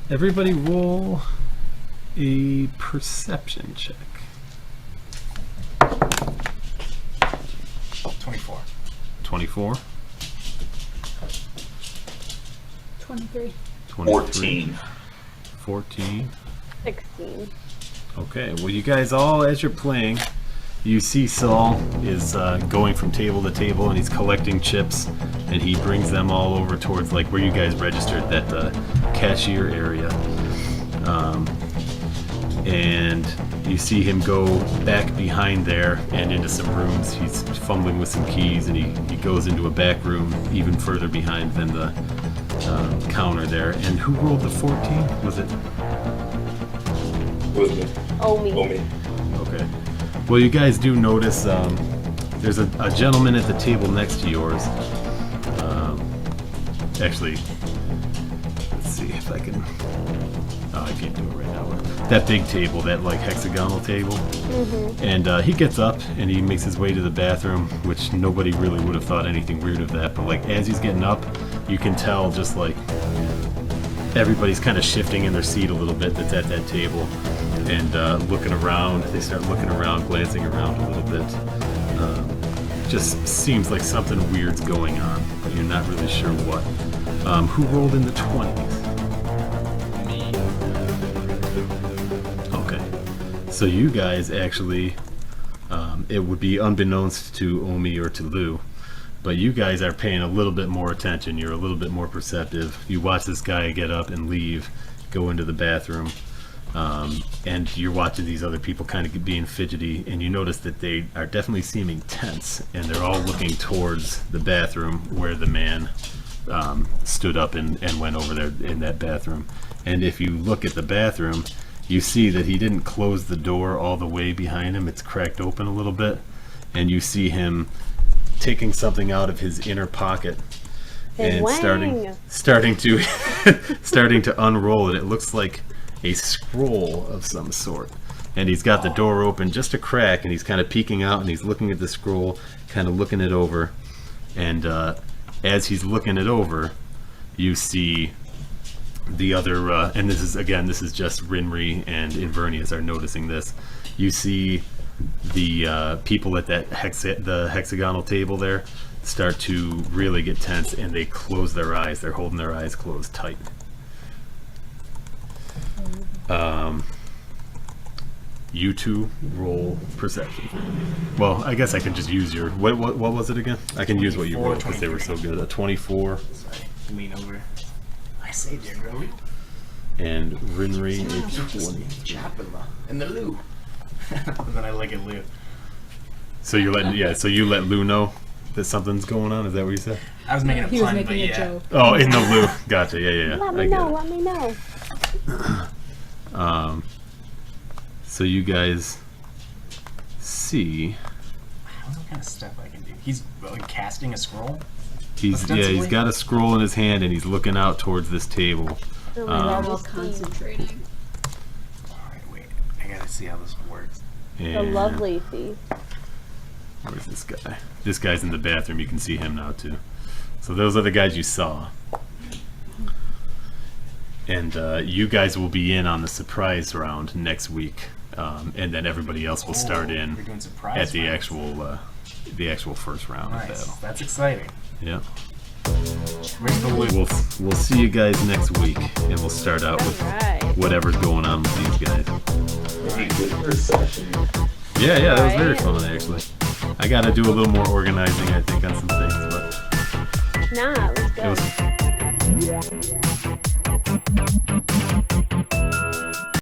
Everybody roll a perception check. 24. 24, 23. 23, 14. 16. Okay, well you guys all, as you're playing, you see Saul is going from table to table and he's collecting chips and he brings them all over towards like where you guys registered, that cashier area. and you see him go back behind there and into some rooms. He's fumbling with some keys, and he goes into a back room even further behind than the counter there. And who rolled the 14? Was it? Was me. Oh, me. Okay. Well, you guys do notice there's a gentleman at the table next to yours. Actually, let's see if I can. Oh, I can't do it right now. That big table, that like hexagonal table. Mm-hmm. And he gets up and he makes his way to the bathroom, which nobody really would have thought anything weird of that. But like as he's getting up, you can tell just like everybody's kind of shifting in their seat a little bit that's at that table and looking around. They start looking around, glancing around a little bit. Just seems like something weird's going on, but you're not really sure what. Who rolled in the 20s? Okay. So you guys actually, it would be unbeknownst to Omi or to Lou, but you guys are paying a little bit more attention. You're a little bit more perceptive. You watch this guy get up and leave, go into the bathroom, and you're watching these other people kind of being fidgety, and you notice that they are definitely seeming tense, and they're all looking towards the bathroom where the man stood up and went over there in that bathroom. And if you look at the bathroom, you see that he didn't close the door all the way behind him. It's cracked open a little bit, and you see him taking something out of his inner pocket and starting to starting to unroll it. It looks like a scroll of some sort, and he's got the door open just a crack, and he's kind of peeking out and he's looking at the scroll, kind of looking it over, and as he's looking it over, you see the other and this is just Rinri and Invernius are noticing this. You see the people at that the hexagonal table there start to really get tense, and they close their eyes. They're holding their eyes closed tight. You two roll perception. Well, I guess I can just use your what was it again? I can use what you rolled because they were so good. A 24. Sorry, lean over. I saved you, girl. And Rinri a 20. Chapela and the Lou. And then I look at Lou. So you let Lou know that something's going on. Is that what you said? I was making a He was pun, making but a yeah. joke. Oh, in the Lou. Gotcha. Yeah. Let me know. So you guys see. What kind of stuff I can do? He's like casting a scroll. He's got a scroll in his hand, and he's looking out towards this table. Oh, We're all the concentrating. Alright, wait. I gotta see how this works. And lovely thief. where's this guy? This guy's in the bathroom. You can see him now too. So those are the guys you saw. And you guys will be in on the surprise round next week, and then everybody else will start in We're doing surprise at the rounds. actual first round of Nice. battle. That's exciting. Yeah. Where's the Lou? We'll see you guys next week, and we'll start out with Right. whatever's going on with these guys. Pretty good first session. Yeah, that was very Right. fun actually. I got to do a little more organizing, I think, on some things, but Nah, it was it good. was.